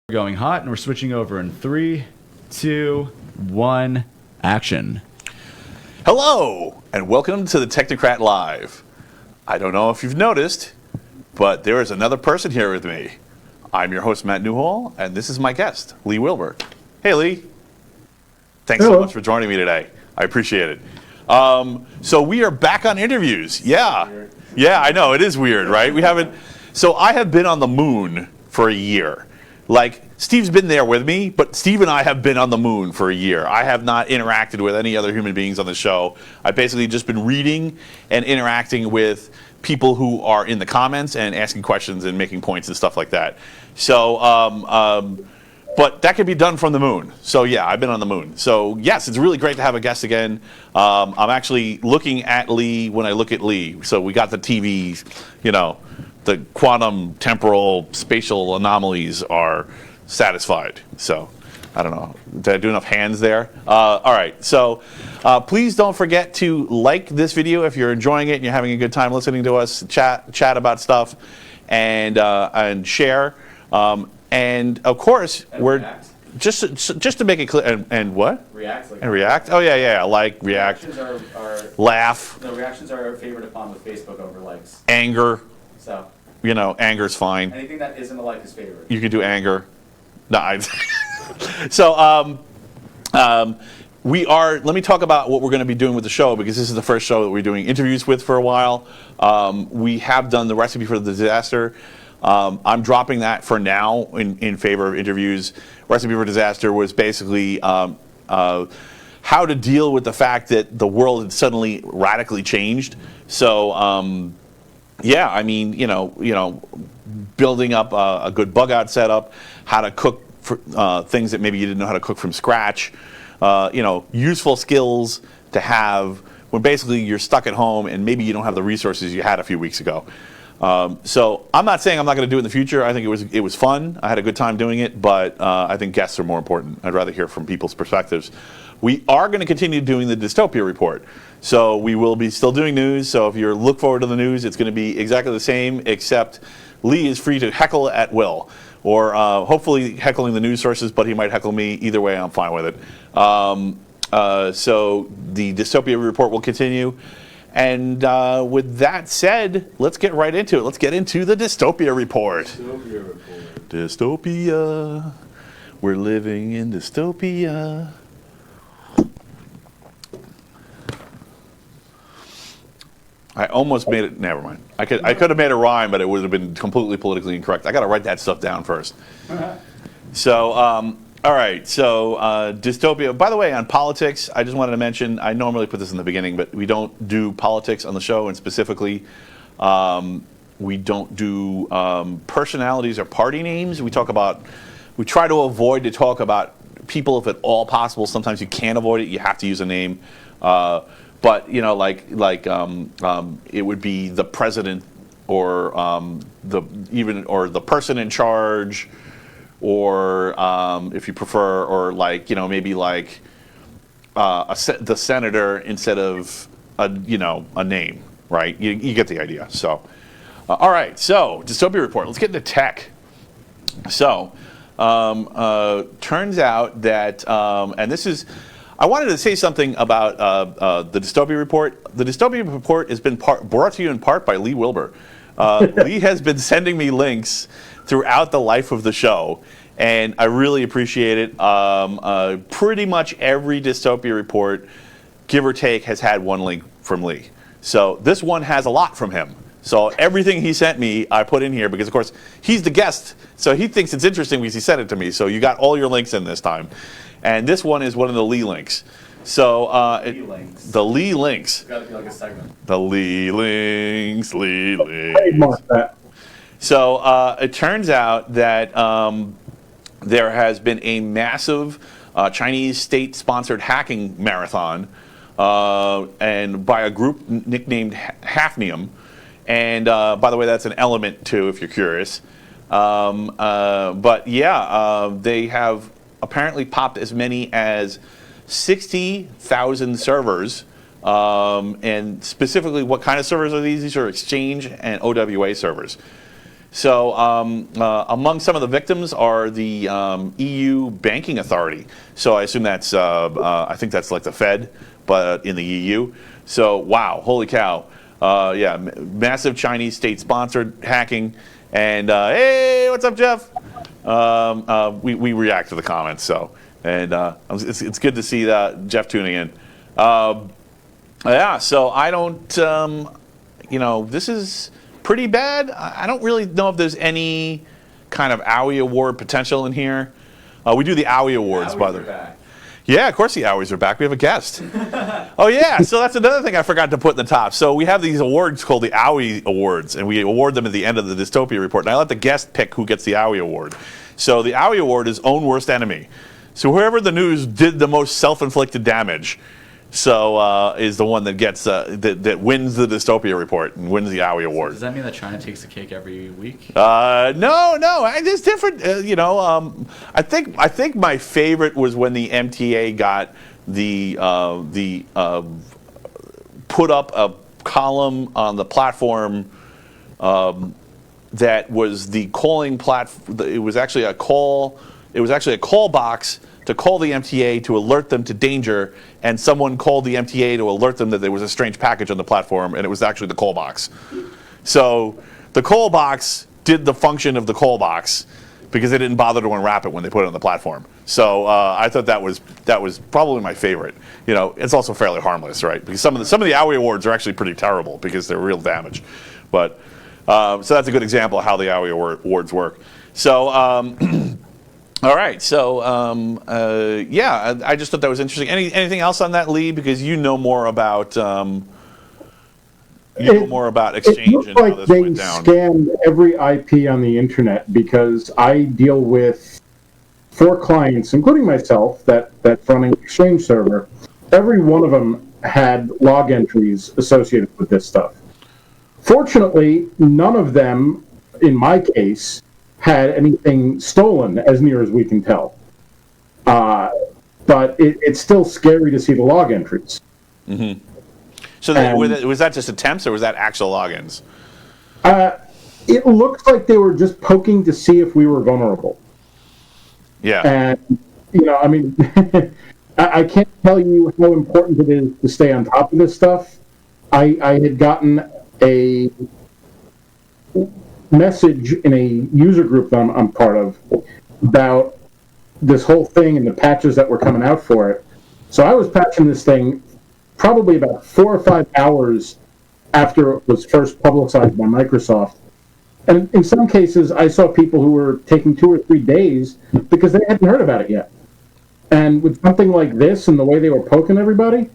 Going hot, and we're switching over in 3, 2, 1, action. Hello, and welcome to the Technocrat Live. I don't know if you've noticed, but there is another person here with me. I'm your host, Matt Newhall, and this is my guest, Lee Wilbur. Hey, Lee. Thanks so much for joining me today. I appreciate it. So we are back on interviews. Yeah, I know, it is weird, right? So I have been on the moon for a year. Like, Steve's been there with me, but Steve and I have been on the moon for a year. I have not interacted with any other human beings on the show. I've basically just been reading and interacting with people who are in the comments and asking questions and making points and stuff like that. So, but that can be done from the moon. So yeah, I've been on the moon. So yes, it's really great to have a guest again. I'm actually looking at Lee when I look at Lee. So we got the TV, the quantum, temporal, spatial anomalies are satisfied. So, I don't know. Did I do enough hands there? All right. So, please don't forget to like this video if you're enjoying it and you're having a good time listening to us chat about stuff, and share. And of course, we're just to make it clear. And what? React. And react. Oh yeah. Like react. Reactions are laugh. No, reactions are favored upon with Facebook over likes. Anger. So. Anger's fine. Anything that isn't a like is favored. You can do anger. No, So, let me talk about what we're going to be doing with the show, because this is the first show that we're doing interviews with for a while. We have done the recipe for the disaster. I'm dropping that for now in favor of interviews. Recipe for disaster was basically how to deal with the fact that the world had suddenly radically changed. So, yeah, I mean, building up a good bug out setup, how to cook for, things that maybe you didn't know how to cook from scratch, useful skills to have when basically you're stuck at home and maybe you don't have the resources you had a few weeks ago. So I'm not saying I'm not going to do it in the future. I think it was fun. I had a good time doing it, but I think guests are more important. I'd rather hear from people's perspectives. We are going to continue doing the Dystopia Report. So we will be still doing news. So if you look forward to the news, it's going to be exactly the same, except Lee is free to heckle at will, or hopefully heckling the news sources, but he might heckle me. Either way, I'm fine with it. So the Dystopia Report will continue. And with that said, let's get right into it. Let's get into the Dystopia Report. Dystopia Report. Dystopia. We're living in dystopia. I almost made it. Never mind. I could have made a rhyme, but it would have been completely politically incorrect. I got to write that stuff down first. So, all right. So, dystopia. By the way, on politics, I just wanted to mention. I normally put this in the beginning, but we don't do politics on the show, and specifically, we don't do personalities or party names. We try to avoid to talk about people if at all possible. Sometimes you can't avoid it. You have to use a name. But it would be the president, or the person in charge, or if you prefer, or maybe the senator instead of a name, right? You get the idea. So, all right. So Dystopia Report. Let's get into tech. So, turns out that, and this is. I wanted to say something about the Dystopia Report. The Dystopia Report has been brought to you in part by Lee Wilbur. Lee has been sending me links throughout the life of the show, and I really appreciate it. Pretty much every Dystopia Report, give or take, has had one link from Lee. So this one has a lot from him. So everything he sent me, I put in here because, of course, he's the guest, so he thinks it's interesting because he sent it to me. So you got all your links in this time. And this one is one of the Lee links. So the Lee links. It's got to be like a segment. The Lee links, Lee links. So it turns out that there has been a massive Chinese state-sponsored hacking marathon, and by a group nicknamed halfnium. And by the way, that's an element too, if you're curious. But yeah, they have apparently popped as many as 60,000 servers, and specifically what kind of servers are these? These are Exchange and OWA servers. So among some of the victims are the EU Banking Authority. So I assume that's, I think that's like the Fed, but in the EU. So wow, holy cow. Yeah, massive Chinese state-sponsored hacking. And hey, what's up, Jeff? We react to the comments, so. And it's good to see Jeff tuning in. Yeah, so I don't, this is pretty bad. I don't really know if there's any kind of OWI award potential in here. We do the OWI awards, by the way. Yeah, of course the OWIs are back. We have a guest. Oh yeah, so that's another thing I forgot to put in the top. So we have these awards called the OWI Awards, and we award them at the end of the Dystopia Report. And I let the guest pick who gets the OWI Award. So the OWI Award is Own Worst Enemy. So whoever in the news did the most self-inflicted damage, so is the one that gets that wins the Dystopia Report and wins the OWI Award. Does that mean that China takes the cake every week? No. It's different. I think my favorite was when the MTA got the put up a column on the platform that was the calling platform. It was actually a call. It was actually a call box to call the MTA to alert them to danger, and someone called the MTA to alert them that there was a strange package on the platform, and it was actually the call box. So the call box did the function of the call box because they didn't bother to unwrap it when they put it on the platform. So I thought that was probably my favorite. It's also fairly harmless, right? Because some of the OWI awards are actually pretty terrible because they're real damage. But so that's a good example of how the OWI awards work. So. All right, so yeah, I just thought that was interesting. Anything else on that, Lee? Because you know more about Exchange and how this went down. They scanned every IP on the internet because I deal with 4 clients, including myself, that's running Exchange server. Every one of them had log entries associated with this stuff. Fortunately, none of them, in my case, had anything stolen, as near as we can tell. But it's still scary to see the log entries. Mm-hmm. So was that just attempts, or was that actual logins? It looks like they were just poking to see if we were vulnerable. Yeah. And, I mean, I can't tell you how important it is to stay on top of this stuff. I had gotten a message in a user group that I'm part of about this whole thing and the patches that were coming out for it. So I was patching this thing probably about 4 or 5 hours after it was first publicized by Microsoft. And in some cases, I saw people who were taking 2 or 3 days because they hadn't heard about it yet. And with something like this and the way they were poking everybody,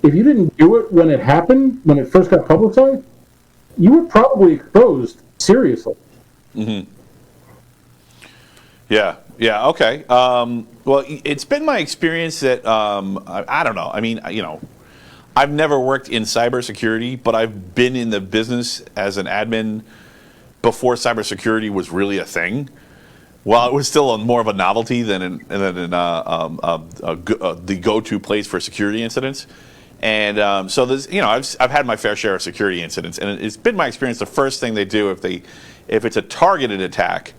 if you didn't do it when it happened, when it first got publicized, you were probably exposed seriously. Mm-hmm. Yeah, okay. Well, it's been my experience that, I don't know. I mean, I've never worked in cybersecurity, but I've been in the business as an admin before cybersecurity was really a thing. Well, it was still more of a novelty than the go-to place for security incidents. And so there's, I've had my fair share of security incidents, and it's been my experience the first thing they do if it's a targeted attack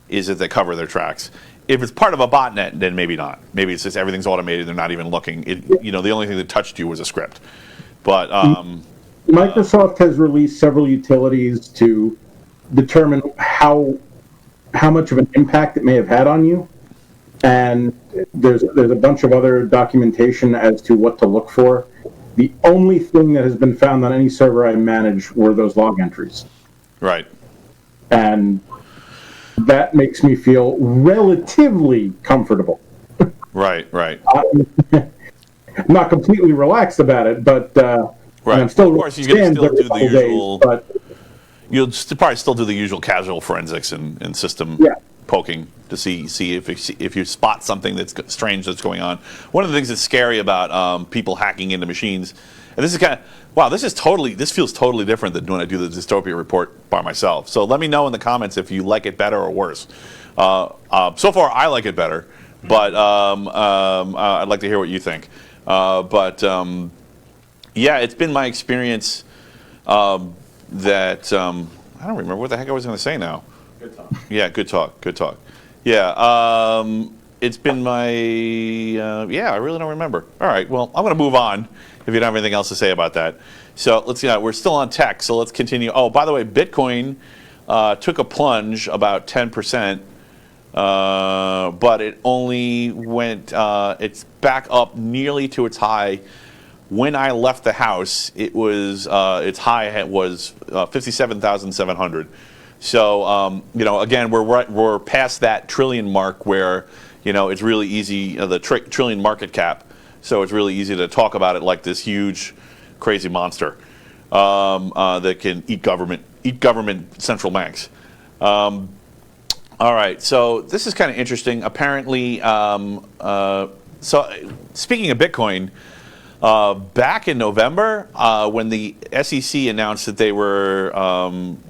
is that they cover their tracks. If it's part of a botnet, then maybe not. Maybe it's just everything's automated; they're not even looking. The only thing that touched you was a script. But Microsoft has released several utilities to determine how much of an impact it may have had on you, and there's a bunch of other documentation as to what to look for. The only thing that has been found on any server I manage were those log entries. Right. And that makes me feel relatively comfortable. Right. I'm not completely relaxed about it, but right. I'm still. Of course, you can still do the usual. Days, but you'll probably still do the usual casual forensics and system poking to see if you spot something that's strange that's going on. One of the things that's scary about people hacking into machines, and this is kind of this feels totally different than when I do the Dystopia Report by myself. So let me know in the comments if you like it better or worse. So far, I like it better, but I'd like to hear what you think. Yeah, it's been my experience that I don't remember what the heck I was going to say now. Good talk. Yeah, good talk. Good talk. Yeah, it's been my I really don't remember. All right, well, I'm going to move on if you don't have anything else to say about that. So let's we're still on tech, so let's continue. Oh, by the way, Bitcoin took a plunge about 10%, but it only went. It's back up nearly to its high. When I left the house, it was its high was 57,700. So again, we're past that trillion mark where it's really easy, the trillion market cap. So it's really easy to talk about it like this huge, crazy monster that can eat government central banks. All right, so this is kind of interesting. Apparently, so speaking of Bitcoin. Back in November, when the SEC announced that they were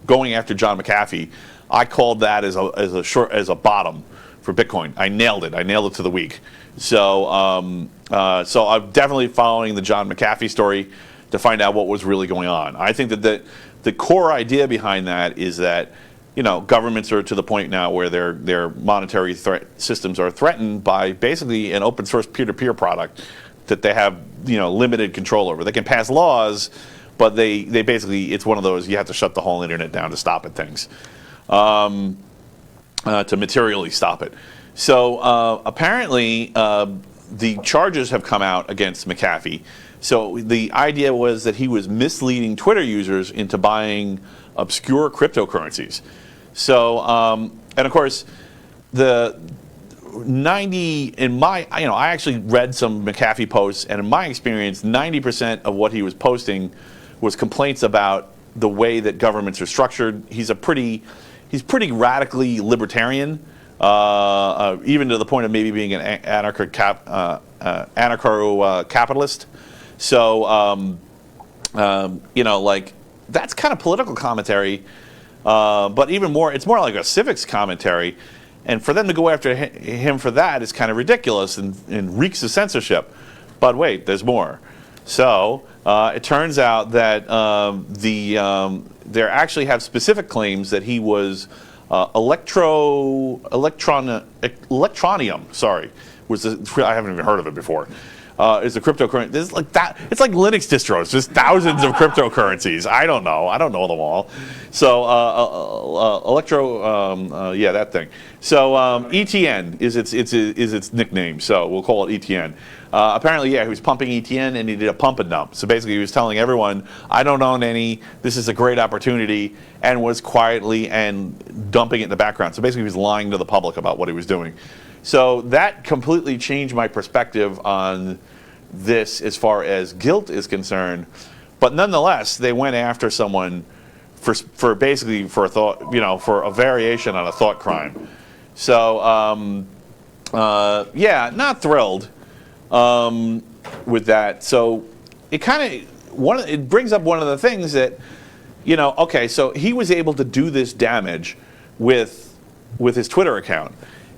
going after John McAfee, I called that as a bottom for Bitcoin. I nailed it. I nailed it to the week. So I'm definitely following the John McAfee story to find out what was really going on. I think that the core idea behind that is that governments are to the point now where their monetary systems are threatened by basically an open source peer-to-peer product that they have limited control over. They can pass laws, but they basically, it's one of those you have to shut the whole internet down to stop it things, to materially stop it. So apparently the charges have come out against McAfee. So the idea was that he was misleading Twitter users into buying obscure cryptocurrencies. So and of course the 90 in my I actually read some McAfee posts, and in my experience 90% of what he was posting was complaints about the way that governments are structured. He's pretty radically libertarian, even to the point of maybe being an anarcho-capitalist. So like that's kind of political commentary, but even more, it's more like a civics commentary. And for them to go after him for that is kind of ridiculous and reeks of censorship. But wait, there's more. So it turns out that there actually have specific claims that he was electronium. Sorry, I haven't even heard of it before. Is a cryptocurrency. This is like that. It's like Linux distros. There's thousands of cryptocurrencies. I don't know them all. So that thing. So ETN is its nickname. So we'll call it ETN. Apparently, he was pumping ETN and he did a pump and dump. So basically, he was telling everyone, "I don't own any. This is a great opportunity," and was quietly and dumping it in the background. So basically, he was lying to the public about what he was doing. So that completely changed my perspective on this as far as guilt is concerned. But nonetheless, they went after someone for a thought, for a variation on a thought crime. So not thrilled with that. So it brings up one of the things that okay, so he was able to do this damage with his Twitter account.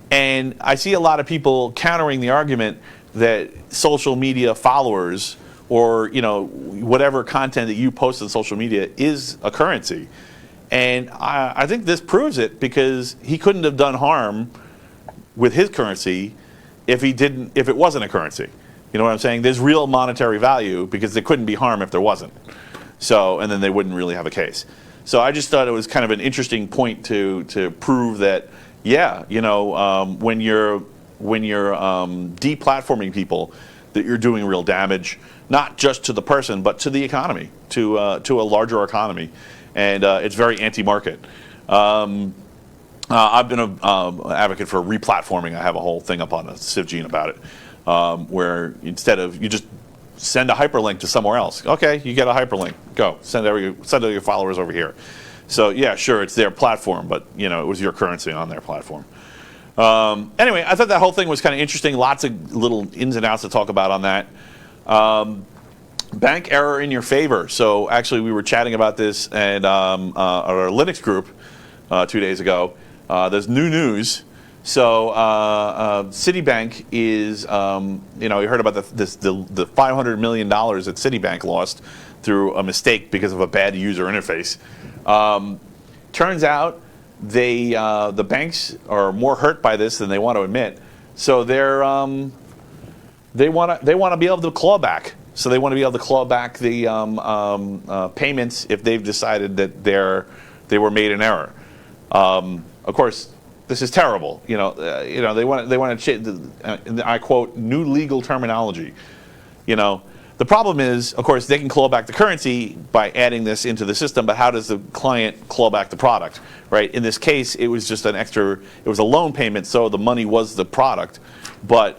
And I see a lot of people countering the argument that social media followers or whatever content that you post on social media is a currency. And I think this proves it, because he couldn't have done harm with his currency if it wasn't a currency. You know what I'm saying? There's real monetary value because there couldn't be harm if there wasn't. So, and then they wouldn't really have a case. So I just thought it was kind of an interesting point to prove that. Yeah, when you're deplatforming people, that you're doing real damage, not just to the person, but to the economy, to a larger economy, and it's very anti-market. I've been an advocate for replatforming. I have a whole thing up on a CivGene about it, where instead of you just send a hyperlink to somewhere else. Okay, you get a hyperlink. Go send all your followers over here. So yeah, sure, it's their platform, but it was your currency on their platform. Anyway, I thought that whole thing was kind of interesting. Lots of little ins and outs to talk about on that. Bank error in your favor. So actually, we were chatting about this at our Linux group 2 days ago. There's new news. So Citibank is, you heard about the $500 million that Citibank lost through a mistake because of a bad user interface. Turns out the banks are more hurt by this than they want to admit. So they want to be able to claw back. So they want to be able to claw back the payments if they've decided that they were made in error. Of course, this is terrible. They want to change. I quote, new legal terminology. The problem is, of course, they can claw back the currency by adding this into the system, but how does the client claw back the product, right? In this case, it was just it was a loan payment, so the money was the product, but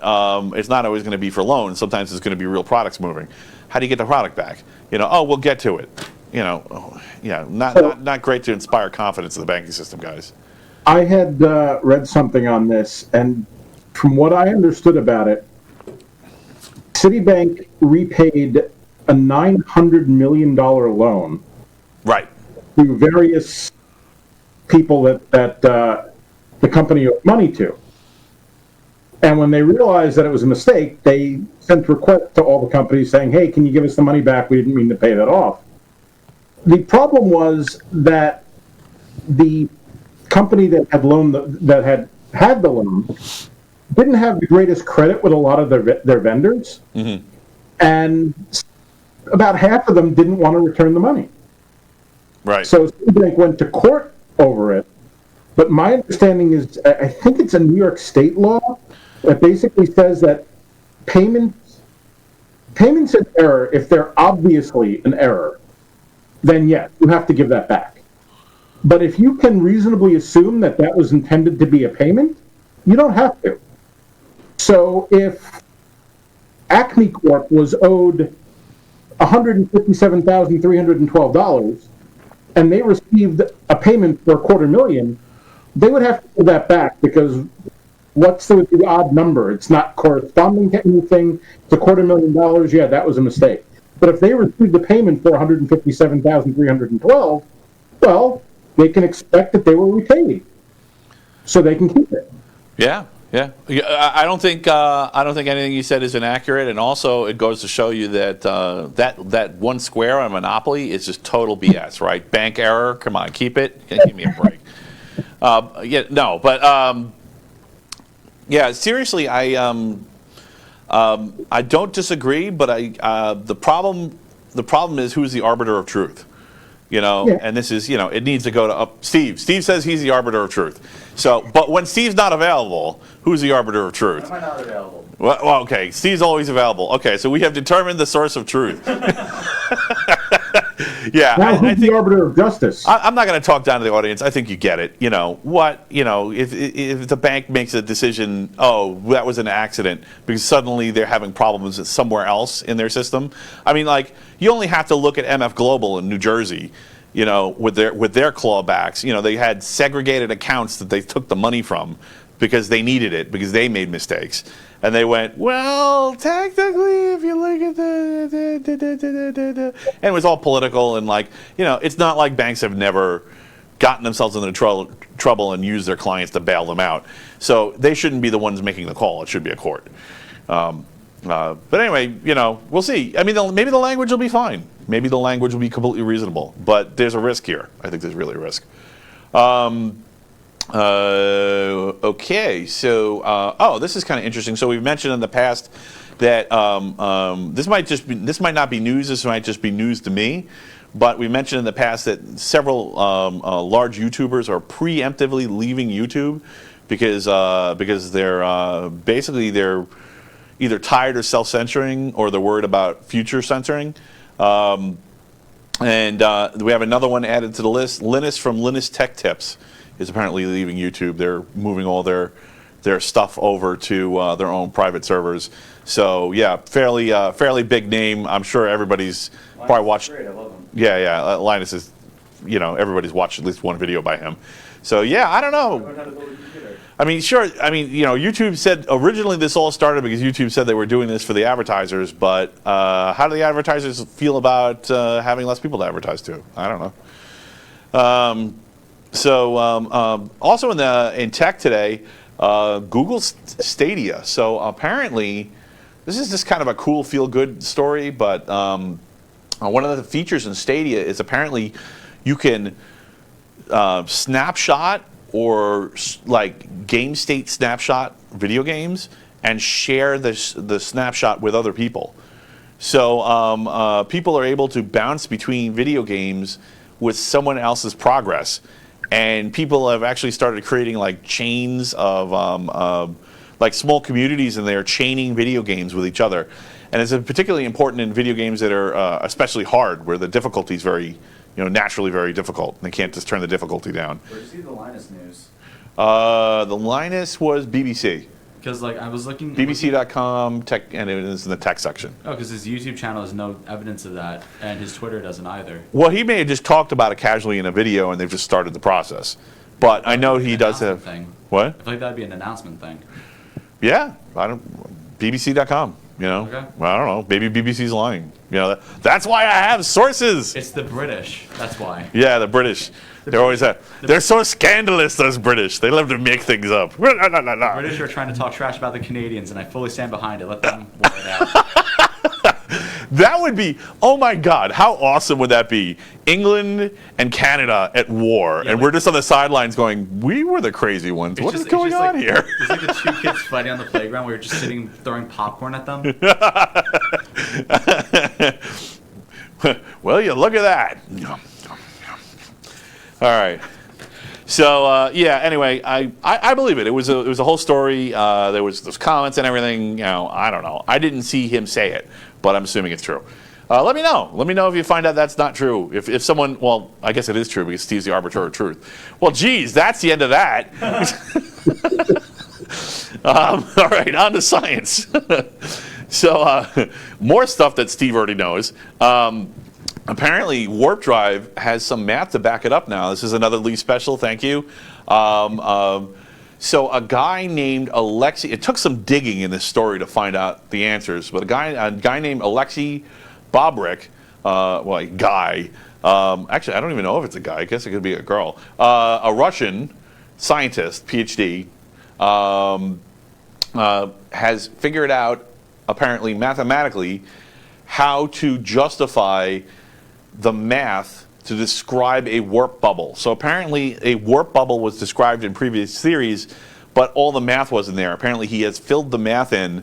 it's not always going to be for loans. Sometimes it's going to be real products moving. How do you get the product back? We'll get to it. Not great to inspire confidence in the banking system, guys. I had read something on this, and from what I understood about it, Citibank repaid a $900 million loan, right, to various people that the company owed money to. And when they realized that it was a mistake, they sent requests to all the companies saying, "Hey, can you give us the money back? We didn't mean to pay that off." The problem was that the company that had the loan didn't have the greatest credit with a lot of their vendors, mm-hmm. and about half of them didn't want to return the money. Right. So Citibank went to court over it, but my understanding is, I think it's a New York State law that basically says that payments in error, if they're obviously an error, then yes, you have to give that back. But if you can reasonably assume that that was intended to be a payment, you don't have to. So if Acme Corp was owed $157,312 and they received a payment for $250,000, they would have to give that back because what's the odd number? It's not corresponding to anything. It's $250,000. Yeah, that was a mistake. But if they received the payment for $157,312, well, they can expect that they were repaid, so they can keep it. Yeah. I don't think anything you said is inaccurate, and also it goes to show you that that one square on Monopoly is just total BS, right? Bank error. Come on, keep it. Give me a break. Seriously, I don't disagree, but the problem is who's the arbiter of truth. And this is, it needs to go to Steve. Steve says he's the arbiter of truth. So, but when Steve's not available, who's the arbiter of truth? Why am I not available? Well, okay, Steve's always available. Okay, so we have determined the source of truth. Yeah, now, who's I think the arbiter of justice? I'm not going to talk down to the audience. I think you get it. If the bank makes a decision, that was an accident, because suddenly they're having problems somewhere else in their system. I mean, you only have to look at MF Global in New Jersey, with their clawbacks. They had segregated accounts that they took the money from because they needed it, because they made mistakes. And they went, well, technically, if you look at and it was all political, and it's not like banks have never gotten themselves into trouble and used their clients to bail them out. So they shouldn't be the ones making the call. It should be a court. But anyway, we'll see. I mean, maybe the language will be fine. Maybe the language will be completely reasonable. But there's a risk here. I think there's really a risk. Okay, so this is kind of interesting. So we've mentioned in the past that this might not be news. This might just be news to me. But we mentioned in the past that several large YouTubers are preemptively leaving YouTube because they're either tired of self-censoring or they're worried about future censoring. And we have another one added to the list. Linus from Linus Tech Tips is apparently leaving YouTube. They're moving all their stuff over to their own private servers. So yeah, fairly big name. I'm sure everybody's probably watched. Great, I love him. Yeah. Linus is, everybody's watched at least one video by him. So yeah, I don't know. I mean, sure. I mean, YouTube said originally this all started because YouTube said they were doing this for the advertisers. But how do the advertisers feel about having less people to advertise to? I don't know. Also in tech today, Google's Stadia. So apparently, this is just kind of a cool feel-good story. But one of the features in Stadia is apparently you can snapshot or like game state snapshot video games and share the snapshot with other people. So people are able to bounce between video games with someone else's progress. And people have actually started creating like chains of like small communities, and they are chaining video games with each other. And it's particularly important in video games that are especially hard, where the difficulty is very, naturally very difficult. They can't just turn the difficulty down. Where did you see the Linus news? The Linus was BBC. Because like I was looking BBC.com tech, and it is in the tech section. Oh, because his YouTube channel has no evidence of that, and his Twitter doesn't either. Well, he may have just talked about it casually in a video, and they've just started the process. But I know he does have thing. What? I feel like that'd be an announcement thing. Yeah, I don't. BBC.com. Okay. Well, I don't know. Maybe BBC's lying. That's why I have sources. It's the British. That's why. Yeah, the British. They're always they're so scandalous. Those British. They love to make things up. The British are trying to talk trash about the Canadians, and I fully stand behind it. Let them work it out. That would be, oh my God, how awesome would that be? England and Canada at war, and we're just on the sidelines going, we were the crazy ones. What is going on here? It's like the two kids fighting on the playground where you're just sitting throwing popcorn at them. Well, you look at that. All right. So anyway, I believe it. It was a whole story. There was those comments and everything. I don't know. I didn't see him say it, but I'm assuming it's true. Let me know. Let me know if you find out that's not true. If someone, well, I guess it is true because Steve's the arbiter of truth. Well, geez, that's the end of that. All right, on to science. So more stuff that Steve already knows. Apparently, Warp Drive has some math to back it up now. This is another Lee special. Thank you. So a guy named Alexei, it took some digging in this story to find out the answers, but a guy named Alexei Bobrik, a guy, actually I don't even know if it's a guy, I guess it could be a girl, a Russian scientist, PhD, has figured out, apparently mathematically, how to justify the math to describe a warp bubble. So apparently a warp bubble was described in previous theories, but all the math wasn't there. Apparently he has filled the math in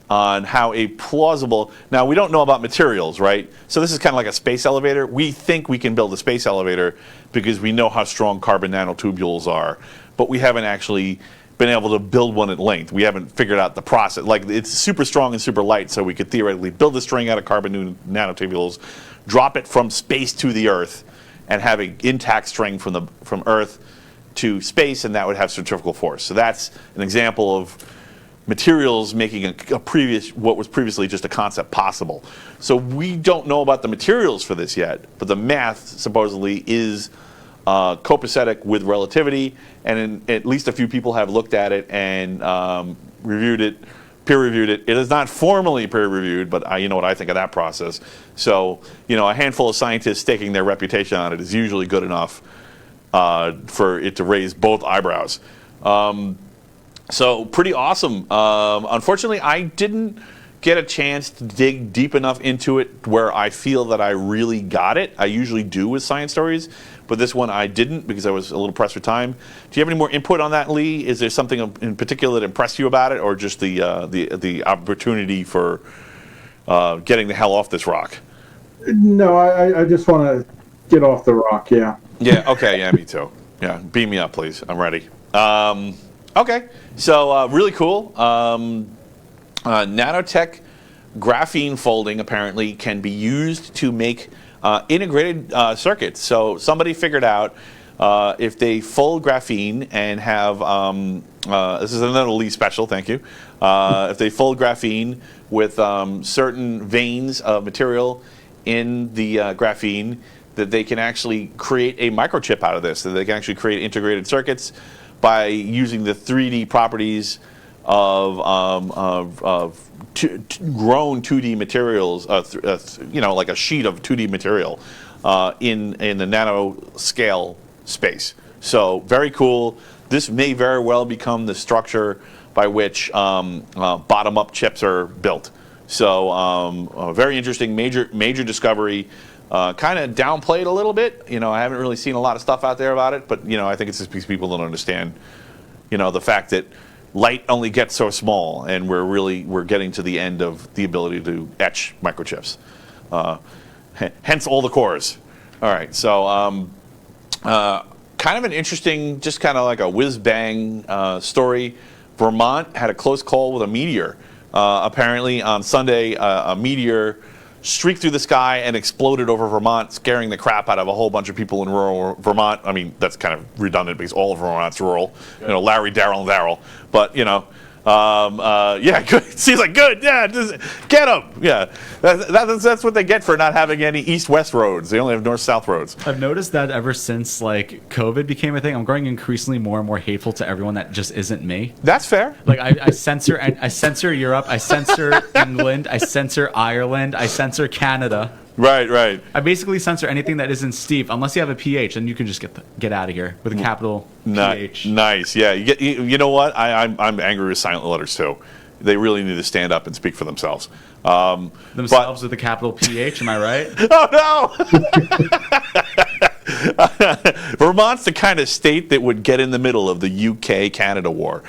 on how a plausible, now we don't know about materials, right? So this is kind of like a space elevator. We think we can build a space elevator because we know how strong carbon nanotubules are, but we haven't actually been able to build one at length. We haven't figured out the process. Like, it's super strong and super light, so we could theoretically build a string out of carbon nanotubules, drop it from space to the Earth, and have an intact string from Earth to space, and that would have centrifugal force. So that's an example of materials making what was previously just a concept possible. So we don't know about the materials for this yet, but the math supposedly is copacetic with relativity, and at least a few people have looked at it and reviewed it, peer-reviewed it. It is not formally peer-reviewed, but you know what I think of that process. So, a handful of scientists staking their reputation on it is usually good enough for it to raise both eyebrows. So pretty awesome. Unfortunately, I didn't get a chance to dig deep enough into it where I feel that I really got it. I usually do with science stories, but this one I didn't because I was a little pressed for time. Do you have any more input on that, Lee? Is there something in particular that impressed you about it, or just the opportunity for getting the hell off this rock? No, I just want to get off the rock, yeah. Yeah, okay, yeah, me too. Yeah, beam me up, please. I'm ready. Okay, so really cool. Nanotech graphene folding apparently can be used to make integrated circuits. So somebody figured out if they fold graphene and have, this is another Lee special, thank you. If they fold graphene with certain veins of material in the graphene, that they can actually create a microchip out of this, that they can actually create integrated circuits by using the 3D properties of grown 2D materials, like a sheet of 2D material in the nanoscale space. So very cool. This may very well become the structure by which bottom-up chips are built. So very interesting, major discovery. kind of downplayed a little bit. I haven't really seen a lot of stuff out there about it, but I think it's just because people don't understand, the fact that light only gets so small, and we're getting to the end of the ability to etch microchips. Hence all the cores. All right, so kind of an interesting, just kind of like a whiz-bang story. Vermont had a close call with a meteor. Apparently on Sunday, a meteor streaked through the sky and exploded over Vermont, scaring the crap out of a whole bunch of people in rural Vermont. I mean, that's kind of redundant because all of Vermont's rural. Larry, Darryl, and Darryl. But, yeah, good. Seems like good. Yeah, just get them. Yeah, that's what they get for not having any east-west roads. They only have north-south roads. I've noticed that ever since COVID became a thing, I'm growing increasingly more and more hateful to everyone that just isn't me. That's fair. Like I censor Europe, I censor England, I censor Ireland, I censor Canada. Right. I basically censor anything that isn't Steve, unless you have a PH, and you can just get out of here with a capital PH. Nice. Yeah. You know what? I'm angry with silent letters too. They really need to stand up and speak for themselves. Themselves with a capital PH. Am I right? Oh no! Vermont's the kind of state that would get in the middle of the UK-Canada war.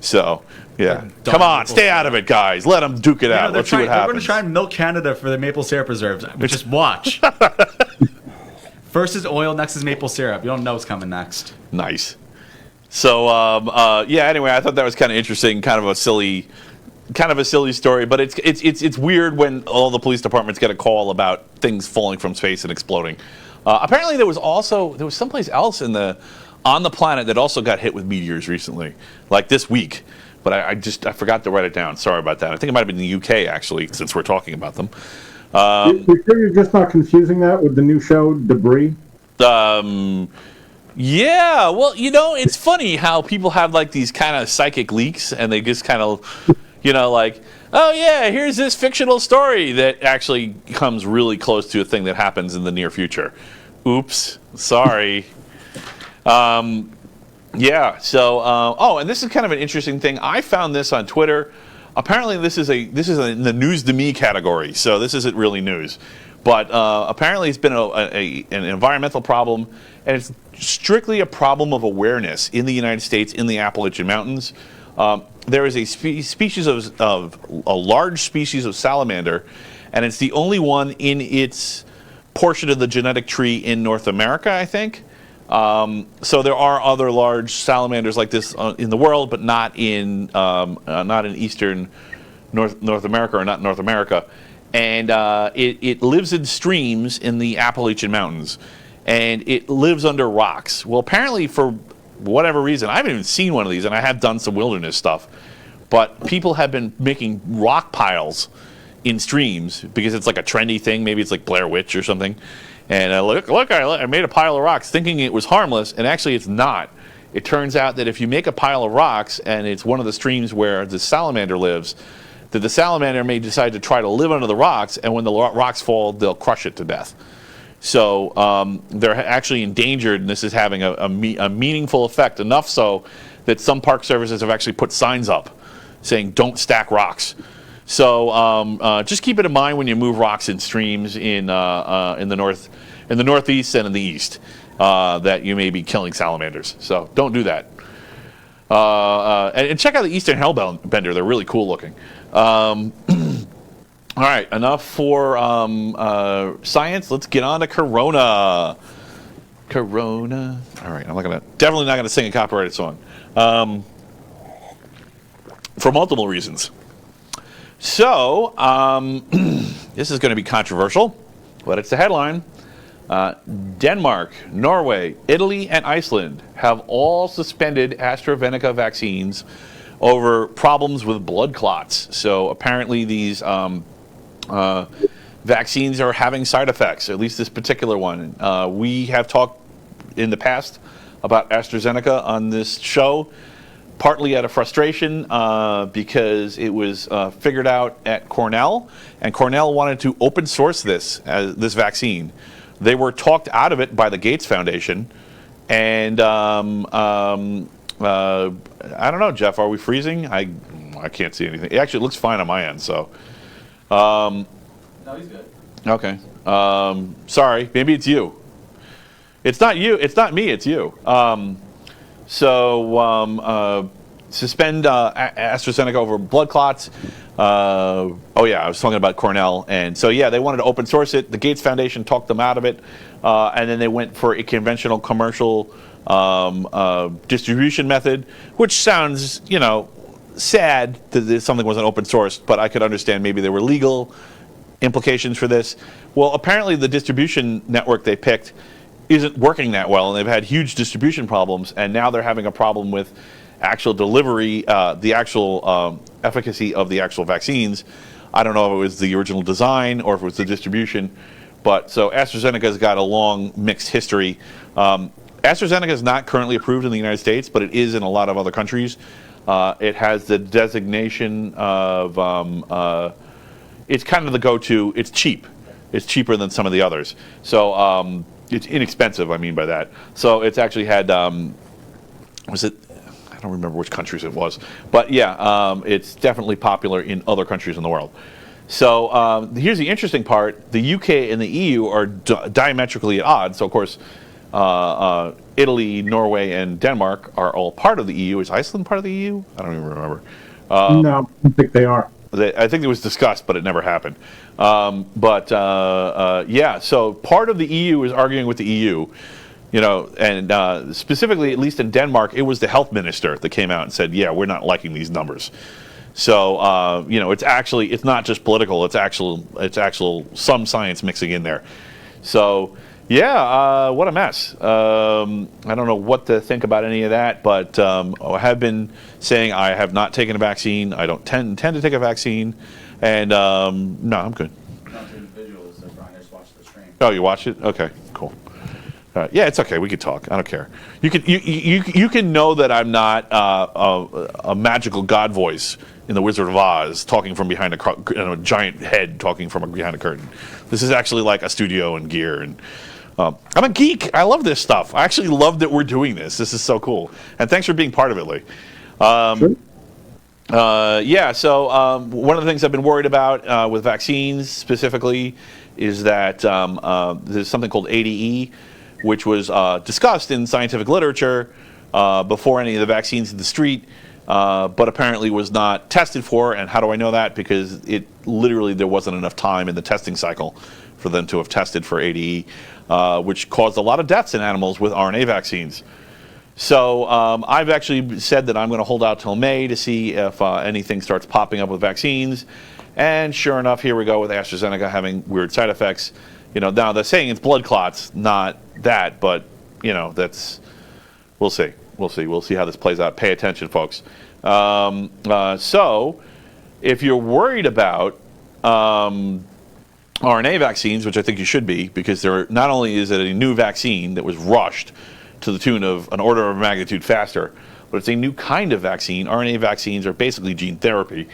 So. Yeah. Come on, stay out of it, guys. Let them duke it out. Let's see what happens. They're going to try and milk Canada for the maple syrup reserves. Just watch. First is oil, next is maple syrup. You don't know what's coming next. Nice. So, anyway, I thought that was kind of interesting, kind of a silly story, but it's weird when all the police departments get a call about things falling from space and exploding. Apparently there was someplace else on the planet that also got hit with meteors recently, like this week. But I forgot to write it down. Sorry about that. I think it might have been the UK, actually, since we're talking about them. You sure you're just not confusing that with the new show, Debris? Yeah, well, it's funny how people have, like, these kind of psychic leaks, and they just kind of, like, oh, yeah, here's this fictional story that actually comes really close to a thing that happens in the near future. Oops, sorry. Yeah. So, and this is kind of an interesting thing. I found this on Twitter. Apparently, this is in the news to me category. So this isn't really news, but apparently it's been an environmental problem, and it's strictly a problem of awareness in the United States in the Appalachian Mountains. There is a species of a large species of salamander, and it's the only one in its portion of the genetic tree in North America, I think. So there are other large salamanders like this in the world, but not in eastern North America, or not North America. And it lives in streams in the Appalachian Mountains, and it lives under rocks. Well, apparently for whatever reason, I haven't even seen one of these, and I have done some wilderness stuff, but people have been making rock piles in streams because it's like a trendy thing. Maybe it's like Blair Witch or something. And look! I made a pile of rocks thinking it was harmless, and actually it's not. It turns out that if you make a pile of rocks and it's one of the streams where the salamander lives, that the salamander may decide to try to live under the rocks, and when the rocks fall, they'll crush it to death. So they're actually endangered, and this is having a meaningful effect, enough so that some park services have actually put signs up saying "Don't stack rocks." So just keep it in mind when you move rocks in streams in the northeast and in the east, that you may be killing salamanders. So don't do that. And check out the Eastern Hellbender; they're really cool looking. All right, enough for science. Let's get on to Corona. Corona. All right, definitely not gonna sing a copyrighted song, for multiple reasons. So, this is going to be controversial, but it's the headline. Denmark, Norway, Italy, and Iceland have all suspended AstraZeneca vaccines over problems with blood clots. So apparently these vaccines are having side effects, at least this particular one. We have talked in the past about AstraZeneca on this show, partly out of frustration because it was figured out at Cornell, and Cornell wanted to open source this vaccine. They were talked out of it by the Gates Foundation, and I don't know, Jeff, are we freezing? I can't see anything. It actually looks fine on my end, so. No, he's good. Okay. Sorry, maybe it's you. It's not you. It's not me. It's you. Suspend AstraZeneca over blood clots. I was talking about Cornell. And so, yeah, they wanted to open source it. The Gates Foundation talked them out of it. And then they went for a conventional commercial distribution method, which sounds, sad that something wasn't open source, but I could understand maybe there were legal implications for this. Well, apparently the distribution network they picked isn't working that well, and they've had huge distribution problems, and now they're having a problem with actual delivery, the actual efficacy of the actual vaccines. I don't know if it was the original design or if it was the distribution, but so AstraZeneca's got a long mixed history. AstraZeneca is not currently approved in the United States, but it is in a lot of other countries. It has the designation of, it's kind of the go-to, it's cheap. It's cheaper than some of the others. So it's inexpensive, I mean by that. So it's actually had, was it, I don't remember which countries it was, but yeah, it's definitely popular in other countries in the world. So here's the interesting part. The UK and the EU are diametrically at odds. So of course, Italy, Norway, and Denmark are all part of the EU. Is Iceland part of the EU? I don't even remember. No, I don't think they are. I think it was discussed, but it never happened. So part of the EU is arguing with the EU, and specifically, at least in Denmark, it was the health minister that came out and said, yeah, we're not liking these numbers. So, it's not just political, it's actual some science mixing in there. So, what a mess. I don't know what to think about any of that, but I have been saying I have not taken a vaccine. I don't tend to take a vaccine, and no, I'm good. Not to individuals, so Brian just watched the stream. Oh, you watch it? Okay, cool. Yeah, it's okay. We could talk. I don't care. You can know that I'm not a magical god voice in the Wizard of Oz talking from behind a giant head talking from behind a curtain. This is actually like a studio and gear and. I'm a geek. I love this stuff. I actually love that we're doing this. This is so cool. And thanks for being part of it, Lee. Sure. So one of the things I've been worried about with vaccines specifically is that there's something called ADE, which was discussed in scientific literature before any of the vaccines in the street, but apparently was not tested for. And how do I know that? Because there wasn't enough time in the testing cycle for them to have tested for ADE. Which caused a lot of deaths in animals with RNA vaccines. So I've actually said that I'm going to hold out till May to see if anything starts popping up with vaccines. And sure enough, here we go with AstraZeneca having weird side effects. Now they're saying it's blood clots, not that, but we'll see. We'll see how this plays out. Pay attention, folks. So if you're worried about RNA vaccines, which I think you should be, because not only is it a new vaccine that was rushed to the tune of an order of magnitude faster, but it's a new kind of vaccine. RNA vaccines are basically gene therapy.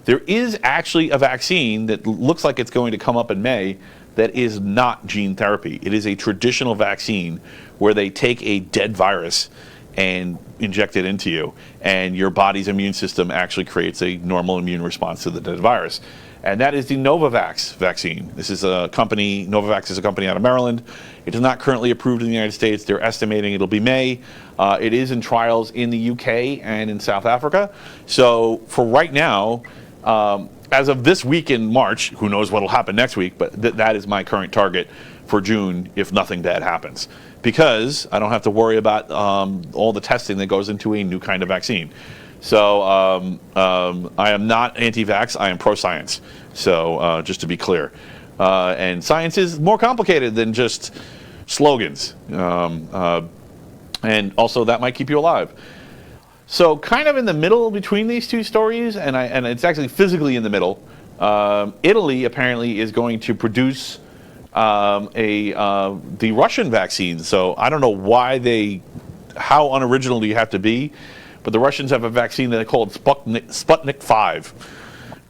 There is actually a vaccine that looks like it's going to come up in May that is not gene therapy. It is a traditional vaccine where they take a dead virus and inject it into you, and your body's immune system actually creates a normal immune response to the dead virus. And that is the Novavax vaccine. This is a company, Novavax is a company out of Maryland. It is not currently approved in the United States. They're estimating it'll be May. It is in trials in the UK and in South Africa. So for right now, as of this week in March, who knows what'll happen next week, but that is my current target for June if nothing bad happens. Because I don't have to worry about all the testing that goes into a new kind of vaccine. So I am not anti-vax, I am pro-science. So just to be clear. And science is more complicated than just slogans. And also that might keep you alive. So kind of in the middle between these two stories, and it's actually physically in the middle, Italy apparently is going to produce the Russian vaccine. So I don't know how unoriginal do you have to be, but the Russians have a vaccine that they call Sputnik 5,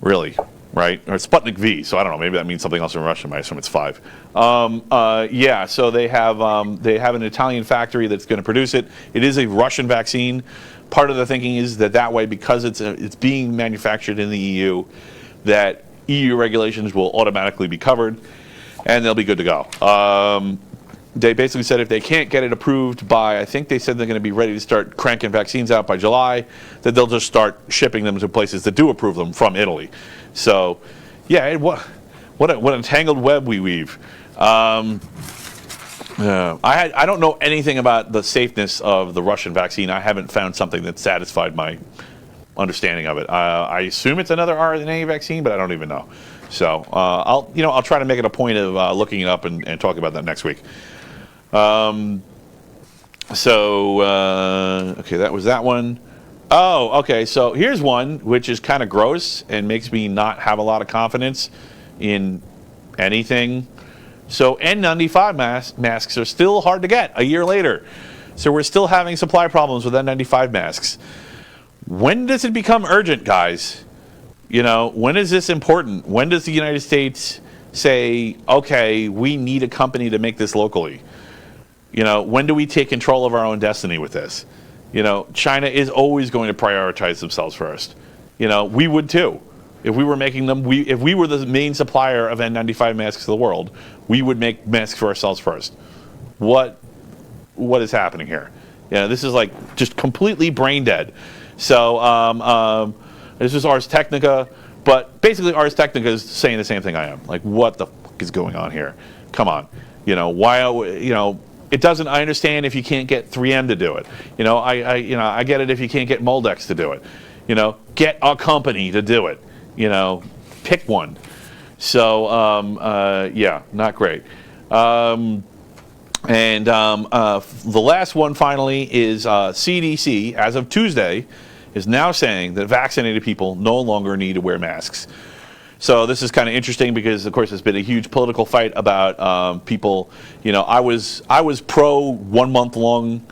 really, right? Or Sputnik V. So I don't know. Maybe that means something else in Russian. I assume it's 5. So they have an Italian factory that's going to produce it. It is a Russian vaccine. Part of the thinking is that way, because it's being manufactured in the EU, that EU regulations will automatically be covered. and they'll be good to go. They basically said if they can't get it approved by, I think they said they're going to be ready to start cranking vaccines out by July, that they'll just start shipping them to places that do approve them from Italy. So, yeah, what a tangled web we weave. I don't know anything about the safeness of the Russian vaccine. I haven't found something that satisfied my understanding of it. I assume it's another RNA vaccine, but I don't even know. So I'll try to make it a point of looking it up and talking about that next week. Okay, that was that one. Oh, okay, so here's one which is kind of gross and makes me not have a lot of confidence in anything. So N95 masks are still hard to get a year later. So we're still having supply problems with N95 masks. When does it become urgent, guys? When is this important? When does the United States say, okay, we need a company to make this locally? When do we take control of our own destiny with this? China is always going to prioritize themselves first. We would too. If we were making them, if we were the main supplier of N95 masks to the world, we would make masks for ourselves first. What is happening here? This is like just completely brain dead. So this is Ars Technica, but basically Ars Technica is saying the same thing I am. Like, what the fuck is going on here? Come on, why? It doesn't. I understand if you can't get 3M to do it. I get it if you can't get Moldex to do it. Get a company to do it. Pick one. So yeah, not great. The last one finally is CDC, as of Tuesday, is now saying that vaccinated people no longer need to wear masks. So this is kind of interesting because, of course, there's been a huge political fight about people. I was pro 1 month long.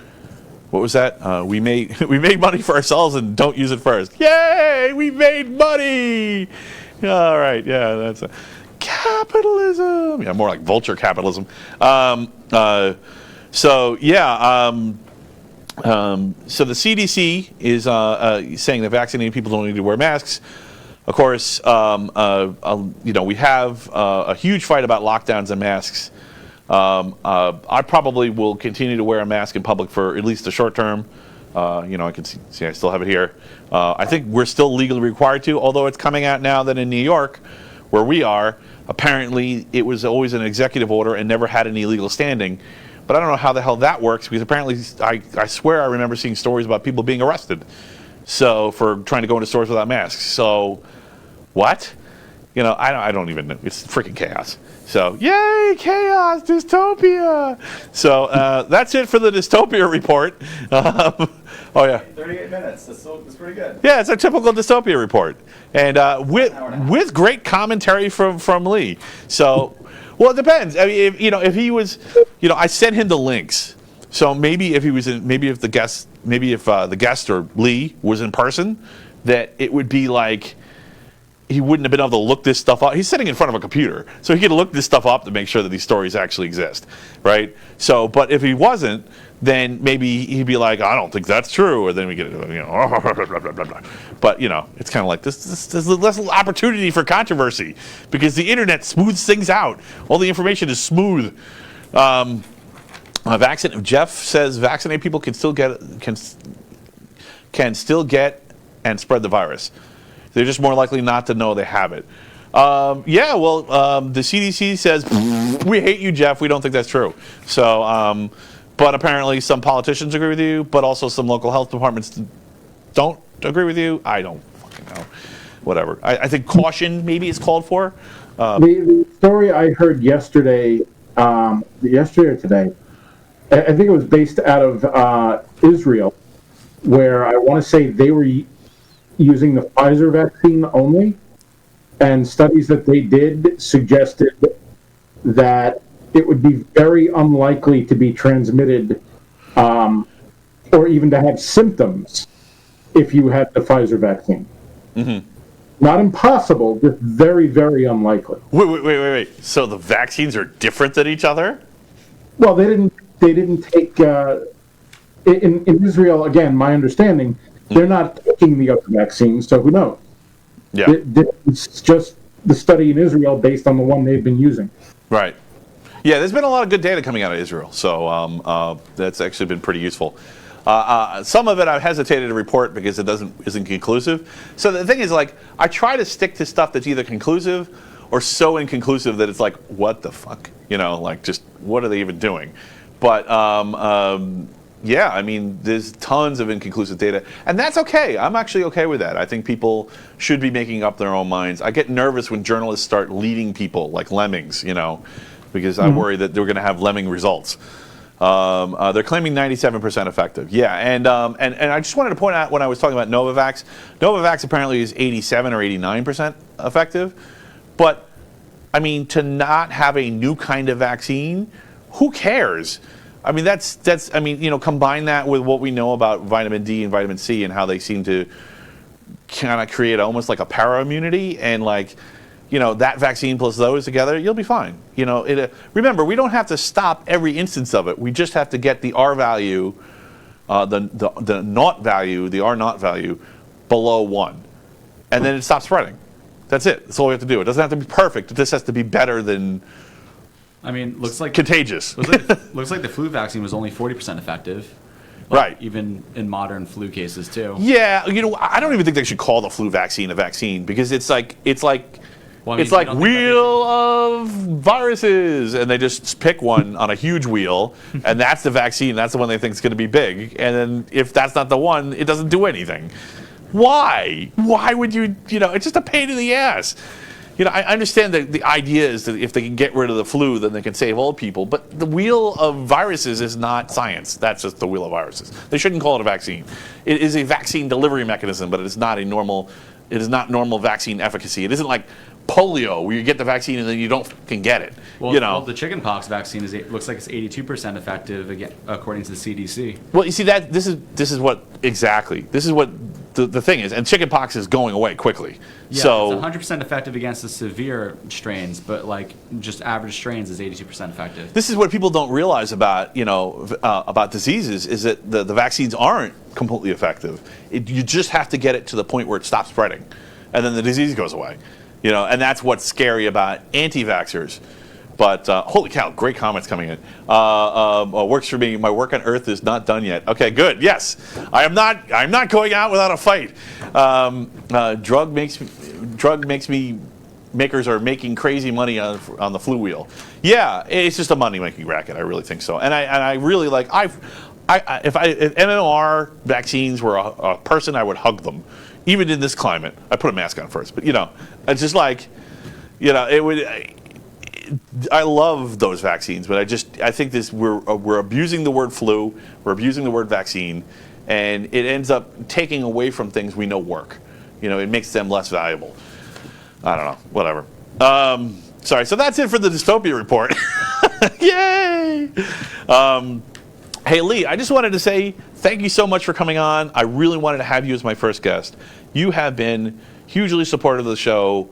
What was that? We made money for ourselves and don't use it first. Yay! We made money. All right. Yeah, that's capitalism. Yeah, more like vulture capitalism. So the CDC is saying that vaccinated people don't need to wear masks. Of course, we have a huge fight about lockdowns and masks. I probably will continue to wear a mask in public for at least the short term. I can see I still have it here. I think we're still legally required to, although it's coming out now that in New York, where we are, apparently it was always an executive order and never had any legal standing. But I don't know how the hell that works, because apparently I swear I remember seeing stories about people being arrested for trying to go into stores without masks. So what? I don't even know. It's freaking chaos. So yay, chaos, dystopia. So that's it for the Dystopia Report. Oh yeah, 38 minutes. That's pretty good. yeah, it's a typical Dystopia Report, and with great commentary from Lee. So. Well, it depends. I mean, if he was, I sent him the links. So maybe if the guest or Lee was in person, that it would be like he wouldn't have been able to look this stuff up. He's sitting in front of a computer, so he could look this stuff up to make sure that these stories actually exist, right? So, but if he wasn't, then maybe he'd be like, I don't think that's true, or then we get, blah, blah, blah, blah, blah. But it's kind of like there's less opportunity for controversy because the internet smooths things out. All the information is smooth. Jeff says vaccinated people can still get and spread the virus. They're just more likely not to know they have it. The CDC says, we hate you, Jeff. We don't think that's true. So, but apparently some politicians agree with you, but also some local health departments don't agree with you. I don't fucking know. Whatever. I think caution maybe is called for. The story I heard yesterday or today, I think it was based out of Israel, where I want to say they were using the Pfizer vaccine only, and studies that they did suggested that it would be very unlikely to be transmitted or even to have symptoms if you had the Pfizer vaccine. Mm-hmm. Not impossible, just very, very unlikely. Wait. So the vaccines are different than each other? Well, they didn't take in Israel, again, my understanding, they're not taking the other vaccines, so who knows? Yeah. It's just the study in Israel based on the one they've been using. Right. Yeah, there's been a lot of good data coming out of Israel, so that's actually been pretty useful. Some of it I've hesitated to report because it isn't conclusive. So the thing is, like, I try to stick to stuff that's either conclusive or so inconclusive that it's like, what the fuck? You know, like, just what are they even doing? But yeah, I mean, there's tons of inconclusive data, and that's okay. I'm actually okay with that. I think people should be making up their own minds. I get nervous when journalists start leading people like lemmings, you know, because I worry that they're going to have lemming results. They're claiming 97% effective. Yeah, and I just wanted to point out when I was talking about Novavax apparently is 87 or 89% effective. But, I mean, to not have a new kind of vaccine, who cares? I mean, I mean, you know, combine that with what we know about vitamin D and vitamin C and how they seem to kind of create almost like a para-immunity, and like, you know, that vaccine plus those together, you'll be fine. You know, remember, we don't have to stop every instance of it. We just have to get the R value, the naught value, the R naught value below 1. And then it stops spreading. That's it. That's all we have to do. It doesn't have to be perfect. It just has to be better than, I mean, looks like contagious. looks like the flu vaccine was only 40% effective. Like, right. Even in modern flu cases too. Yeah, you know, I don't even think they should call the flu vaccine a vaccine, because it's like Well, I mean, it's like wheel of viruses, and they just pick one on a huge wheel, and that's the vaccine. That's the one they think is going to be big. And then if that's not the one, it doesn't do anything. Why? Why would you? You know, it's just a pain in the ass. You know, I understand that the idea is that if they can get rid of the flu, then they can save old people. But the wheel of viruses is not science. That's just the wheel of viruses. They shouldn't call it a vaccine. It is a vaccine delivery mechanism, but it is not a normal. It is not normal vaccine efficacy. It isn't like polio, where you get the vaccine and then you can get it. Well, you know, well, the chickenpox vaccine looks like it's 82% effective, again, according to the CDC. well, you see that this is what exactly this is what the thing is, and chickenpox is going away quickly. Yeah, So it's 100% effective against the severe strains, but like just average strains is 82% effective. this is what people don't realize about, you know, about diseases, is that the vaccines aren't completely effective. You just have to get it to the point where it stops spreading, and then the disease goes away. You know, and that's what's scary about anti-vaxxers. But holy cow, great comments coming in. Works for me. My work on Earth is not done yet. Okay, good. Yes, I'm not going out without a fight. Makers are making crazy money on the flu wheel. Yeah, it's just a money-making racket. I really think so. And I really like. If MMR vaccines were a person, I would hug them. Even in this climate, I put a mask on first, but you know, it's just like, you know, it would. I love those vaccines, but I think we're abusing the word flu, we're abusing the word vaccine, and it ends up taking away from things we know work. You know, it makes them less valuable. I don't know, whatever. Sorry, so that's it for the Dystopia Report. Yay! Hey, Lee, I just wanted to say thank you so much for coming on. I really wanted to have you as my first guest. You have been hugely supportive of the show.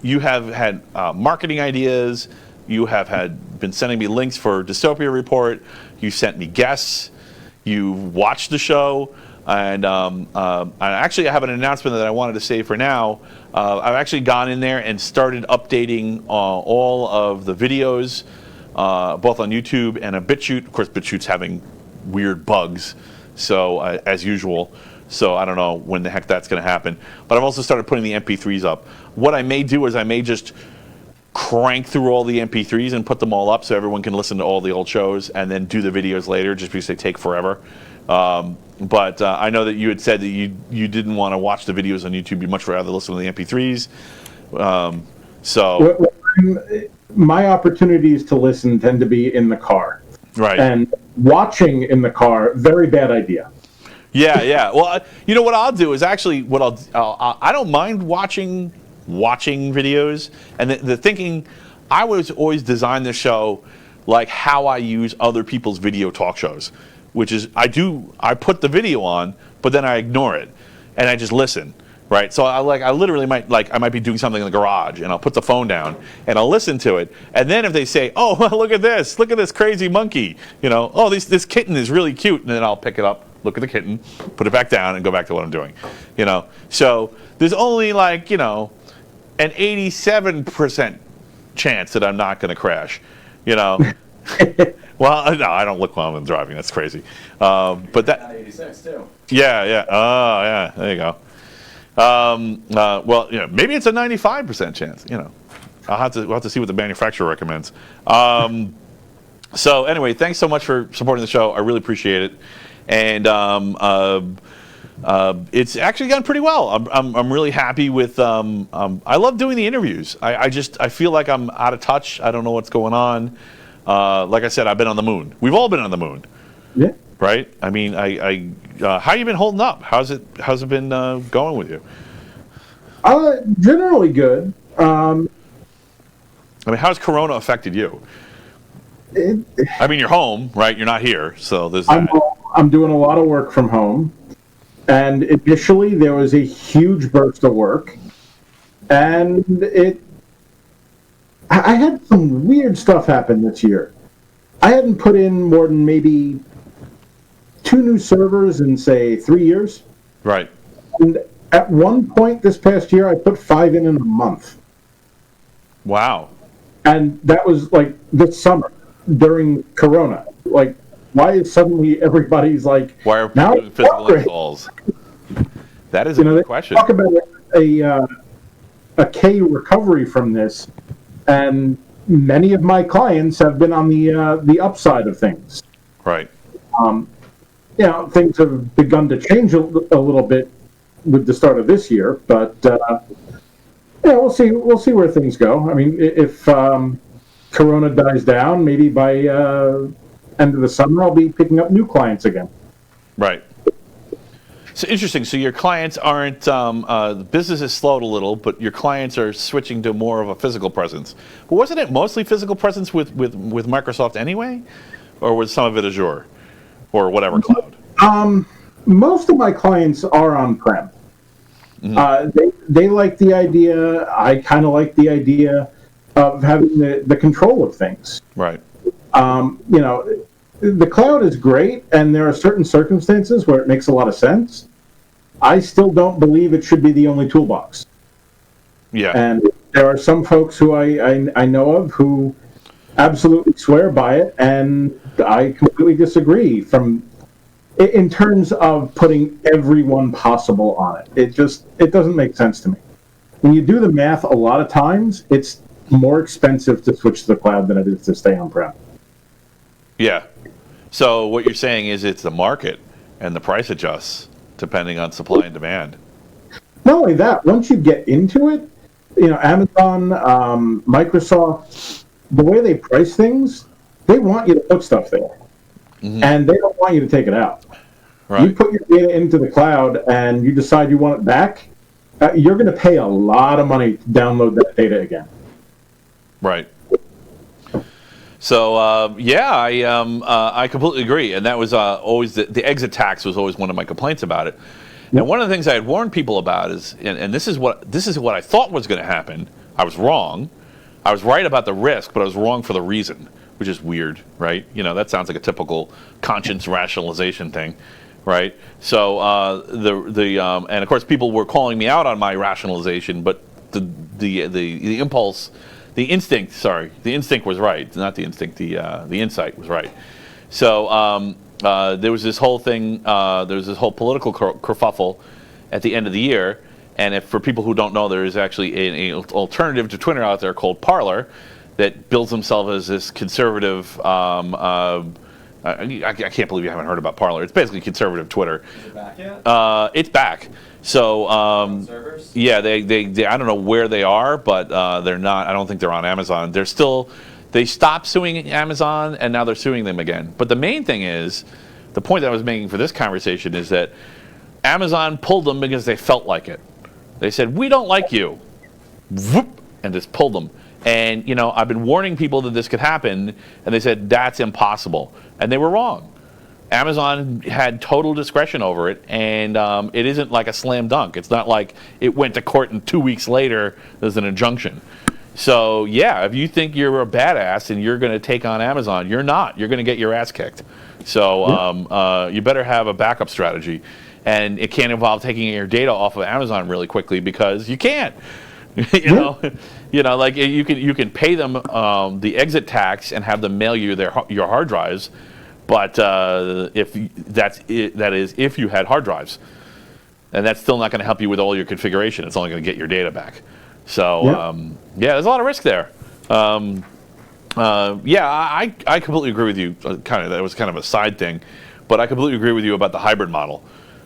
You have had marketing ideas. You have been sending me links for Dystopia Report. You sent me guests. You watched the show. And I have an announcement that I wanted to say for now. I've actually gone in there and started updating all of the videos, both on YouTube and a BitChute. Of course, BitChute's having weird bugs, so as usual. So I don't know when the heck that's going to happen. But I've also started putting the MP3s up. What I may do is I may just crank through all the MP3s and put them all up so everyone can listen to all the old shows, and then do the videos later, just because they take forever. But I know that you had said that you didn't want to watch the videos on YouTube. You'd much rather listen to the MP3s. My opportunities to listen tend to be in the car. Right. And watching in the car, very bad idea. Yeah. Well, you know what I'll do is actually I don't mind watching videos, and the thinking, I was always design the show like how I use other people's video talk shows, which is I put the video on, but then I ignore it and I just listen. Right, so I literally might be doing something in the garage, and I'll put the phone down and I'll listen to it, and then if they say, "Oh, look at this crazy monkey," you know, "Oh, this kitten is really cute," and then I'll pick it up, look at the kitten, put it back down, and go back to what I'm doing, you know. So there's only an 87% chance that I'm not going to crash. You know. Well, no, I don't look while I'm driving. That's crazy. But that. 86 too. Yeah, yeah. Oh, yeah. There you go. Well, maybe it's a 95% chance. We'll have to see what the manufacturer recommends. So anyway, thanks so much for supporting the show. I really appreciate it, and it's actually gone pretty well. I'm really happy with. I love doing the interviews. I feel like I'm out of touch. I don't know what's going on. Like I said, I've been on the moon. We've all been on the moon. Yeah. Right. I mean, how you been holding up? How's it been going with you? Generally good. I mean, how's Corona affected you? I mean, you're home, right? You're not here, so there's that. I'm doing a lot of work from home, and initially there was a huge burst of work, and I had some weird stuff happen this year. I hadn't put in more than maybe 2 new servers in, say, 3 years. Right. And at one point this past year, I put 5 in a month. Wow. And that was like this summer during Corona. Like, why is suddenly everybody's like, why are now people doing physical installs? That is a good question. Talk about a K recovery from this, and many of my clients have been on the upside of things. Right. Things have begun to change a little bit with the start of this year, but we'll see where things go. I mean, if Corona dies down, maybe by end of the summer, I'll be picking up new clients again. Right. So interesting. So your clients aren't the business has slowed a little, but your clients are switching to more of a physical presence. But wasn't it mostly physical presence with Microsoft anyway, or was some of it Azure or whatever cloud? Most of my clients are on-prem. Mm-hmm. They like the idea. I kind of like the idea of having the control of things. Right. The cloud is great, and there are certain circumstances where it makes a lot of sense. I still don't believe it should be the only toolbox. Yeah. And there are some folks who I know of who absolutely swear by it, and I completely disagree in terms of putting everyone possible on it. It doesn't make sense to me. When you do the math, a lot of times it's more expensive to switch to the cloud than it is to stay on-prem. Yeah. So what you're saying is it's the market and the price adjusts depending on supply and demand. Not only that, once you get into it, Amazon, Microsoft, the way they price things, they want you to put stuff there. Mm-hmm. And they don't want you to take it out. Right. You put your data into the cloud and you decide you want it back, you're going to pay a lot of money to download that data again. Right. So I completely agree, and that was always the exit tax was always one of my complaints about it. And one of the things I had warned people about is, and this is what I thought was going to happen. I was wrong. I was right about the risk, but I was wrong for the reason, which is weird, right? That sounds like a typical conscience rationalization thing, right? So and of course people were calling me out on my rationalization, but the impulse. The instinct was right. Not the instinct, the insight was right. So there was this whole thing, there was this whole political kerfuffle at the end of the year. And for people who don't know, there is actually an alternative to Twitter out there called Parler that bills themselves as this conservative, I can't believe you haven't heard about Parler. It's basically conservative Twitter. Is it back yet? It's back. So servers? yeah, they I don't know where they are, but they're not. I don't think they're on Amazon. They stopped suing Amazon, and now they're suing them again. But the main thing is, the point that I was making for this conversation is that Amazon pulled them because they felt like it. They said, "We don't like you," whoop, and just pulled them. And I've been warning people that this could happen, and they said that's impossible, and they were wrong. Amazon had total discretion over it, and it isn't like a slam dunk. It's not like it went to court and 2 weeks later there's an injunction. So yeah, if you think you're a badass and you're going to take on Amazon, you're not. You're going to get your ass kicked. So you better have a backup strategy, and it can't involve taking your data off of Amazon really quickly because you can't. you know, like you can pay them the exit tax and have them mail you your hard drives, but if that is if you had hard drives, and that's still not going to help you with all your configuration. It's only going to get your data back. So yeah, there's a lot of risk there. Yeah, I completely agree with you. That was kind of a side thing, but I completely agree with you about the hybrid model.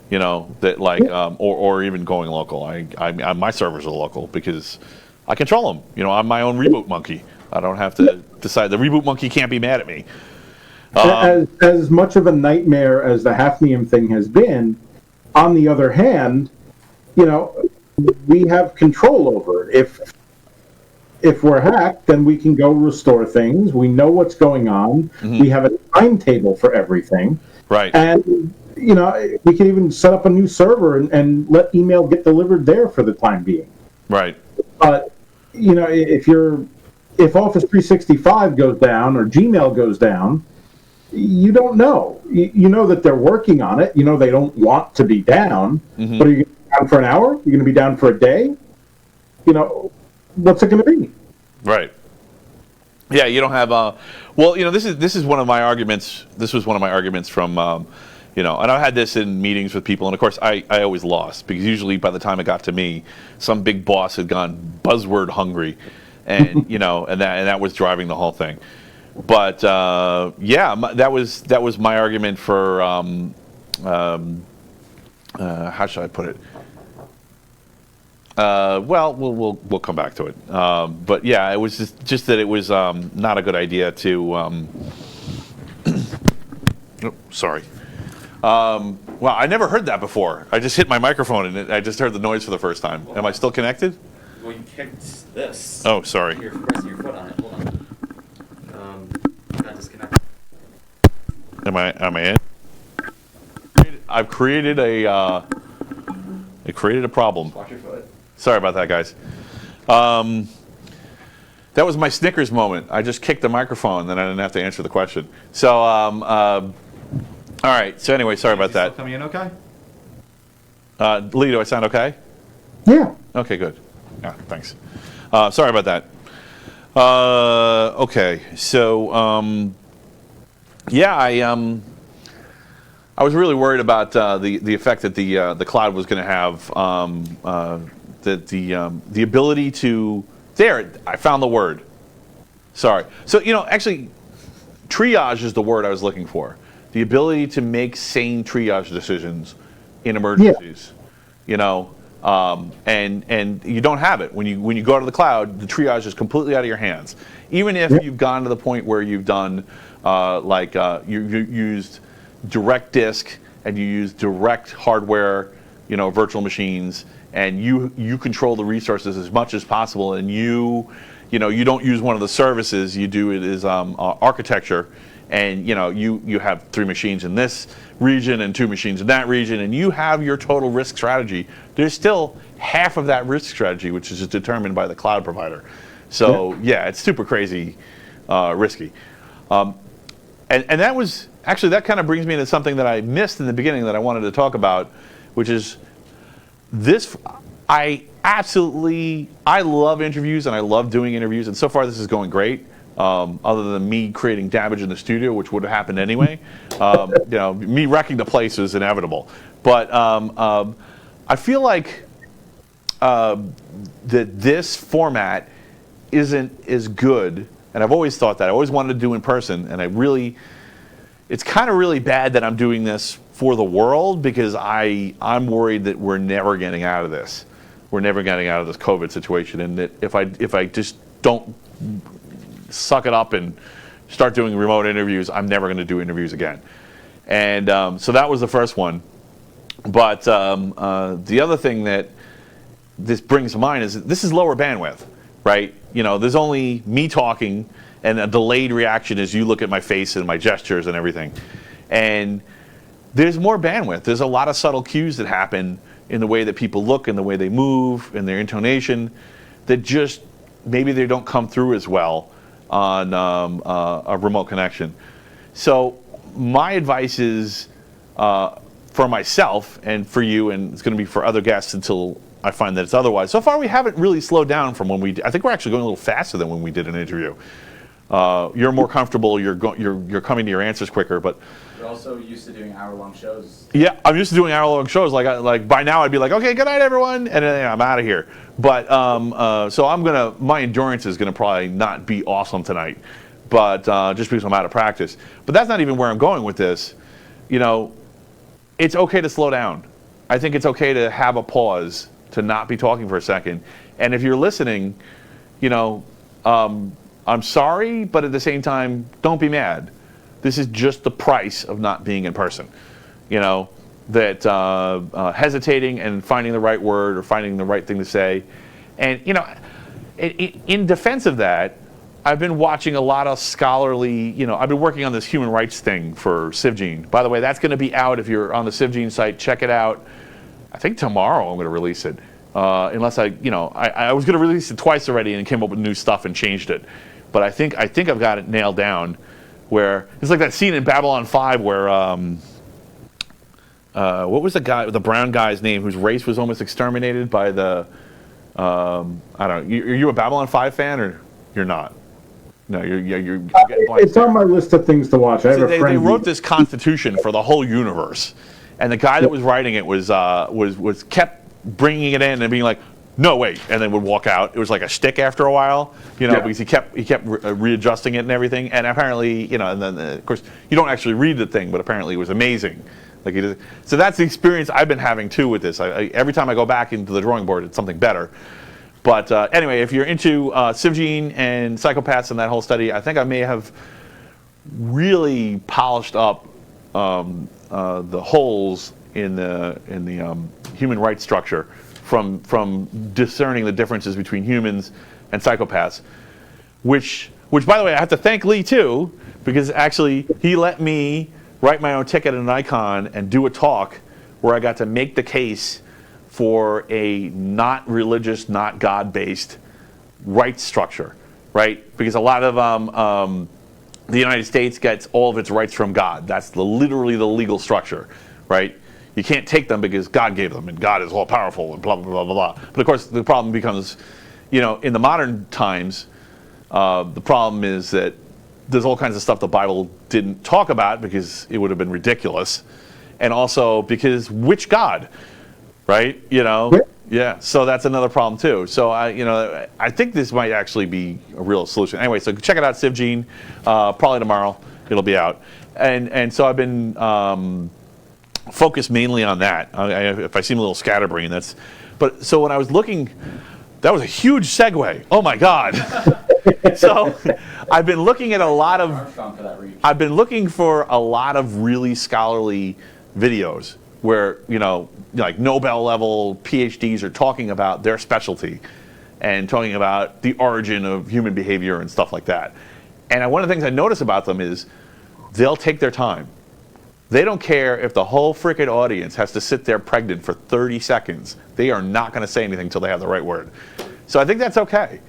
You know, that like, or even going local. My servers are local because I control them. You know, I'm my own reboot monkey. I don't have to decide. The reboot monkey can't be mad at me. As much of a nightmare as the halfnium thing has been, on the other hand, you know, we have control over it. If we're hacked, then we can go restore things. We know what's going on. Mm-hmm. We have a timetable for everything. Right. And you know, we can even set up a new server and let email get delivered there for the time being. Right. But, you know, if Office 365 goes down or Gmail goes down, you don't know. You know that they're working on it. You know they don't want to be down. Mm-hmm. But are you going to be down for an hour? You're going to be down for a day? You know, what's it going to be? Right. Yeah, you don't have well, you know, this is one of my arguments. This was one of my arguments from you know, and I had this in meetings with people, and of course I always lost because usually by the time it got to me, some big boss had gone buzzword hungry, and you know, and that was driving the whole thing. But yeah, that was my argument for how should I put it? Well, we'll come back to it. But yeah, it was just that it was not a good idea to. Oh, sorry. Well, I never heard that before. I just hit my microphone and I just heard the noise for the first time. Am I still connected? Well, you kicked this. Oh, sorry. You're pressing your foot on it. Hold on. Got disconnected. Am I in? I've created a problem. Watch your foot. Sorry about that, guys. That was my Snickers moment. I just kicked the microphone, then I didn't have to answer the question. So, all right. So anyway, sorry about that. Still coming in okay? Lee, do I sound okay? Yeah. Okay, good. Yeah, thanks. Sorry about that. Okay, so yeah, I was really worried about the effect that the cloud was going to have. The ability to I found the word. Sorry. So you know, actually, triage is the word I was looking for. The ability to make sane triage decisions in emergencies. Yeah. You know, and you don't have it when you go to the cloud. The triage is completely out of your hands. Even if you've gone to the point where you've done you used direct disk and you use direct hardware, you know, virtual machines, and you control the resources as much as possible, and you don't use one of the services. You do it as architecture. And you know you have 3 machines in this region and 2 machines in that region, and you have your total risk strategy. There's still half of that risk strategy, which is determined by the cloud provider. So yeah, it's super crazy, risky. And that was actually, that kind of brings me into something that I missed in the beginning that I wanted to talk about, which is this. I love interviews and I love doing interviews, and so far this is going great. Other than me creating damage in the studio, which would have happened anyway. You know, me wrecking the place is inevitable. But I feel like that this format isn't as good, and I've always thought that. I always wanted to do in person, and it's kind of really bad that I'm doing this for the world because I'm worried that we're never getting out of this. We're never getting out of this COVID situation, and that if I just don't suck it up and start doing remote interviews, I'm never going to do interviews again. And so that was the first one. But the other thing that this brings to mind is this is lower bandwidth, right? You know, there's only me talking and a delayed reaction as you look at my face and my gestures and everything. And there's more bandwidth. There's a lot of subtle cues that happen in the way that people look and the way they move and their intonation that just maybe they don't come through as well on a remote connection. So my advice is for myself and for you, and it's going to be for other guests until I find that it's otherwise. So far, we haven't really slowed down from when we. I think we're actually going a little faster than when we did an interview. You're more comfortable. You're coming to your answers quicker, but. You're also used to doing hour-long shows. Yeah, I'm used to doing hour-long shows. Like by now, I'd be like, okay, good night, everyone, and then I'm out of here. But so my endurance is gonna probably not be awesome tonight, but just because I'm out of practice. But that's not even where I'm going with this. You know, it's okay to slow down. I think it's okay to have a pause, to not be talking for a second. And if you're listening, you know, I'm sorry, but at the same time, don't be mad. This is just the price of not being in person. You know, that hesitating and finding the right word or finding the right thing to say. And, you know, in defense of that, I've been watching a lot of scholarly, you know, I've been working on this human rights thing for Civgene. By the way, that's going to be out if you're on the Civgene site. Check it out. I think tomorrow I'm going to release it. Unless I was going to release it twice already and came up with new stuff and changed it. But I think I've got it nailed down. Where it's like that scene in Babylon 5 where what was the brown guy's name whose race was almost exterminated by the I don't know. Are you a Babylon 5 fan or you're not? No, you're getting blank. It's on my list of things to watch. I have a friend. They wrote this constitution for the whole universe, and the guy that was writing it was kept bringing it in and being like, no, wait, and then would walk out. It was like a shtick after a while, you know, because he kept readjusting it and everything. And apparently, you know, and then of course you don't actually read the thing, but apparently it was amazing. Like so that's the experience I've been having too with this. Every time I go back into the drawing board, it's something better. But anyway, if you're into Civgene and psychopaths and that whole study, I think I may have really polished up the holes in the human rights structure. From discerning the differences between humans and psychopaths, which by the way I have to thank Lee too, because actually he let me write my own ticket and an icon and do a talk where I got to make the case for a not religious, not God-based rights structure, right? Because a lot of the United States gets all of its rights from God. That's literally the legal structure, right? You can't take them because God gave them, and God is all powerful, and blah, blah, blah, blah, blah. But of course, the problem becomes, you know, in the modern times, the problem is that there's all kinds of stuff the Bible didn't talk about because it would have been ridiculous. And also because which God, right? You know? Yeah, so that's another problem too. So I think this might actually be a real solution. Anyway, so check it out, Civgene. Probably tomorrow it'll be out. And so I've been focused mainly on that. If I seem a little scatterbrained, but so when I was looking, that was a huge segue. Oh my God. So I've been looking at I've been looking for a lot of really scholarly videos where, you know, like Nobel level PhDs are talking about their specialty and talking about the origin of human behavior and stuff like that. And one of the things I notice about them is they'll take their time. They don't care if the whole frickin' audience has to sit there pregnant for 30 seconds. They are not going to say anything until they have the right word. So I think that's okay,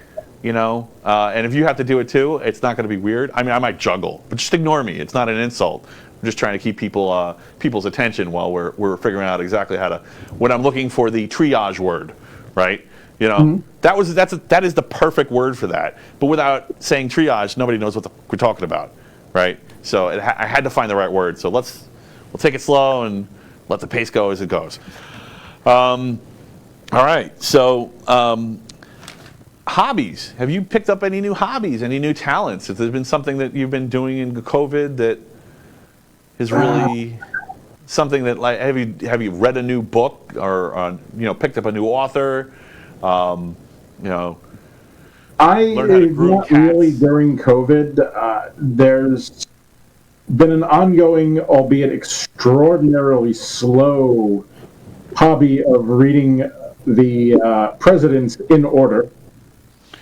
you know. And if you have to do it too, it's not going to be weird. I mean, I might juggle, but just ignore me. It's not an insult. I'm just trying to keep people's attention while we're figuring out exactly how to. When I'm looking for the triage word, right? You know, that is the perfect word for that. But without saying triage, nobody knows what we're talking about, right? So I had to find the right word. So we'll take it slow and let the pace go as it goes. All right. So hobbies. Have you picked up any new hobbies, any new talents? If there's been something that you've been doing in COVID that is really something that, like, have you read a new book or picked up a new author? I not really during COVID. There's been an ongoing, albeit extraordinarily slow, hobby of reading the presidents in order.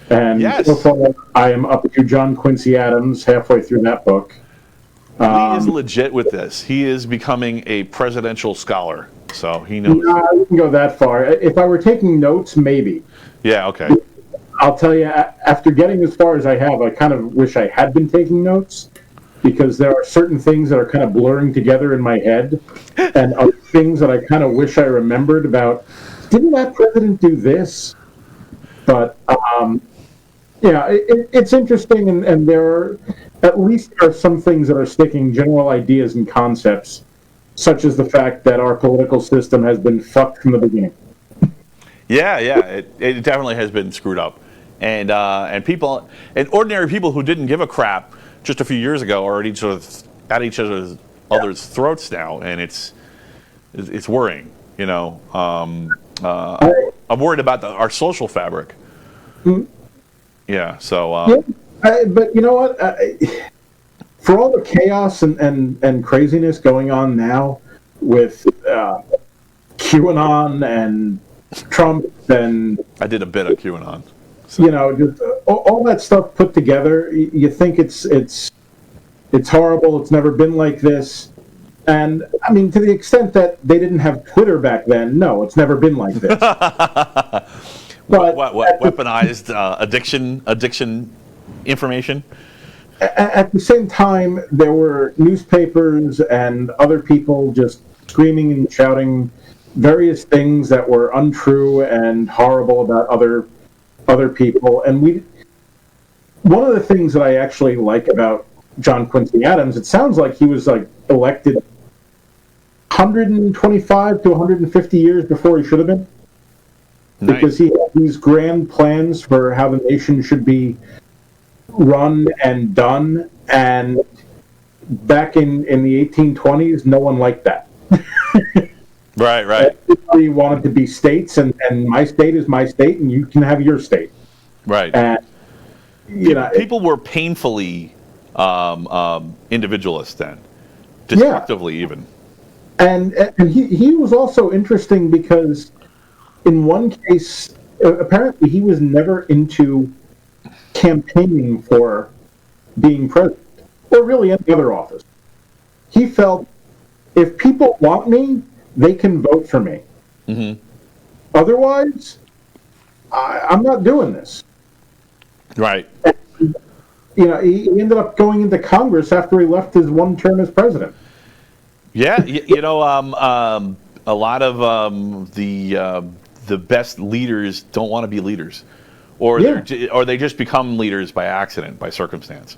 And so far, I am up to John Quincy Adams, halfway through that book. He is legit with this. He is becoming a presidential scholar, so he knows. No, I wouldn't go that far. If I were taking notes, maybe. Yeah, okay. I'll tell you, after getting as far as I have, I kind of wish I had been taking notes, because there are certain things that are kind of blurring together in my head, and other things that I kind of wish I remembered about didn't that president do this? But yeah, it's interesting, and there are some things that are sticking, general ideas and concepts, such as the fact that our political system has been fucked from the beginning. Yeah, it definitely has been screwed up, and ordinary people who didn't give a crap just a few years ago are at each other's throats now, and it's worrying. You know, I'm worried about our social fabric. Yeah, so. But you know what? For all the chaos and craziness going on now with QAnon and Trump and I did a bit of QAnon. So. You know, just all that stuff put together, you think it's horrible. It's never been like this. And I mean, to the extent that they didn't have Twitter back then, no, it's never been like this. But what weaponized addiction information? At the same time, there were newspapers and other people just screaming and shouting various things that were untrue and horrible about other people. And one of the things that I actually like about John Quincy Adams, it sounds like he was like elected 125 to 150 years before he should have been. Nice. Because he had these grand plans for how the nation should be run and done, and back in the 1820s, no one liked that. Right. Everybody wanted to be states, and my state is my state, and you can have your state. Right. And people were painfully individualists then, destructively even. And he was also interesting because in one case, apparently he was never into campaigning for being president or really any other office. He felt if people want me, they can vote for me. Mm-hmm. Otherwise, I'm not doing this. Right. And, he ended up going into Congress after he left his one term as president. Yeah, a lot of the best leaders don't want to be leaders, or they just become leaders by accident, by circumstance.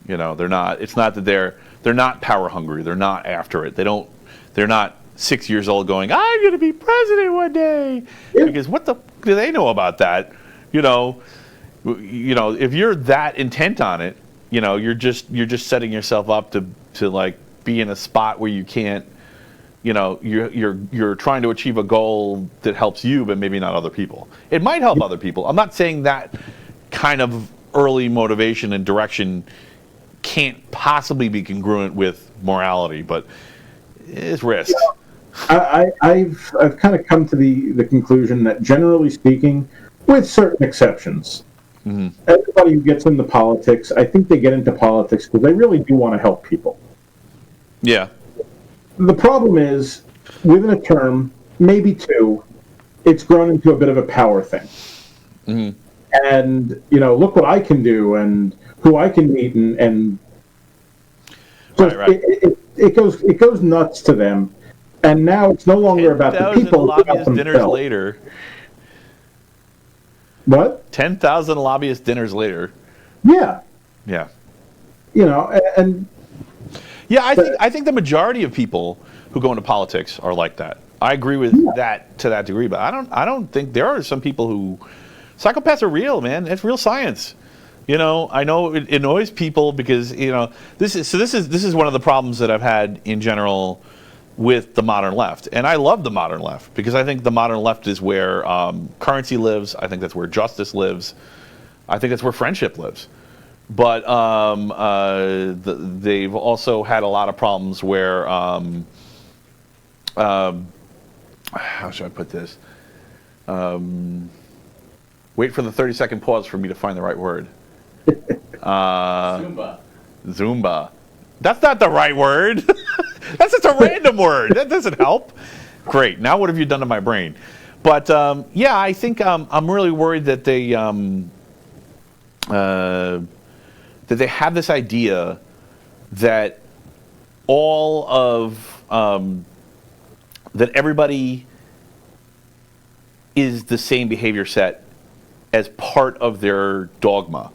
They're not. It's not that they're not power hungry. They're not after it. They're not 6 years old going, I'm going to be president one day. Yeah. Because what the do they know about that? If you're that intent on it, you're just setting yourself up to like be in a spot where you can't, you're trying to achieve a goal that helps you, but maybe not other people. It might help other people. I'm not saying that kind of early motivation and direction can't possibly be congruent with morality, but it's risk. I've kind of come to the conclusion that generally speaking, with certain exceptions, mm-hmm. everybody who gets into politics, I think they get into politics because they really do want to help people. Yeah. The problem is, within a term, maybe two, it's grown into a bit of a power thing. Mm-hmm. And, look what I can do and who I can meet and just, right. It goes nuts to them. And now it's no longer about the people. Lobbyist dinners later. What? 10,000 lobbyist dinners later. Yeah. Yeah. And yeah, I think the majority of people who go into politics are like that. I agree with that to that degree, but I don't think there are some people who psychopaths are real, man. It's real science. I know it annoys people because this is one of the problems that I've had in general with the modern left, and I love the modern left because I think the modern left is where currency lives. I think that's where justice lives. I think that's where friendship lives. But they've also had a lot of problems where, how should I put this? Wait for the 30-second pause for me to find the right word. Zumba. That's not the right word. That's just a random word. That doesn't help. Great. Now what have you done to my brain? But I think I'm really worried that they have this idea that all of that everybody is the same behavior set as part of their dogma.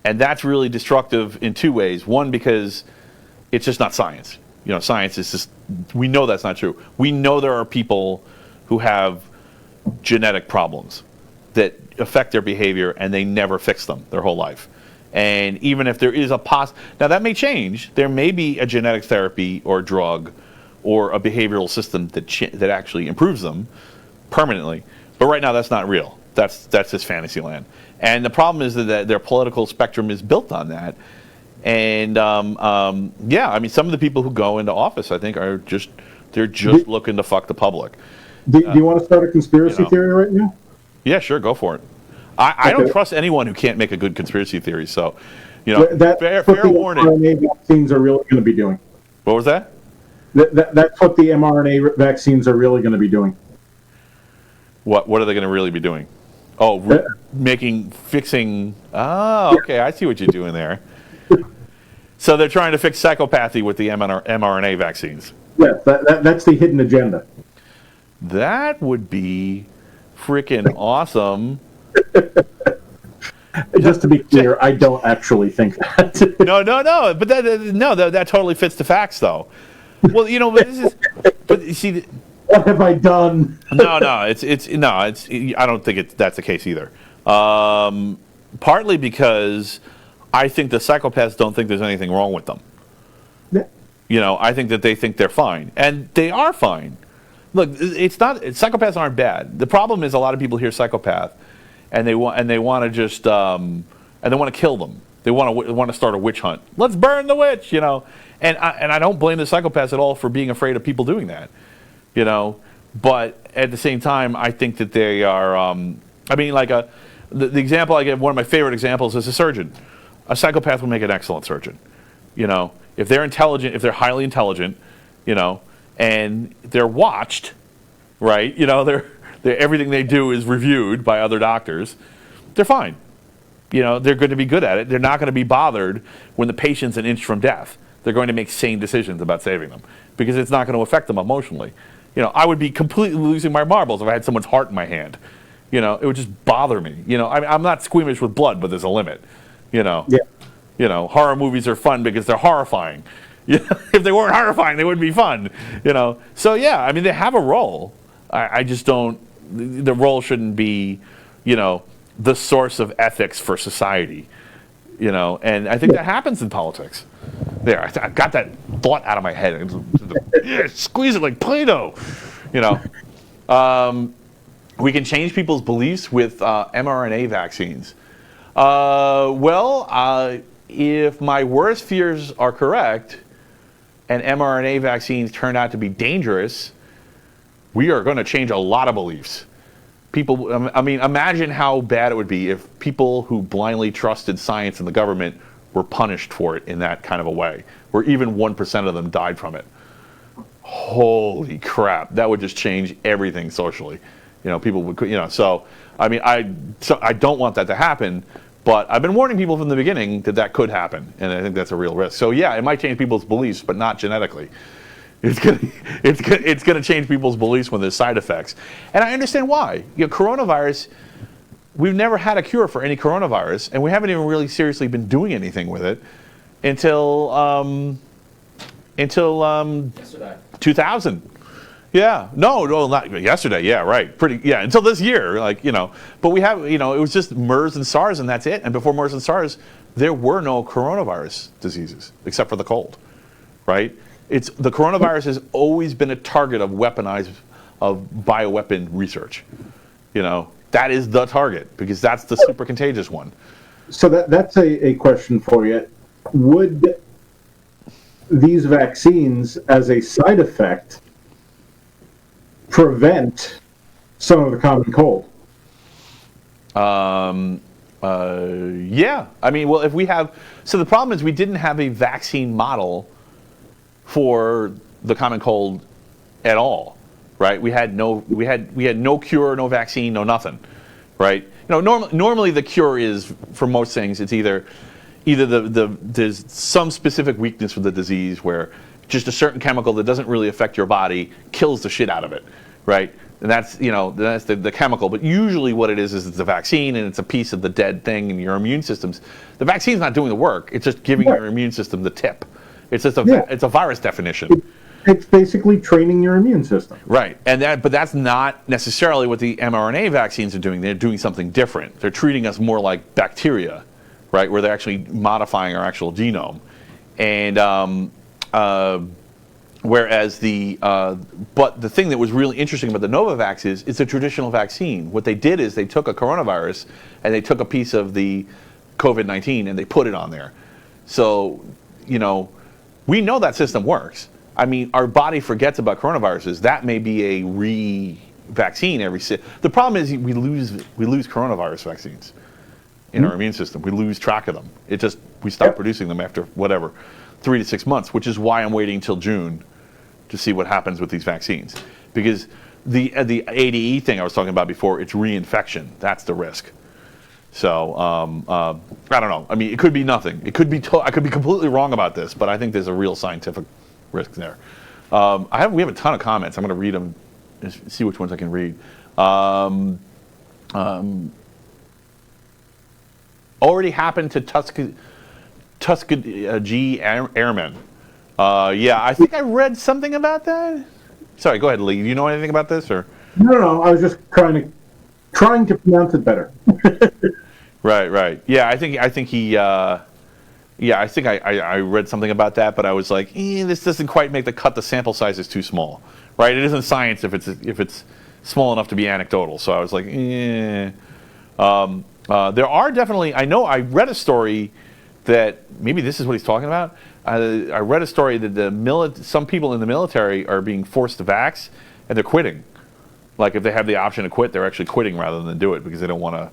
And that's really destructive in two ways. One, because it's just not science. You know, science is just, we know that's not true. We know there are people who have genetic problems that affect their behavior and they never fix them their whole life. And even if there is now that may change. There may be a genetic therapy or drug or a behavioral system that actually improves them permanently. But right now that's not real. That's just fantasy land. And the problem is that their political spectrum is built on that. And yeah, I mean, some of the people who go into office, I think, they're just looking to fuck the public. Do you want to start a conspiracy theory right now? Yeah, sure, go for it. I don't trust anyone who can't make a good conspiracy theory. So, you know, fair warning. mRNA vaccines are really going to be doing. What was that? That's what the mRNA vaccines are really going to be doing. What are they going to really be doing? Oh, fixing. Oh, okay, I see what you're doing there. So they're trying to fix psychopathy with the mRNA vaccines. Yes, that's the hidden agenda. That would be freaking awesome. Just to be clear, I don't actually think that. No, but that totally fits the facts, though. Well, you know, but you see. What have I done? No, I don't think that's the case either. Partly because I think the psychopaths don't think there's anything wrong with them. Yeah. You know, I think that they think they're fine, and they are fine. Look, psychopaths aren't bad. The problem is a lot of people hear psychopath, and they want to just and they want to kill them. They want to start a witch hunt. Let's burn the witch, you know. And I don't blame the psychopaths at all for being afraid of people doing that, you know. But at the same time, I think that they are. I mean, like the example I give, one of my favorite examples is a surgeon. A psychopath would make an excellent surgeon, you know. If they're intelligent, if they're highly intelligent, you know, and they're watched, right? You know, they're everything they do is reviewed by other doctors. They're fine. You know, they're going to be good at it. They're not going to be bothered when the patient's an inch from death. They're going to make sane decisions about saving them because it's not going to affect them emotionally. You know, I would be completely losing my marbles if I had someone's heart in my hand. You know, it would just bother me. You know, I'm not squeamish with blood, but there's a limit. You know, yeah. You know, horror movies are fun because they're horrifying. You know, if they weren't horrifying, they wouldn't be fun. You know, so yeah, I mean, they have a role. I just don't. The role shouldn't be, you know, the source of ethics for society. You know, and I think that happens in politics. There, I got that thought out of my head. Yeah, squeeze it like Play-Doh. You know, we can change people's beliefs with mRNA vaccines. If my worst fears are correct, and mRNA vaccines turn out to be dangerous, we are going to change a lot of beliefs. People, I mean, imagine how bad it would be if people who blindly trusted science and the government were punished for it in that kind of a way, where even 1% of them died from it. Holy crap, that would just change everything socially. You know, people would, you know, so, I mean, I don't want that to happen, but I've been warning people from the beginning that could happen, and I think that's a real risk. So yeah, it might change people's beliefs, but not genetically. It's gonna change people's beliefs when there's side effects, and I understand why. You know, coronavirus. We've never had a cure for any coronavirus, and we haven't even really seriously been doing anything with it until Yesterday. 2000. Yeah, no, not yesterday. Yeah, right. Until this year, like, you know. But we have, you know, it was just MERS and SARS, and that's it. And before MERS and SARS, there were no coronavirus diseases except for the cold, right? The coronavirus has always been a target of bioweapon research. You know, that is the target because that's the super contagious one. So that's a question for you. Would these vaccines, as a side effect, prevent some of the common cold? Yeah. I mean, well, if we have, so the problem is we didn't have a vaccine model for the common cold at all, right? We had no cure, no vaccine, no nothing, right? You know, normally the cure is, for most things, it's either there's some specific weakness with the disease where just a certain chemical that doesn't really affect your body kills the shit out of it, right? And that's the chemical. But usually what it is it's a vaccine, and it's a piece of the dead thing in your immune systems. The vaccine's not doing the work. It's just giving your immune system the tip. It's just it's a virus definition. It's basically training your immune system. Right. But that's not necessarily what the mRNA vaccines are doing. They're doing something different. They're treating us more like bacteria, right, where they're actually modifying our actual genome. And whereas but the thing that was really interesting about the Novavax is it's a traditional vaccine. What they did is they took a coronavirus and they took a piece of the COVID-19 and they put it on there. So, we know that system works. I mean, our body forgets about coronaviruses. That may be a re-vaccine every. The problem is we lose coronavirus vaccines in our immune system. We lose track of them. We stop producing them after 3 to 6 months, which is why I'm waiting until June to see what happens with these vaccines. Because the ADE thing I was talking about before, it's reinfection. That's the risk. So I don't know. I mean, it could be nothing. It could be. I could be completely wrong about this, but I think there's a real scientific risk there. We have a ton of comments. I'm going to read them and see which ones I can read. Already happened to Tuskegee Airmen. Yeah, I think I read something about that. Sorry, go ahead, Lee. Do you know anything about this, or? No. I was just trying to pronounce it better. Right. Yeah, I think he. I think I read something about that, but I was like, this doesn't quite make the cut. The sample size is too small, right? It isn't science if it's small enough to be anecdotal. So I was like, there are definitely. I know I read a story that maybe this is what he's talking about. I read a story that some people in the military are being forced to vax, and they're quitting. Like if they have the option to quit, they're actually quitting rather than do it because they don't want to.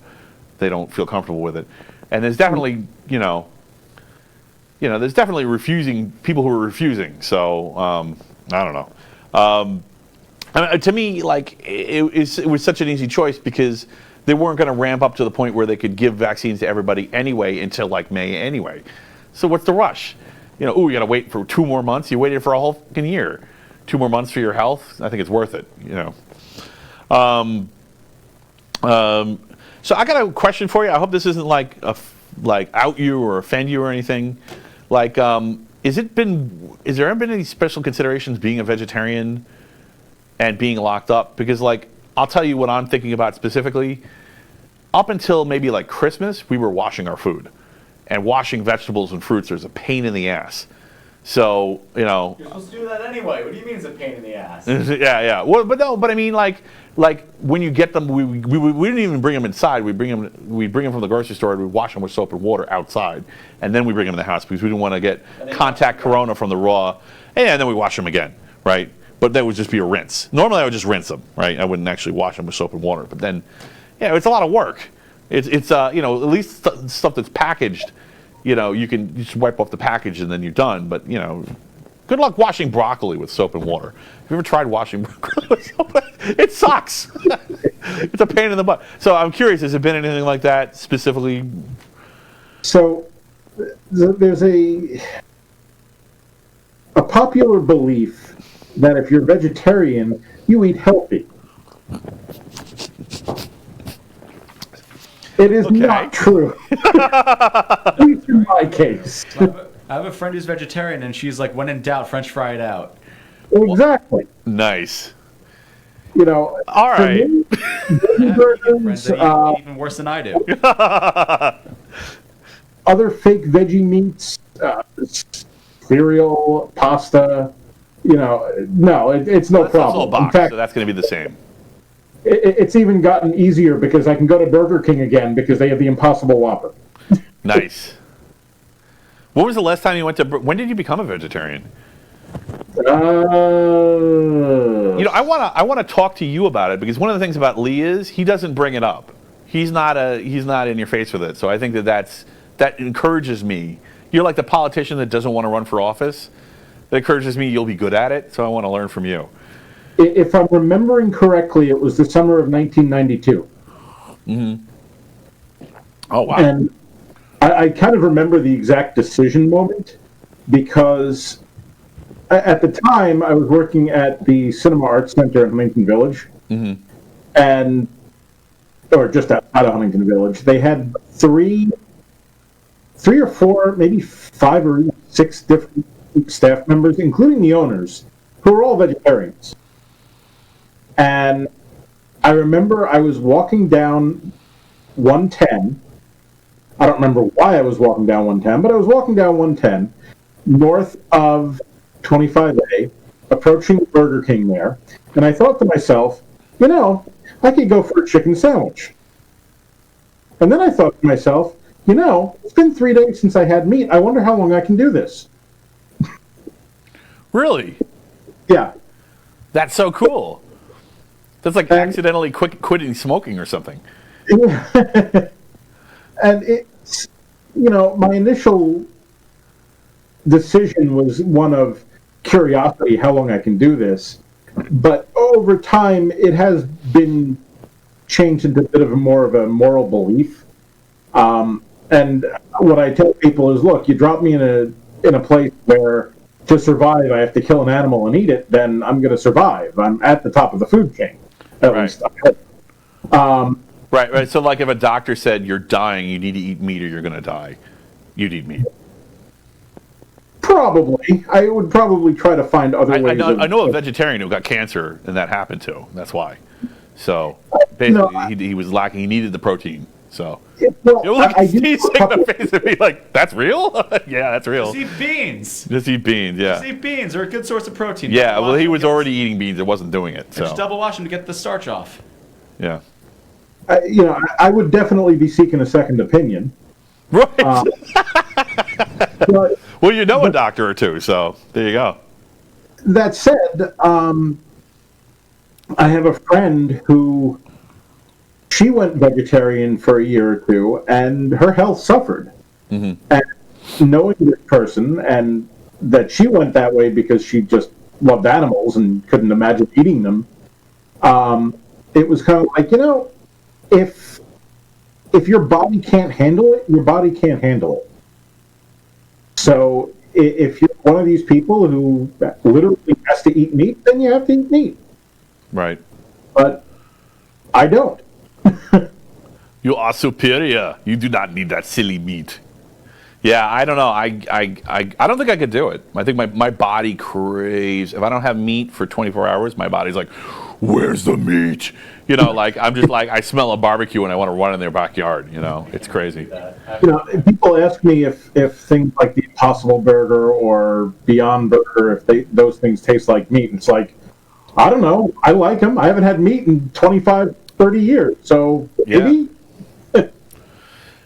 They don't feel comfortable with it. And there's definitely, there's definitely people who are refusing. So I don't know. To me, like it was such an easy choice because they weren't going to ramp up to the point where they could give vaccines to everybody anyway until like May anyway. So what's the rush? You got to wait for 2 more months. You waited for a whole fucking year. 2 more months for your health. I think it's worth it. So I got a question for you. I hope this isn't like out you or offend you or anything. Like, has there ever been any special considerations being a vegetarian and being locked up? Because like, I'll tell you what I'm thinking about specifically. Up until maybe like Christmas, we were washing our food, and washing vegetables and fruits is a pain in the ass. So You're supposed to do that anyway. What do you mean it's a pain in the ass? Yeah. Well, but I mean like when you get them, we didn't even bring them inside. We bring them from the grocery store and we wash them with soap and water outside, and then we bring them in the house because we didn't want to get contact corona from the raw, and then we wash them again, right? But that would just be a rinse. Normally I would just rinse them, right? I wouldn't actually wash them with soap and water. But then, it's a lot of work. It's at least stuff that's packaged. You can just wipe off the package and then you're done. But, good luck washing broccoli with soap and water. Have you ever tried washing broccoli with soap? It sucks. It's a pain in the butt. So I'm curious, has there been anything like that specifically? So there's a popular belief that if you're vegetarian, you eat healthy. It is not true. At least in my case. I have a friend who's vegetarian, and she's like, when in doubt, French fry it out. Exactly. Nice. All right. Me, burgers, even worse than I do. Other fake veggie meats, cereal, pasta. No, it's no problem. That's a little box, in fact, so that's going to be the same. It's even gotten easier because I can go to Burger King again because they have the Impossible Whopper. Nice. When was the last time you went to? When did you become a vegetarian? I want to talk to you about it because one of the things about Lee is he doesn't bring it up. He's not in your face with it. So I think that encourages me. You're like the politician that doesn't want to run for office. That encourages me. You'll be good at it. So I want to learn from you. If I'm remembering correctly, it was the summer of 1992. Mm-hmm. Oh, wow. And I kind of remember the exact decision moment because at the time, I was working at the Cinema Arts Center in Huntington Village, and or just outside of Huntington Village. They had three or four, maybe 5 or 6 different staff members, including the owners, who were all vegetarians. And I remember I was walking down 110. I don't remember why I was walking down 110, but I was walking down 110 north of 25A, approaching Burger King there, and I thought to myself, I could go for a chicken sandwich. And then I thought to myself, it's been 3 days since I had meat. I wonder how long I can do this. Really? Yeah. That's so cool. That's like accidentally quitting smoking or something. And it's, my initial decision was one of curiosity, how long I can do this. But over time, it has been changed into a bit of more of a moral belief. And what I tell people is, look, you drop me in a place where to survive I have to kill an animal and eat it, then I'm going to survive. I'm at the top of the food chain. At least I hope. Right. So, like, if a doctor said you're dying, you need to eat meat or you're going to die, you'd eat meat. Probably. I would probably try to find other ways. I know a vegetarian who got cancer, and that happened to. That's why. So, basically, he was lacking. He needed the protein. So, he's shaking the face at me like, that's real? Yeah, that's real. Just eat beans. Just eat beans, yeah. Just eat beans. They're a good source of protein. Yeah, well, he was already eating beans. It wasn't doing it. So. Just double wash them to get the starch off. Yeah. I would definitely be seeking a second opinion. Right. But, well, a doctor or two, so there you go. That said, I have a friend who she went vegetarian for a year or two, and her health suffered. And knowing this person, and that she went that way because she just loved animals and couldn't imagine eating them, it was kind of like, if your body can't handle it, your body can't handle it. So if you're one of these people who literally has to eat meat, then you have to eat meat. Right. But I don't. You are superior. You do not need that silly meat. Yeah, I don't know. I don't think I could do it. I think my body craves. If I don't have meat for 24 hours, my body's like, where's the meat? I'm just like, I smell a barbecue and I want to run in their backyard. It's crazy. People ask me if things like the Impossible Burger or Beyond Burger, if those things taste like meat. And it's like, I don't know. I like them. I haven't had meat in 25, 30 years. So maybe.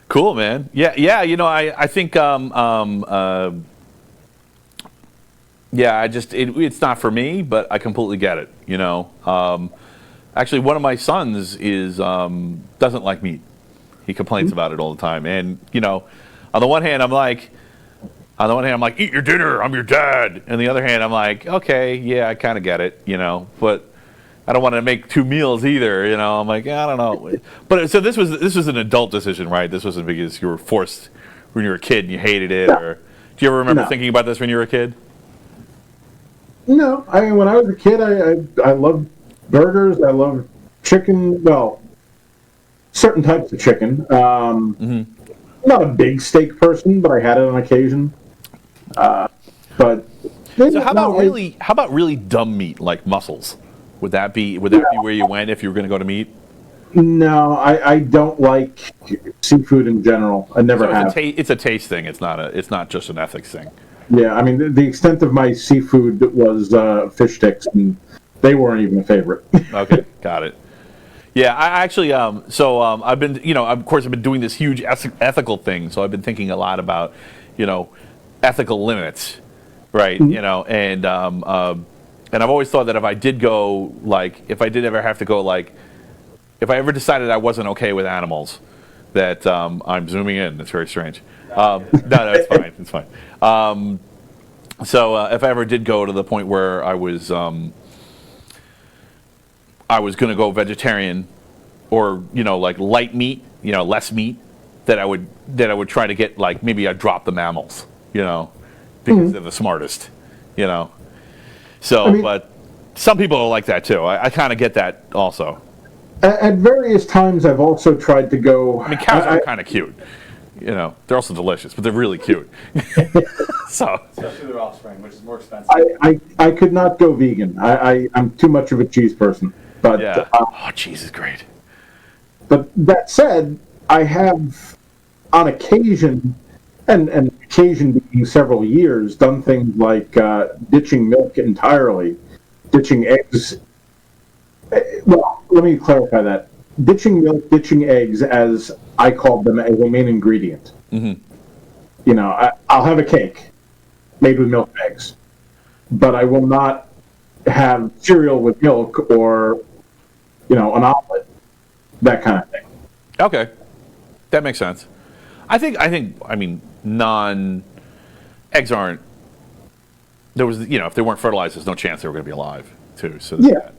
Cool, man. Yeah. I think, it's not for me, but I completely get it. Actually, one of my sons doesn't like meat. He complains about it all the time. And, on the one hand, I'm like, eat your dinner, I'm your dad. And the other hand, I'm like, okay, yeah, I kind of get it, but I don't want to make 2 meals either, I'm like, I don't know. But so this was an adult decision, right? This wasn't because you were forced when you were a kid and you hated it, or do you ever remember thinking about this when you were a kid? No, I mean, when I was a kid, I loved burgers. I loved chicken. Well, certain types of chicken. Not a big steak person, but I had it on occasion. But so how about really dumb meat like mussels? Would that be where you went if you were going to go to meat? No, I don't like seafood in general. I never have. It's a taste thing. It's not just an ethics thing. Yeah, I mean, the extent of my seafood was fish sticks, and they weren't even a favorite. Okay, got it. Yeah, I actually, I've been, of course, I've been doing this huge ethical thing, so I've been thinking a lot about, ethical limits, right? And I've always thought that if I did ever have to go, if I ever decided I wasn't okay with animals, that I'm zooming in. It's very strange. No, it's fine. It's fine. So if I ever did go to the point where I was going to go vegetarian, or light meat, less meat, that I would try to get maybe I'd drop the mammals, because they're the smartest, So, I mean, but some people are like that too. I kind of get that also. At various times, I've also tried to go. I mean, cows are kind of cute. You know, they're also delicious, but they're really cute. So, Especially their offspring, which is more expensive. I could not go vegan. I'm too much of a cheese person. But yeah. Oh, cheese is great. But that said, I have, on occasion, and occasion being several years, done things like ditching milk entirely, ditching eggs. Well, let me clarify that. Ditching milk, ditching eggs, as I called them, as a main ingredient. Mm-hmm. You know, I'll have a cake made with milk and eggs, but I will not have cereal with milk or, you know, an omelet, that kind of thing. Okay, that makes sense. I mean, eggs aren't. There was, you know, if they weren't fertilized, there's no chance they were going to be alive, too. So yeah.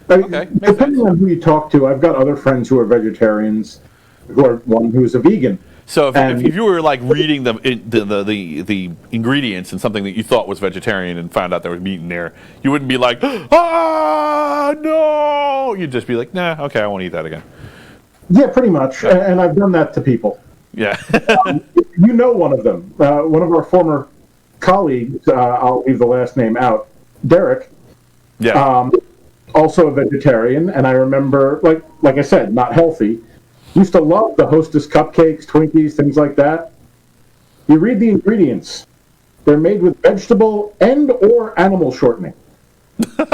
I mean, Okay, depending on who you talk to, I've got other friends who are vegetarians, who are one who's a vegan. So if you were like reading the ingredients and something that you thought was vegetarian and found out there was meat in there, you wouldn't be like, ah, no. You'd just be like, nah, okay, I won't eat that again. Yeah, pretty much, and I've done that to people. Yeah. You know one of them. One of our former colleagues, I'll leave the last name out, Derek. Yeah. Also a vegetarian, and I remember, like I said, not healthy. Used to love the Hostess cupcakes, Twinkies, things like that. You read the ingredients; they're made with vegetable and or animal shortening. Why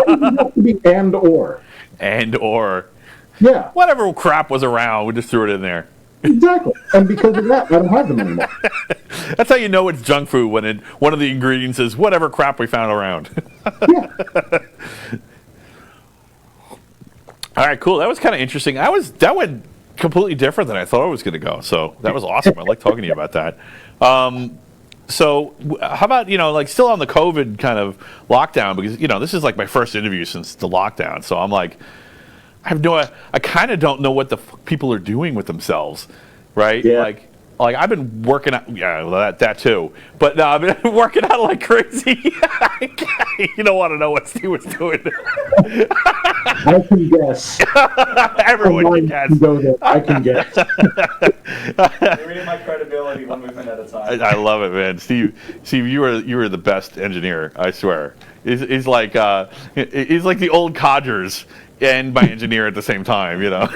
does it have to be and or? And or. Yeah. Whatever crap was around, we just threw it in there. Exactly, and because of that, I don't have them anymore. That's how you know it's junk food when one of the ingredients is whatever crap we found around. Yeah. All right, cool. That was kind of interesting. That went completely different than I thought it was going to go. So that was awesome. I like talking to you about that. So how about, you know, like still on the COVID kind of lockdown, because, you know, this is like my first interview since the lockdown. So I'm like, I kind of don't know what the fuck people are doing with themselves, right? Yeah. Like I've been working out, yeah, well, that too. But no, I've been working out like crazy. You don't want to know what Steve was doing. I can guess. Everyone can guess. Go there. I can guess. You're reading my credibility one movement at a time. I love it, man. Steve, you were the best engineer. I swear. He's like the old codgers and my engineer at the same time. You know.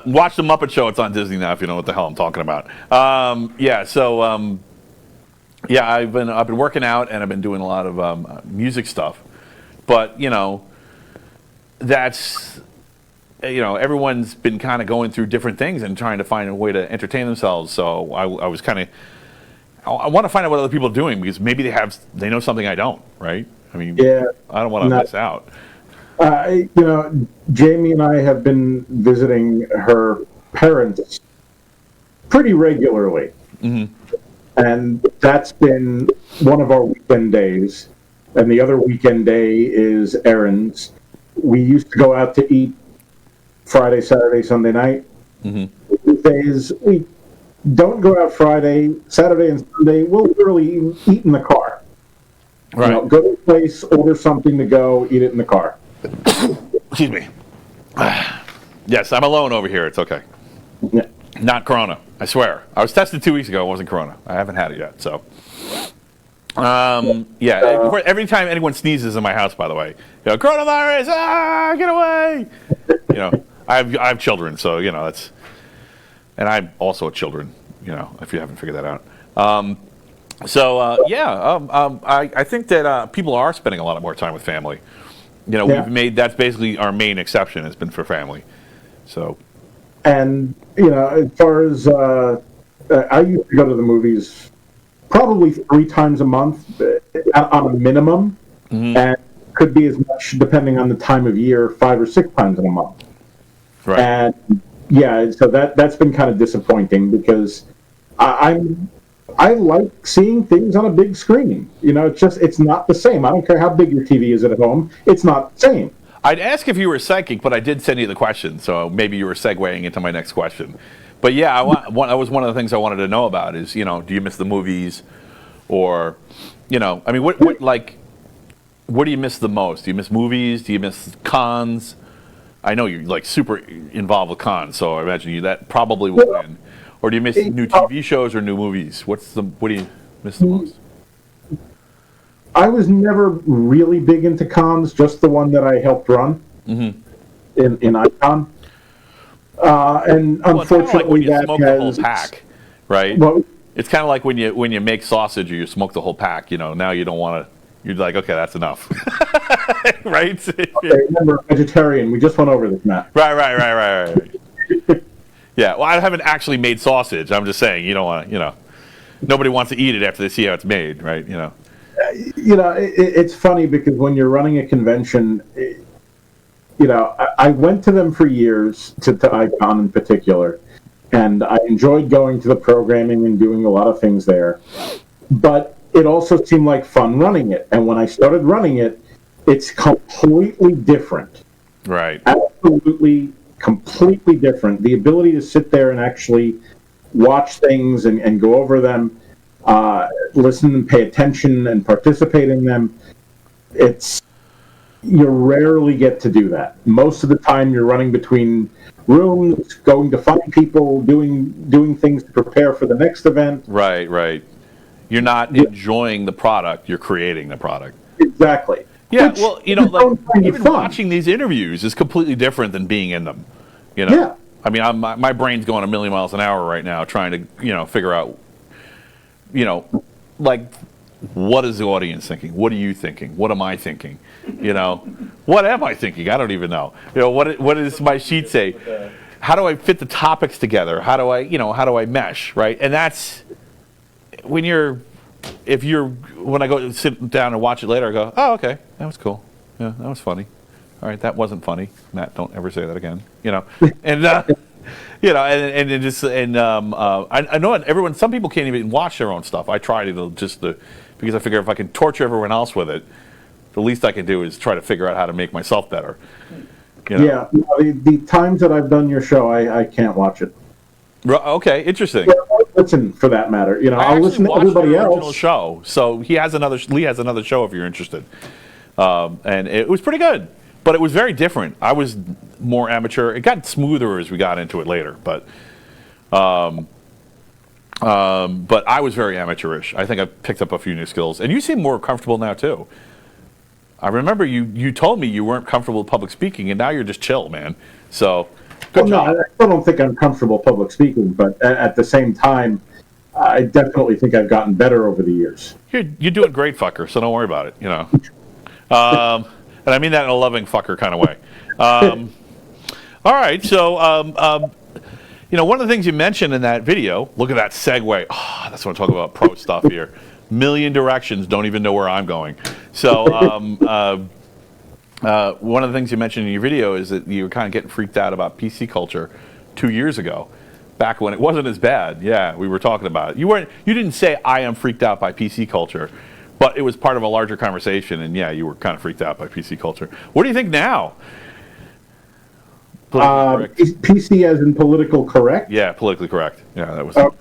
Watch the Muppet Show. It's on Disney now. If you know what the hell I'm talking about. Yeah, I've been working out and I've been doing a lot of music stuff, but you know, that's, you know, everyone's been kind of going through different things and trying to find a way to entertain themselves. So I was kind of, I want to find out what other people are doing because maybe they know something I don't, right? I mean, Yeah. I don't want to miss out. You know, Jamie and I have been visiting her parents pretty regularly. Mm-hmm. And that's been one of our weekend days. And the other weekend day is errands. We used to go out to eat Friday, Saturday, Sunday night. Mm-hmm. These days, we don't go out Friday, Saturday, and Sunday. We'll literally eat in the car. Right. You know, go to a place, order something to go, eat it in the car. Excuse me. Yes, I'm alone over here. It's okay. Yeah. Not Corona. I swear. I was tested 2 weeks ago. It wasn't Corona. I haven't had it yet. So, every time anyone sneezes in my house, by the way, you know, coronavirus, get away. You know, I have children, so you know that's, and I'm also children. You know, if you haven't figured that out. I think that people are spending a lot more time with family. You know, that's basically our main exception has been for family. So. And, you know, as far as, I used to go to the movies probably 3 times a month on a minimum, and could be as much, depending on the time of year, 5 or 6 times in a month. Right. And, yeah, so that's been kind of disappointing because I like seeing things on a big screen. You know, it's not the same. I don't care how big your TV is at home. It's not the same. I'd ask if you were psychic, but I did send you the question, so maybe you were segueing into my next question. But yeah, that was one of the things I wanted to know about is, do you miss the movies, or, I mean, what do you miss the most? Do you miss movies? Do you miss cons? I know you're like super involved with cons, so I imagine that probably will win. Or do you miss new TV shows or new movies? What do you miss the most? I was never really big into cons, just the one that I helped run in Icon. And unfortunately, it's kind of like when you smoke the whole pack, right? Well, it's kind of like when you make sausage or you smoke the whole pack. Now you don't want to. You're like, okay, that's enough, right? Okay, remember, vegetarian. We just went over this, Matt. Right. Yeah, well, I haven't actually made sausage. I'm just saying, you don't want to. Nobody wants to eat it after they see how it's made, right? It's funny because when you're running a convention, I went to them for years, to Icon in particular, and I enjoyed going to the programming and doing a lot of things there. But it also seemed like fun running it. And when I started running it, it's completely different. Right. Absolutely, completely different. The ability to sit there and actually watch things and go over them, listen and pay attention and participate in them, you rarely get to do that. Most of the time you're running between rooms, going to find people, doing things to prepare for the next event. Right. You're not enjoying the product, you're creating the product. Exactly. Yeah, well, even watching these interviews is completely different than being in them. Yeah. I mean, my brain's going a million miles an hour right now trying to, figure out, like, what is the audience thinking? What are you thinking? What am I thinking? What am I thinking? I don't even know. What does my sheet say? How do I fit the topics together? How do I mesh, right? And that's when I go sit down and watch it later, I go, oh, okay, that was cool. Yeah, that was funny. All right, that wasn't funny. Matt, don't ever say that again. And I know everyone. Some people can't even watch their own stuff. I try to because I figure if I can torture everyone else with it, the least I can do is try to figure out how to make myself better. Yeah, the times that I've done your show, I can't watch it. Okay, interesting. Yeah, listen, for that matter, I'll listen to everybody else. Show. So Lee has another show if you're interested, and it was pretty good, but it was very different. I was more amateur. It got smoother as we got into it later, but I was very amateurish. I think I picked up a few new skills, and you seem more comfortable now too. I remember you told me you weren't comfortable with public speaking, and now you're just chill, man. So. No, I still don't think I'm comfortable public speaking, but at the same time, I definitely think I've gotten better over the years. You're doing great, fucker, so don't worry about it, And I mean that in a loving fucker kind of way. All right, so, one of the things you mentioned in that video, look at that segue. Oh, that's what I'm talking about, pro stuff here. Million directions, don't even know where I'm going. So, one of the things you mentioned in your video is that you were kind of getting freaked out about PC culture 2 years ago, back when it wasn't as bad. Yeah, we were talking about it. You didn't say I am freaked out by PC culture, but it was part of a larger conversation. And yeah, you were kind of freaked out by PC culture. What do you think now? PC as in political correct? Yeah, politically correct. Yeah, that was. Well.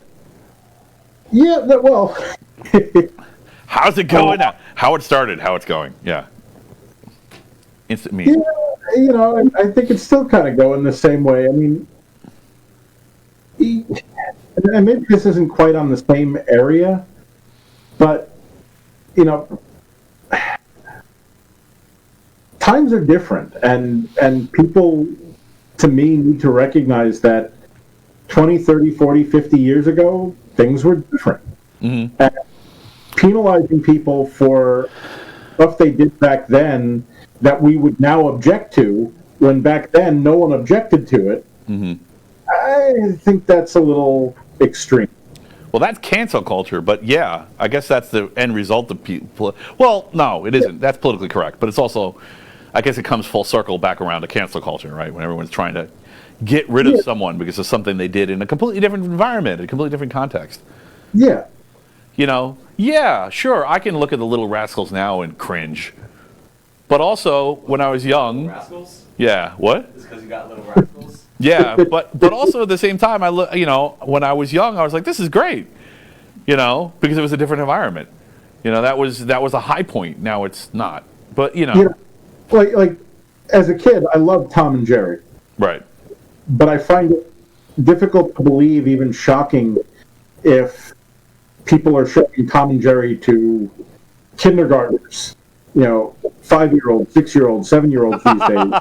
How's it going now? How it started? How it's going? Yeah. Instant meme. Yeah, I think it's still kind of going the same way. I mean, and maybe this isn't quite on the same area, but times are different, and people, to me, need to recognize that 20, 30, 40, 50 years ago, things were different. Mm-hmm. And penalizing people for stuff they did back then that we would now object to, when back then no one objected to it, mm-hmm. I think that's a little extreme. Well, that's cancel culture, but yeah, I guess that's the end result of people. Well, no, it isn't. That's politically correct, but it's also, I guess it comes full circle back around to cancel culture, right? When everyone's trying to get rid of someone because of something they did in a completely different environment, a completely different context. Yeah. Yeah, sure, I can look at the Little Rascals now and cringe. But also, when I was young... Rascals? Yeah, what? It's because you got Little Rascals? Yeah, but also at the same time, when I was young, I was like, this is great, because it was a different environment. That was a high point. Now it's not. But like as a kid, I loved Tom and Jerry. Right. But I find it difficult to believe, even shocking, if people are showing Tom and Jerry to kindergartners, 5-year-olds, 6-year-olds, 7-year-olds these days,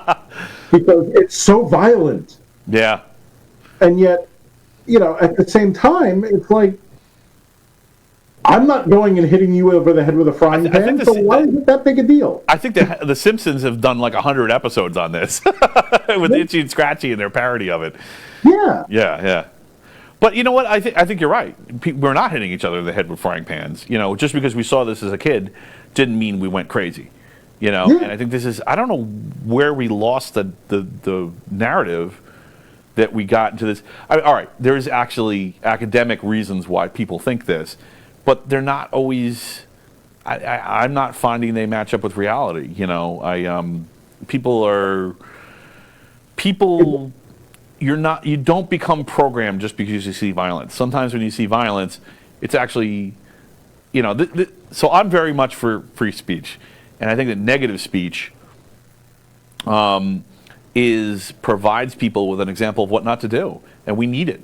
because it's so violent. Yeah. And yet, at the same time, it's like, I'm not going and hitting you over the head with a frying pan, so why is it that big a deal? I think the Simpsons have done like 100 episodes on this with Itchy and Scratchy and their parody of it. Yeah. Yeah. But you know what? I think you're right. We're not hitting each other in the head with frying pans. Just because we saw this as a kid didn't mean we went crazy. Yeah. And I think this is, I don't know where we lost the narrative that we got into this. All right, there's actually academic reasons why people think this, but they're not always, I'm not finding they match up with reality. You don't become programmed just because you see violence. Sometimes when you see violence, it's actually, so I'm very much for free speech. And I think that negative speech provides people with an example of what not to do. And we need it.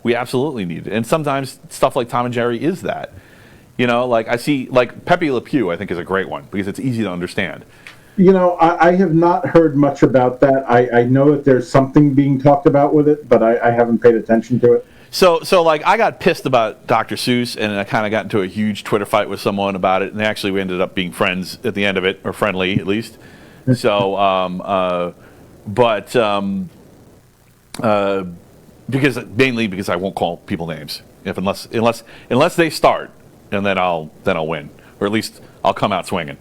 We absolutely need it. And sometimes stuff like Tom and Jerry is that. Like I see, like Pepe Le Pew, I think is a great one because it's easy to understand. I have not heard much about that. I know that there's something being talked about with it, but I haven't paid attention to it. So like I got pissed about Dr. Seuss, and I kind of got into a huge Twitter fight with someone about it, and actually we ended up being friends at the end of it, or friendly at least. So, because I won't call people names unless they start, and then I'll win, or at least I'll come out swinging.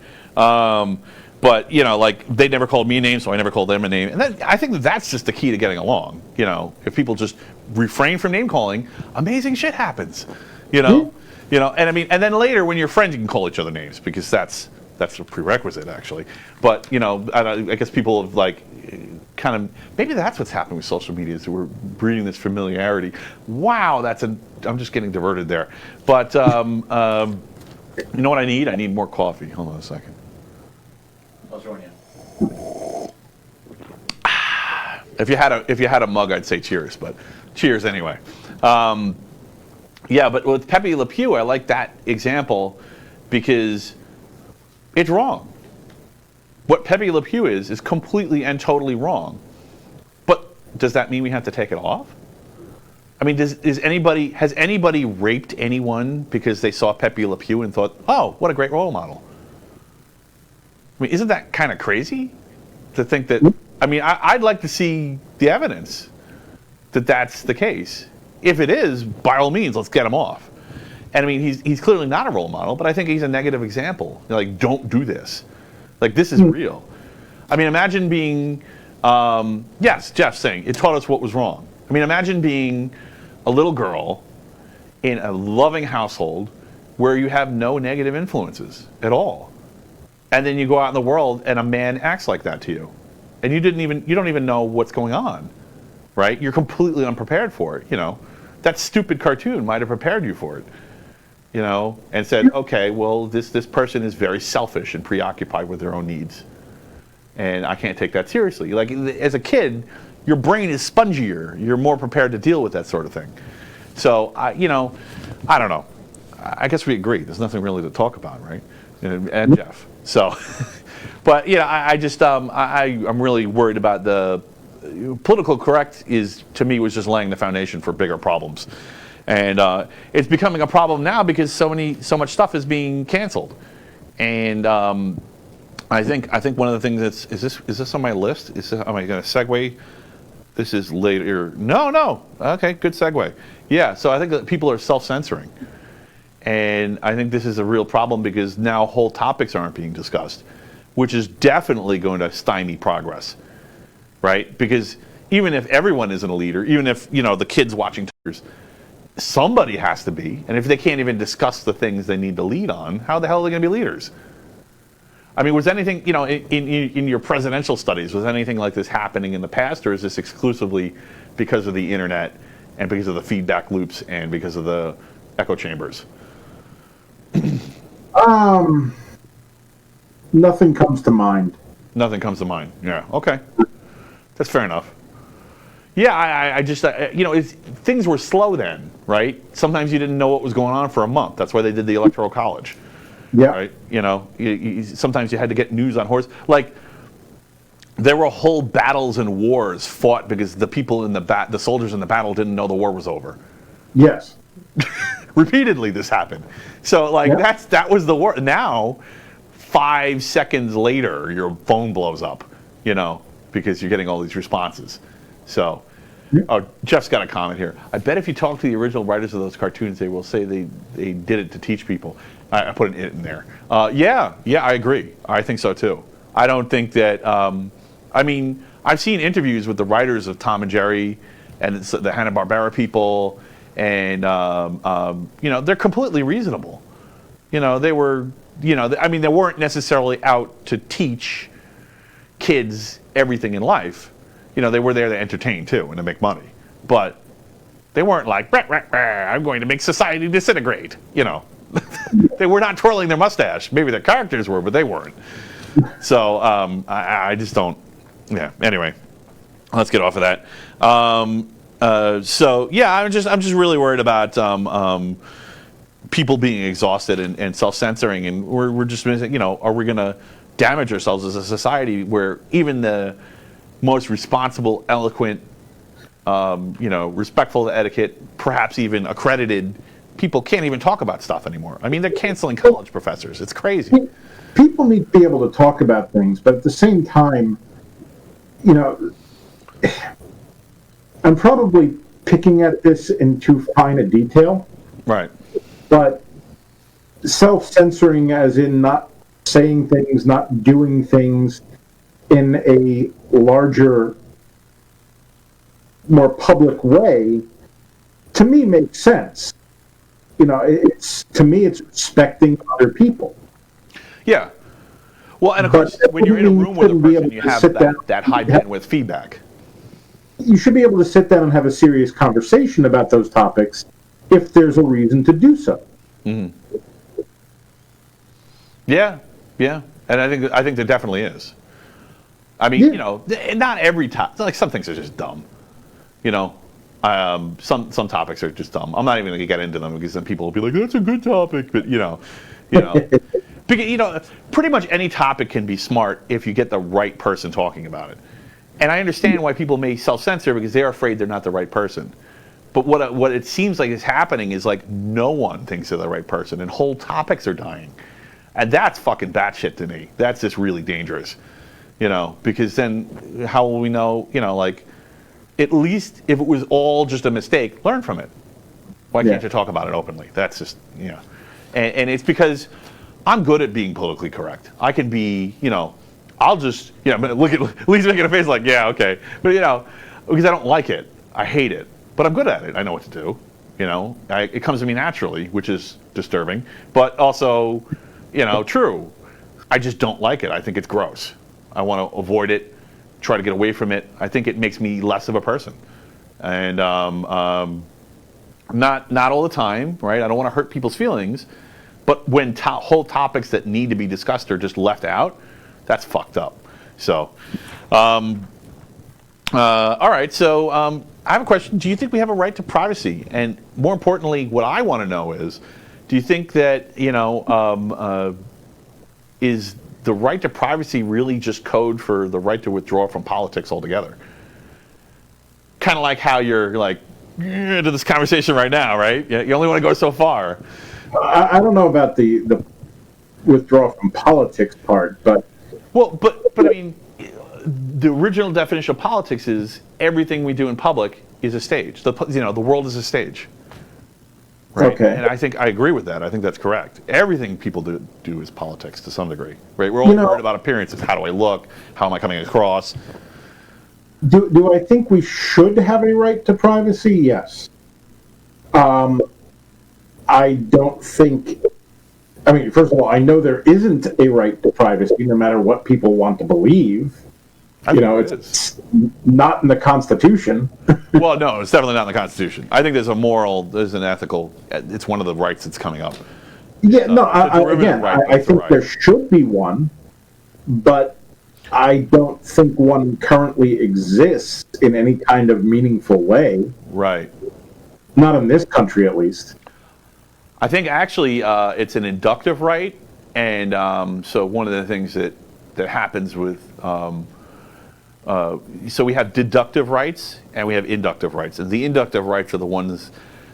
But like they never called me a name, so I never called them a name, and I think that's just the key to getting along. If people just refrain from name calling, amazing shit happens. And I mean, and then later when you're friends, you can call each other names because that's a prerequisite actually. But I guess people have like kind of maybe that's what's happening with social media is we're breeding this familiarity. Wow, I'm just getting diverted there. But you know what I need? I need more coffee. Hold on a second. I'll join you. If you had a mug, I'd say cheers, but cheers anyway. Yeah, but with Pepe Le Pew, I like that example because it's wrong. What Pepe Le Pew is completely and totally wrong. But does that mean we have to take it off? I mean, has anybody raped anyone because they saw Pepe Le Pew and thought, oh, what a great role model? I mean, isn't that kind of crazy to think that? I mean, I'd like to see the evidence that that's the case. If it is, by all means, let's get him off. And I mean, he's clearly not a role model, but I think he's a negative example. Like, don't do this. Like, this is real. I mean, imagine being, yes, Jeff's saying, it taught us what was wrong. I mean, imagine being a little girl in a loving household where you have no negative influences at all. And then you go out in the world and a man acts like that to you. And you don't even know what's going on, right? You're completely unprepared for it, That stupid cartoon might have prepared you for it, and said, okay, well, this person is very selfish and preoccupied with their own needs. And I can't take that seriously. Like, as a kid, your brain is spongier. You're more prepared to deal with that sort of thing. So, I don't know. I guess we agree. There's nothing really to talk about, right? And Jeff. So, but I'm really worried about the political correct to me was just laying the foundation for bigger problems, and it's becoming a problem now because so much stuff is being canceled, and I think one of the things is this on my list? Am I going to segue? This is later. No. Okay, good segue. Yeah, so I think that people are self-censoring. And I think this is a real problem because now whole topics aren't being discussed, which is definitely going to stymie progress, right? Because even if everyone isn't a leader, even if, the kids watching Twitter, somebody has to be. And if they can't even discuss the things they need to lead on, how the hell are they going to be leaders? I mean, was anything, in your presidential studies, was anything like this happening in the past, or is this exclusively because of the internet and because of the feedback loops and because of the echo chambers? Nothing comes to mind. Nothing comes to mind. Yeah. Okay. That's fair enough. Yeah, I just, things were slow then, right? Sometimes you didn't know what was going on for a month. That's why they did the Electoral College. Yeah. Right? Sometimes you had to get news on horse. Like, there were whole battles and wars fought because the people in the soldiers in the battle didn't know the war was over. Yes. Repeatedly, this happened. So, that was the war. Now, 5 seconds later, your phone blows up, because you're getting all these responses. So, Jeff's got a comment here. I bet if you talk to the original writers of those cartoons, they will say they did it to teach people. I put an it in there. Yeah, I agree. I think so too. I don't think that. I've seen interviews with the writers of Tom and Jerry and the Hanna-Barbera people, and they're completely reasonable. They were. They weren't necessarily out to teach kids everything in life. They were there to entertain too and to make money. But they weren't like, rah, rah, rah, I'm going to make society disintegrate. They were not twirling their mustache. Maybe their characters were, but they weren't. So I just don't. Yeah. Anyway, let's get off of that. I'm just really worried about people being exhausted and self-censoring, and we're just, are we going to damage ourselves as a society where even the most responsible, eloquent, respectful to etiquette, perhaps even accredited people can't even talk about stuff anymore. I mean, they're canceling college professors. It's crazy. People need to be able to talk about things, but at the same time, I'm probably picking at this in too fine a detail. Right. But self-censoring, as in not saying things, not doing things in a larger, more public way, to me makes sense. It's respecting other people. Yeah. Well, and of course, when you're in a room with a person, you have that high bandwidth feedback. You should be able to sit down and have a serious conversation about those topics if there's a reason to do so. Mm-hmm. Yeah, and I think there definitely is. I mean, not every topic. Like, some things are just dumb. Some topics are just dumb. I'm not even going to get into them because then people will be like, "That's a good topic," but because, pretty much any topic can be smart if you get the right person talking about it. And I understand why people may self-censor because they're afraid they're not the right person. But what it seems like is happening is, like, no one thinks they're the right person, and whole topics are dying. And that's fucking batshit to me. That's just really dangerous. Because then how will we know, at least if it was all just a mistake, learn from it. Why can't you talk about it openly? That's just, And it's because I'm good at being politically correct. I can be, I'll just, look at Lee's making a face like, yeah, okay. But, because I don't like it. I hate it. But I'm good at it. I know what to do. It comes to me naturally, which is disturbing. But also, true. I just don't like it. I think it's gross. I want to avoid it, try to get away from it. I think it makes me less of a person. And not all the time, right? I don't want to hurt people's feelings. But when whole topics that need to be discussed are just left out, that's fucked up. So, all right. So I have a question. Do you think we have a right to privacy? And more importantly, what I want to know is, do you think that, is the right to privacy really just code for the right to withdraw from politics altogether? Kind of like how you're like into this conversation right now, right? You only want to go so far. I don't know about the withdraw from politics part, but I mean, the original definition of politics is everything we do in public is a stage. The world is a stage. Right? Okay. And I think I agree with that. I think that's correct. Everything people do is politics to some degree, right? We're all worried about appearances. How do I look? How am I coming across? Do I think we should have a right to privacy? Yes. I don't think I mean, first of all, I know there isn't a right to privacy, no matter what people want to believe. It's not in the Constitution. Well, no, it's definitely not in the Constitution. I think there's an ethical. It's one of the rights that's coming up. Yeah, no. I think there should be one, but I don't think one currently exists in any kind of meaningful way. Right. Not in this country, at least. I think actually it's an inductive right, and so one of the things that happens with so we have deductive rights and we have inductive rights, and the inductive rights are the ones.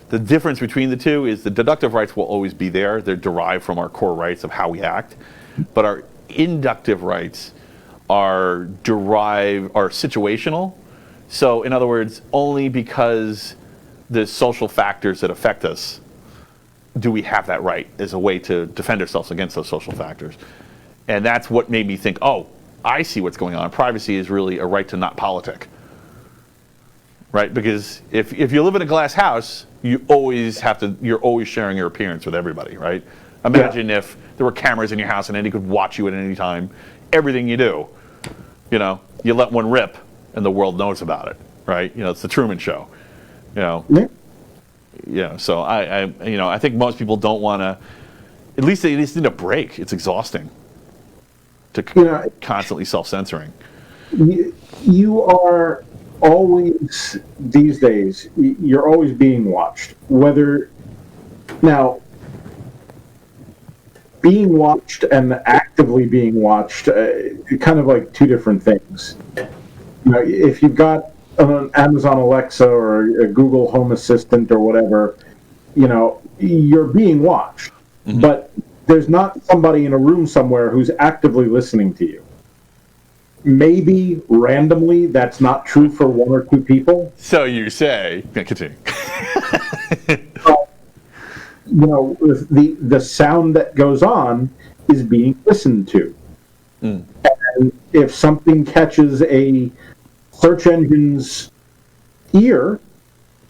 The difference between the two is the deductive rights will always be there. They're derived from our core rights of how we act, but our inductive rights are situational. So, in other words, only because the social factors that affect us do we have that right as a way to defend ourselves against those social factors. And that's what made me think, oh, I see what's going on. Privacy is really a right to not politic. Right? Because if you live in a glass house, you're always sharing your appearance with everybody, right? Imagine if there were cameras in your house and anybody could watch you at any time. Everything you do, you let one rip and the world knows about it, right? It's the Truman Show, Yeah, so I think most people don't want to. At least they just need a break. It's exhausting to constantly self-censoring. You are always these days. You're always being watched. Whether now being watched and actively being watched, kind of like two different things. If you've got an Amazon Alexa or a Google Home Assistant or whatever, you're being watched. Mm-hmm. But there's not somebody in a room somewhere who's actively listening to you. Maybe randomly that's not true for one or two people. So you say. Continue. The sound that goes on is being listened to. Mm. And if something catches a search engine's ear,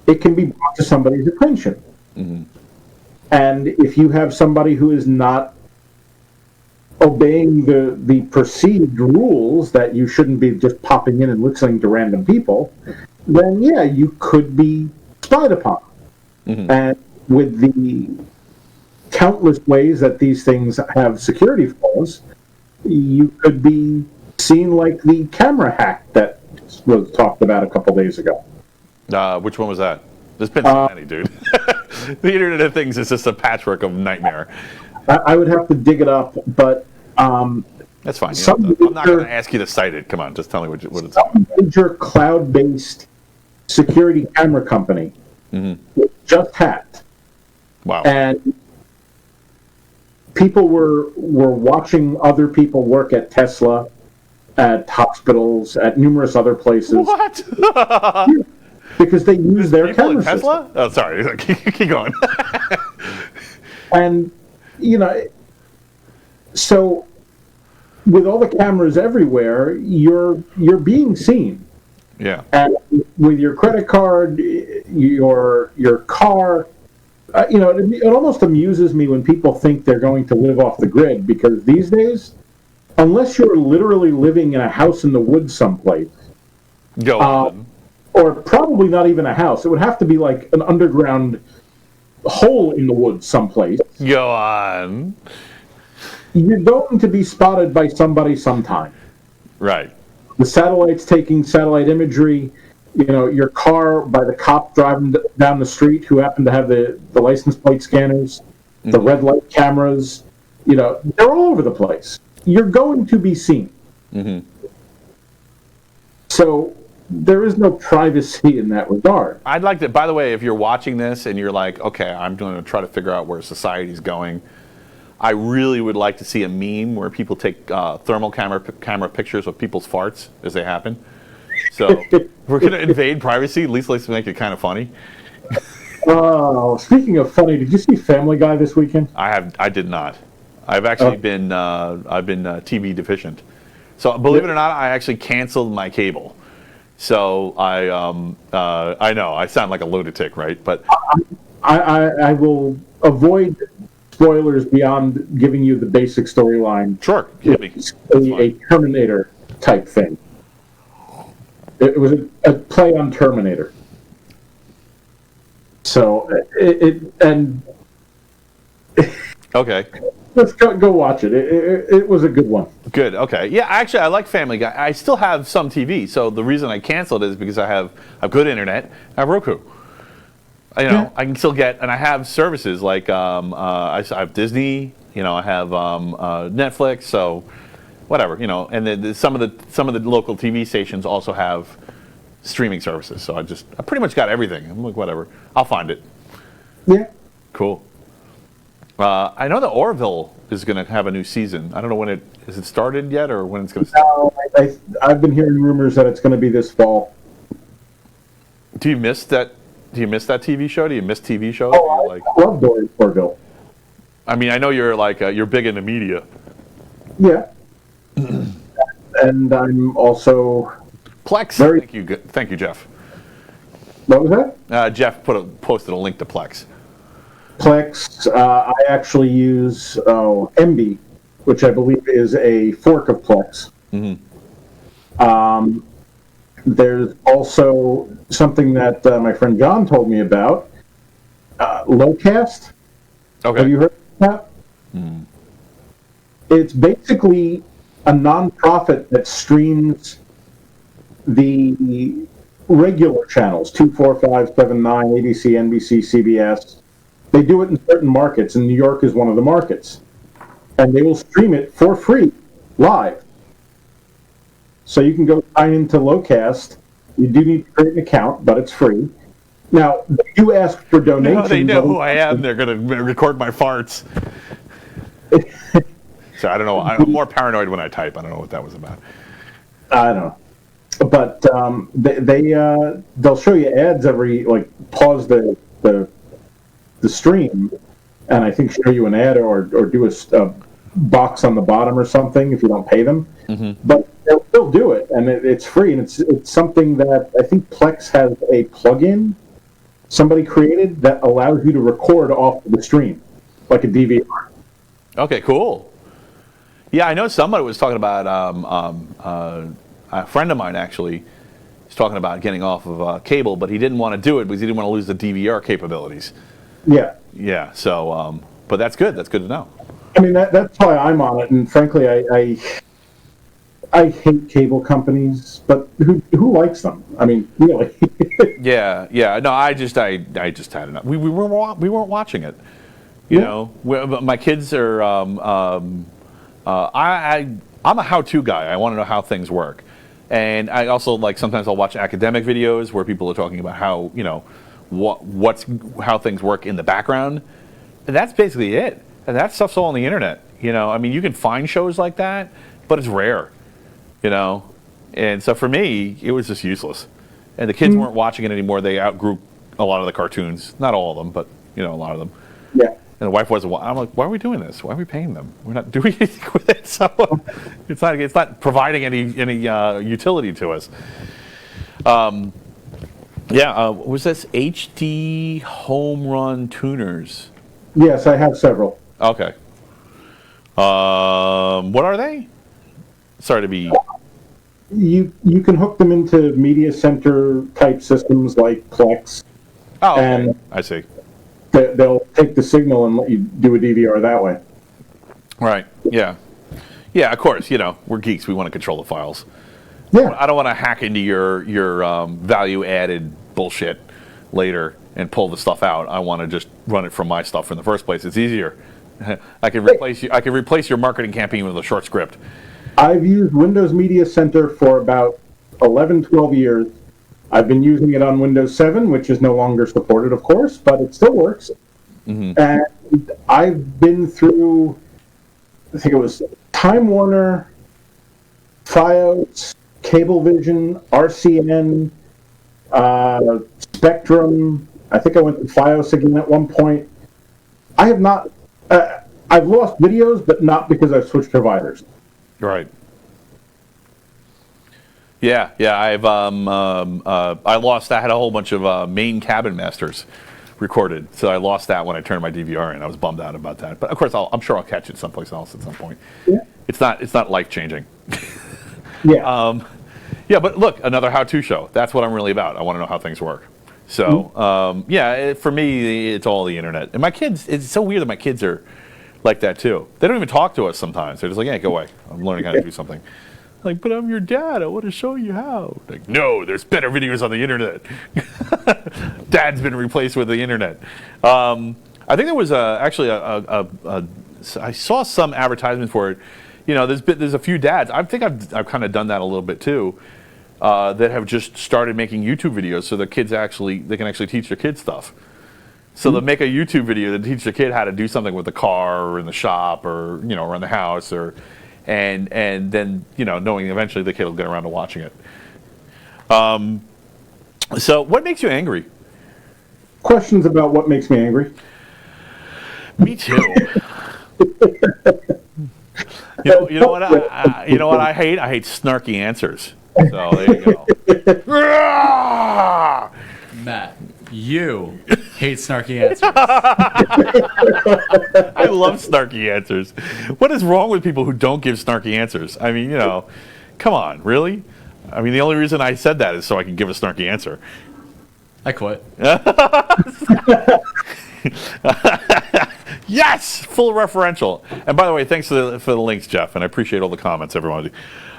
it can be brought to somebody's attention. Mm-hmm. And if you have somebody who is not obeying the perceived rules that you shouldn't be just popping in and listening to random people, then yeah, you could be spied upon. Mm-hmm. And with the countless ways that these things have security flaws, you could be seen like the camera hack that was talked about a couple days ago. Which one was that? There's been so many, dude. The Internet of Things is just a patchwork of nightmare. I would have to dig it up, but that's fine. I'm not going to ask you to cite it. Come on, just tell me what it's about. Some major cloud-based security camera company just hacked. Wow. And people were watching other people work at Tesla, at hospitals, at numerous other places. What? Because they use their camera system. Tesla? Oh, sorry. Keep going. And, so with all the cameras everywhere, you're being seen. Yeah. And with your credit card, your car, it almost amuses me when people think they're going to live off the grid, because these days, unless you're literally living in a house in the woods someplace, go on. Or probably not even a house, it would have to be like an underground hole in the woods someplace. Go on. You're going to be spotted by somebody sometime. Right. The satellite's taking satellite imagery. Your car by the cop driving down the street who happen to have the license plate scanners, the red light cameras. They're all over the place. You're going to be seen. Mm-hmm. So there is no privacy in that regard. I'd like to, by the way, if you're watching this and you're like, okay, I'm going to try to figure out where society's going, I really would like to see a meme where people take thermal camera pictures of people's farts as they happen. So if we're going to invade privacy, at least let's make it kind of funny. Oh, speaking of funny, did you see Family Guy this weekend? I did not. I've actually been TV deficient. So believe it or not, I actually canceled my cable. So I know I sound like a lunatic, right? But I will avoid spoilers beyond giving you the basic storyline. Sure, hit me. It's a Terminator type thing. It was a play on Terminator. So Okay. let's go watch it. It was a good one. Good. Okay. Yeah. Actually, I like Family Guy. I still have some TV. So the reason I canceled is because I have a good internet. I have Roku. I can still get, and I have services like I have Disney. I have Netflix. So whatever. And then some of the local TV stations also have streaming services. So I pretty much got everything. I'm like, whatever. I'll find it. Yeah. Cool. I know that Orville is going to have a new season. I don't know has it started yet or when it's going to start? No, I've been hearing rumors that it's going to be this fall. Do you miss that TV show? Do you miss TV shows? Oh, I love Orville. I mean, I know you're you're big into media. Yeah. And I'm also Plex. Thank you, Jeff. What was that? Jeff posted a link to Plex. Plex. I actually use MB, which I believe is a fork of Plex. Mm-hmm. There's also something that my friend John told me about. Lowcast. Okay. Have you heard of that? Mm. It's basically a nonprofit that streams the regular channels, 2, 4, 5, 7, 9, ABC, NBC, CBS. They do it in certain markets, and New York is one of the markets. And they will stream it for free, live. So you can go sign into Lowcast. You do need to create an account, but it's free. Now, you ask for donations. No, they know who I am. They're going to record my farts. So I don't know. I'm more paranoid when I type. I don't know what that was about. I don't know. But they'll show you ads pause the stream, and I think show you an ad or do a box on the bottom or something if you don't pay them. Mm-hmm. But they'll still do it, and it's free, and it's something that I think Plex has a plugin somebody created that allows you to record off the stream, like a DVR. Okay, cool. Yeah, I know somebody was talking about a friend of mine actually is talking about getting off of cable, but he didn't want to do it because he didn't want to lose the DVR capabilities. Yeah. Yeah. So, but that's good. That's good to know. I mean, that's why I'm on it, and frankly, I hate cable companies, but who likes them? I mean, really. Yeah. No, I just had enough. We weren't watching it. You know, my kids are. I'm a how-to guy. I want to know how things work, and I also sometimes I'll watch academic videos where people are talking about how how things work in the background, and that's basically it. And that stuff's all on the internet. I mean, you can find shows like that, but it's rare. And so for me, it was just useless. And the kids weren't watching it anymore. They outgrew a lot of the cartoons, not all of them, but a lot of them. Yeah. And the wife wasn't. I'm like, why are we doing this? Why are we paying them? We're not doing anything with it. So it's not providing any utility to us. Was this HD home run tuners? Yes, I have several. Okay. What are they? Sorry to be. You can hook them into media center type systems like Plex. Oh, okay. And I see. They'll take the signal and let you do a DVR that way. Right. Yeah. Yeah. Of course. We're geeks. We want to control the files. Yeah. I don't want to hack into your value added bullshit later and pull the stuff out. I want to just run it from my stuff in the first place. It's easier. I can replace you. I can replace your marketing campaign with a short script. I've used Windows Media Center for about 11, 12 years. I've been using it on Windows 7, which is no longer supported, of course, but it still works. Mm-hmm. And I've been through, I think it was Time Warner, FiOS, Cablevision, RCN, Spectrum. I think I went to FiOS again at one point. I have not. I've lost videos, but not because I've switched providers. Right. Yeah. I've I lost. I had a whole bunch of main cabin masters recorded. So I lost that when I turned my DVR in. I was bummed out about that. But of course, I'm sure I'll catch it someplace else at some point. Yeah. It's not life changing. Yeah. Yeah, but look, another how-to show. That's what I'm really about. I want to know how things work. So, for me, it's all the internet. And my kids, it's so weird that my kids are like that too. They don't even talk to us sometimes. They're just like, hey, go away. I'm learning how to do something. Like, but I'm your dad. I want to show you how. Like, no, there's better videos on the internet. Dad's been replaced with the internet. I think there was actually I saw some advertisement for it. You know, there's a few dads. I think I've kind of done that a little bit too. That have just started making YouTube videos so their kids they can actually teach their kids stuff. So they'll make a YouTube video to teach their kid how to do something with the car or in the shop or, you know, around the house and then, you know, knowing eventually the kid will get around to watching it. So what makes you angry? Questions about what makes me angry? Me too. You know what I hate? I hate snarky answers. So there you go. Matt, you hate snarky answers. I love snarky answers. What is wrong with people who don't give snarky answers? I mean, you know, come on, really? I mean, the only reason I said that is so I can give a snarky answer. I quit. Yes, full referential. And by the way, thanks for the links, Jeff, and I appreciate all the comments, everyone.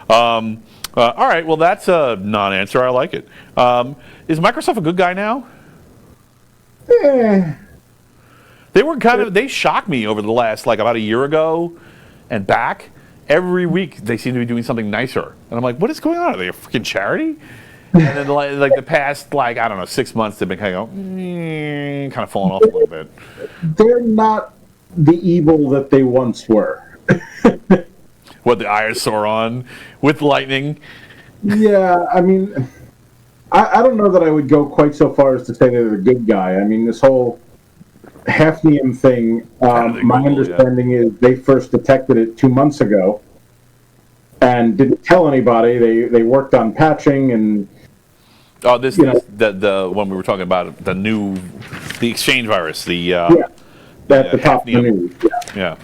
All right, well, that's a non-answer. I like it. Is Microsoft a good guy now? Eh. They shocked me over the last, like, about a year ago and back. Every week they seem to be doing something nicer. And I'm like, what is going on? Are they a freaking charity? And then, like the past, like, I don't know, 6 months, they've been kind of kind of falling off a little bit. They're not the evil that they once were. What, the eye is Sauron with lightning? Yeah, I mean, I don't know that I would go quite so far as to say they're the good guy. I mean, this whole halfnium thing, my understanding is they first detected it 2 months ago and didn't tell anybody. They worked on patching and... Oh, the one we were talking about, the exchange virus, at the top of the news. Yeah.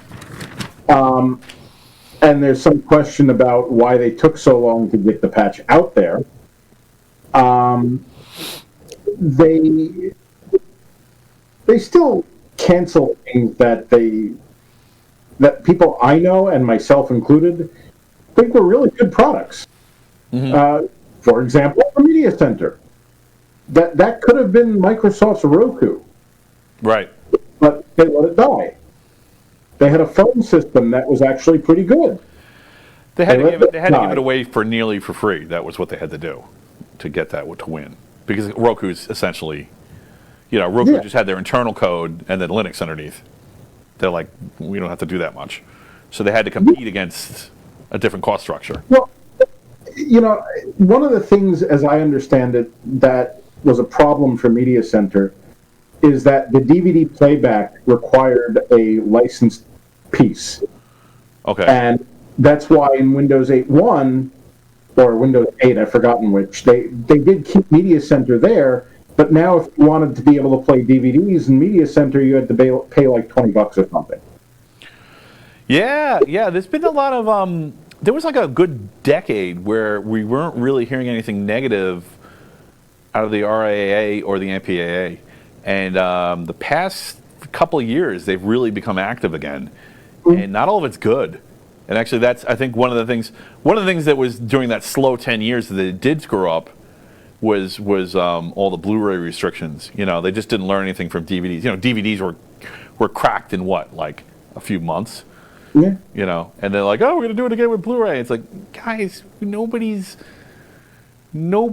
And there's some question about why they took so long to get the patch out there. They still cancel things that people I know, and myself included, think were really good products. Mm-hmm. For example, the Media Center. That could have been Microsoft's Roku. Right. But they let it die. They had a phone system that was actually pretty good. They had to give it away nearly for free. That was what they had to do to get that to win. Because Roku's essentially, Roku just had their internal code and then Linux underneath. They're like, we don't have to do that much. So they had to compete against a different cost structure. Well, one of the things, as I understand it, that was a problem for Media Center is that the DVD playback required a licensed piece. Okay. And that's why in Windows 8.1 or Windows 8, I've forgotten which, they did keep Media Center there, but now if you wanted to be able to play DVDs in Media Center, you had to pay like $20 or something. Yeah. There's been a lot of... there was like a good decade where we weren't really hearing anything negative out of the RIAA or the MPAA. And the past couple of years, they've really become active again. And not all of it's good. And actually, that's, I think, one of the things that was during that slow 10 years that it did screw up was all the Blu-ray restrictions. They just didn't learn anything from DVDs. DVDs were cracked in what, like a few months? Yeah. And they're like, oh, we're going to do it again with Blu-ray. It's like, guys, nobody's gonna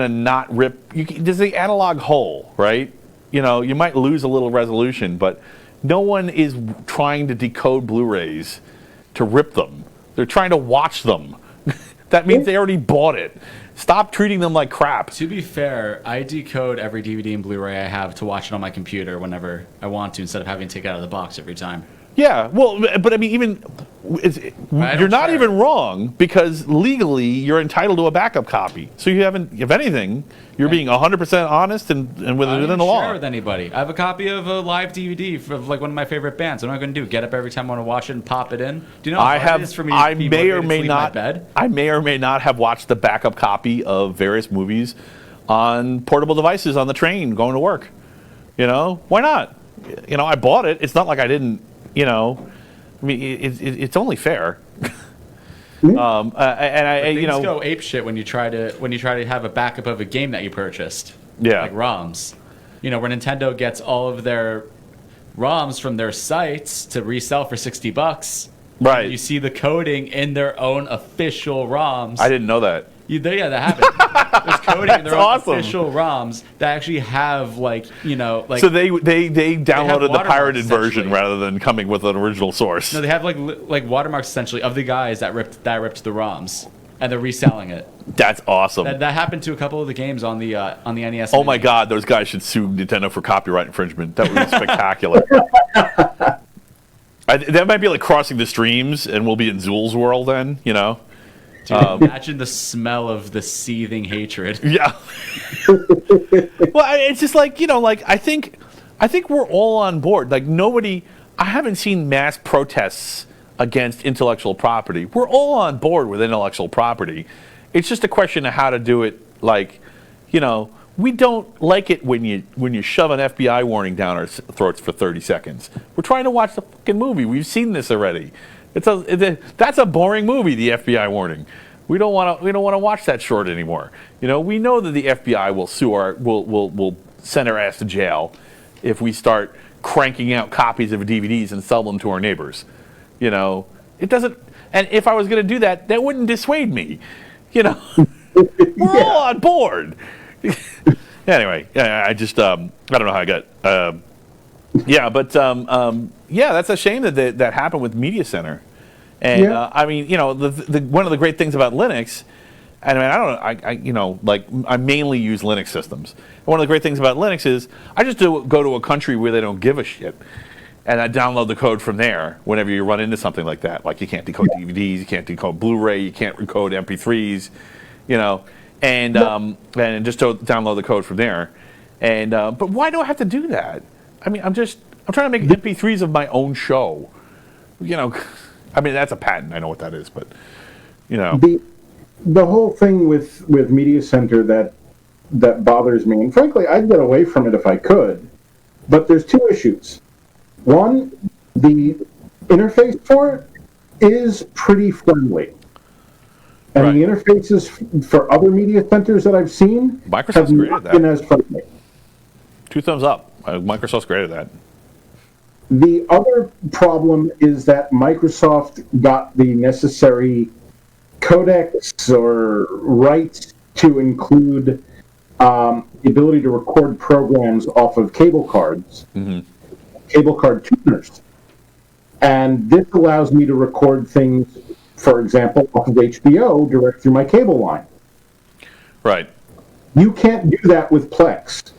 not rip. There's the analog hole, right? You might lose a little resolution, but no one is trying to decode Blu-rays to rip them. They're trying to watch them. That means they already bought it. Stop treating them like crap. To be fair, I decode every DVD and Blu-ray I have to watch it on my computer whenever I want to, instead of having to take it out of the box every time. Yeah, well, but I mean, even you're not share even wrong because legally you're entitled to a backup copy. So you haven't, if anything, you're being 100% honest and within the law. Share with anybody. I have a copy of a live DVD of like one of my favorite bands. What am I going to do? Get up every time I want to watch it and pop it in? Do you know how hard it is for me? I to may or may sleep not. in my bed? I may or may not have watched the backup copy of various movies on portable devices on the train going to work. You know, why not? You know, I bought it. It's not like I didn't. You know, I mean, it's only fair. Mm-hmm. You know, go ape shit when you try to have a backup of a game that you purchased. Yeah. Like ROMs. You know, where Nintendo gets all of their ROMs from their sites to resell for $60. Right. You see the coding in their own official ROMs. I didn't know that. Yeah, that happened. There's coding in their own awesome. official ROMs that actually have like. So they downloaded the pirated watermarks, version essentially. rather than coming with an original source. No, they have like watermarks essentially of the guys that ripped the ROMs, and they're reselling it. That's awesome. That happened to a couple of the games on the NES. Oh my God, those guys should sue Nintendo for copyright infringement. That would be spectacular. That might be like crossing the streams, and we'll be in Zool's world then. You know. Dude, imagine the smell of the seething hatred. Yeah. Well, it's just like, you know, like I think we're all on board. Like nobody, I haven't seen mass protests against intellectual property. We're all on board with intellectual property. It's just a question of how to do it. Like, you know, we don't like it when you shove an FBI warning down our throats for 30 seconds. We're trying to watch the fucking movie. We've seen this already. That's a boring movie, the FBI warning. We don't want to watch that short anymore. You know, we know that the FBI will send our ass to jail if we start cranking out copies of DVDs and sell them to our neighbors. You know, it doesn't. And if I was going to do that, that wouldn't dissuade me. You know, we're all on board. Anyway, I just I don't know how I got. Yeah, but yeah, that's a shame that happened with Media Center. And I mean, you know, the one of the great things about Linux, and I mean, I mainly use Linux systems. And one of the great things about Linux is I just go to a country where they don't give a shit, and I download the code from there whenever you run into something like that. Like you can't decode DVDs, you can't decode Blu-ray, you can't decode MP3s, you know, and just download the code from there. And but why do I have to do that? I mean, I'm trying to make MP3s of my own show. You know, I mean, that's a patent. I know what that is, but, you know. The whole thing with Media Center that bothers me, and frankly, I'd get away from it if I could, but there's two issues. One, the interface for it is pretty friendly. And right. the interfaces for other media centers that I've seen Microsoft's have great not at been that. as friendly. 2 thumbs up. Microsoft's great at that. The other problem is that Microsoft got the necessary codecs or rights to include the ability to record programs off of cable cards, cable card tuners. And this allows me to record things, for example, off of HBO direct through my cable line. Right. You can't do that with Plex.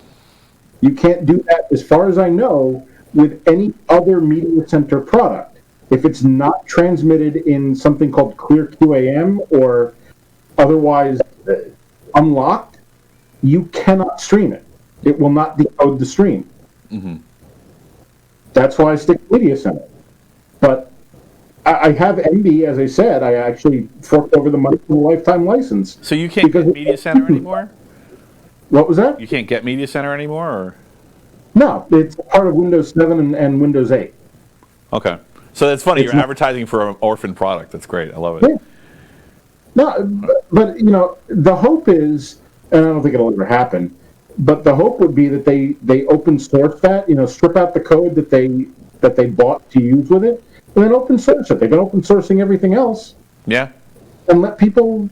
You can't do that, as far as I know, with any other Media Center product. If it's not transmitted in something called Clear QAM or otherwise unlocked, you cannot stream it. It will not decode the stream. Mm-hmm. That's why I stick with Media Center. But I have MB, as I said. I actually forked over the money for the lifetime license. So you can't get Media Center anymore? What was that? You can't get Media Center anymore? Or? No, it's part of Windows 7 and Windows 8. Okay. So that's funny. It's You're advertising for an orphan product. That's great. I love it. Yeah. No, but you know, the hope is, and I don't think it'll ever happen, but the hope would be that they open source that, you know, strip out the code that they bought to use with it, and then open source it. They've been open sourcing everything else. Yeah. And let people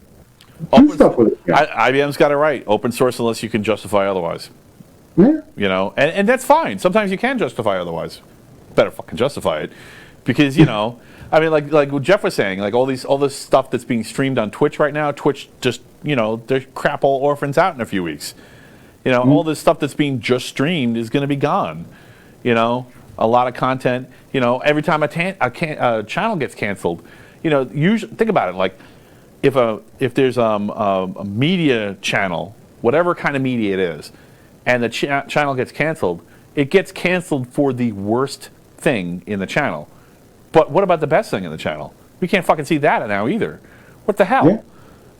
do stuff with it. Yeah. IBM's got it right. Open source unless you can justify otherwise. Yeah. You know, and that's fine. Sometimes you can justify otherwise. Better fucking justify it, because you know, I mean, like what Jeff was saying, like all this stuff that's being streamed on Twitch right now. Twitch just, you know, their crap all orphans out in a few weeks. You know, all this stuff that's being just streamed is going to be gone. You know, a lot of content. Every time a channel gets canceled, usually think about it. Like if there's a media channel, whatever kind of media it is, and the channel gets canceled, it gets canceled for the worst thing in the channel. But what about the best thing in the channel? We can't fucking see that now either. What the hell?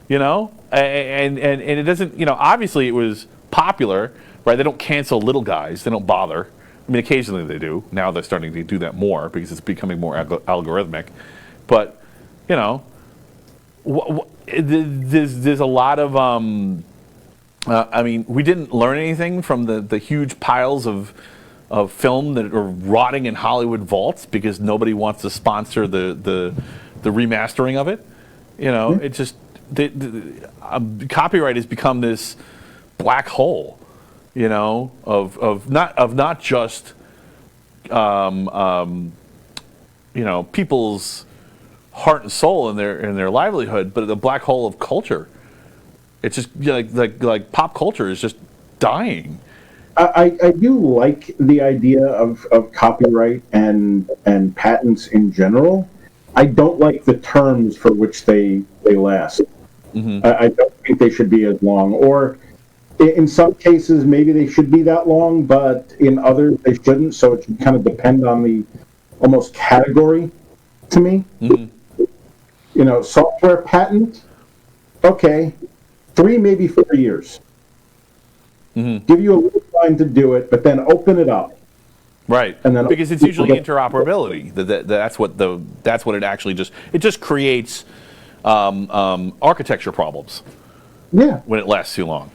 Yeah. And it doesn't, obviously it was popular, right? They don't cancel little guys. They don't bother. I mean, occasionally they do. Now they're starting to do that more because it's becoming more algorithmic. But, there's a lot of, I mean, we didn't learn anything from the huge piles of film that are rotting in Hollywood vaults because nobody wants to sponsor the remastering of it. It just copyright has become this black hole, of not just people's heart and soul and their livelihood, but the black hole of culture. It's just like pop culture is just dying. I do like the idea of copyright and patents in general. I don't like the terms for which they last. Mm-hmm. I don't think they should be as long. Or in some cases, maybe they should be that long, but in others, they shouldn't. So it should kind of depend on the almost category to me. Mm-hmm. Software patent, okay, 3, maybe 4 years. Mm-hmm. Give you a little time to do it, but then open it up. Right, and then because it's usually interoperability. That's what it actually just creates architecture problems. Yeah, when it lasts too long,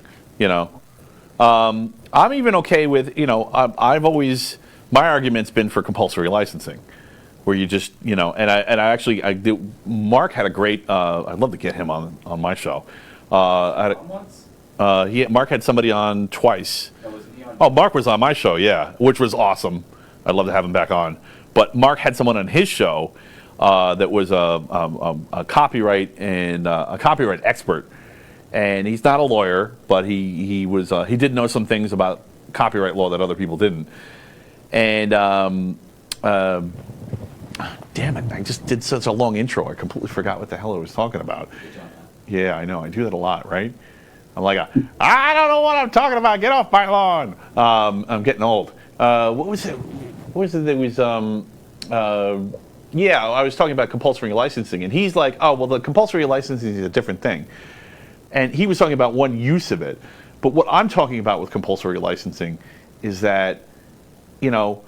I'm even okay with I've always my argument's been for compulsory licensing, where you just and I did. Mark had a great. I'd love to get him on my show. Mark had somebody on twice. Oh, Mark was on my show, yeah, which was awesome. I'd love to have him back on. But Mark had someone on his show that was a copyright and a copyright expert, and he's not a lawyer, but he did know some things about copyright law that other people didn't. And damn it, I just did such a long intro. I completely forgot what the hell I was talking about. Yeah, I know. I do that a lot, right? I'm like, I don't know what I'm talking about. Get off my lawn. I'm getting old. What was it? There was, I was talking about compulsory licensing, and he's like, oh, well, the compulsory licensing is a different thing. And he was talking about one use of it. But what I'm talking about with compulsory licensing is that, you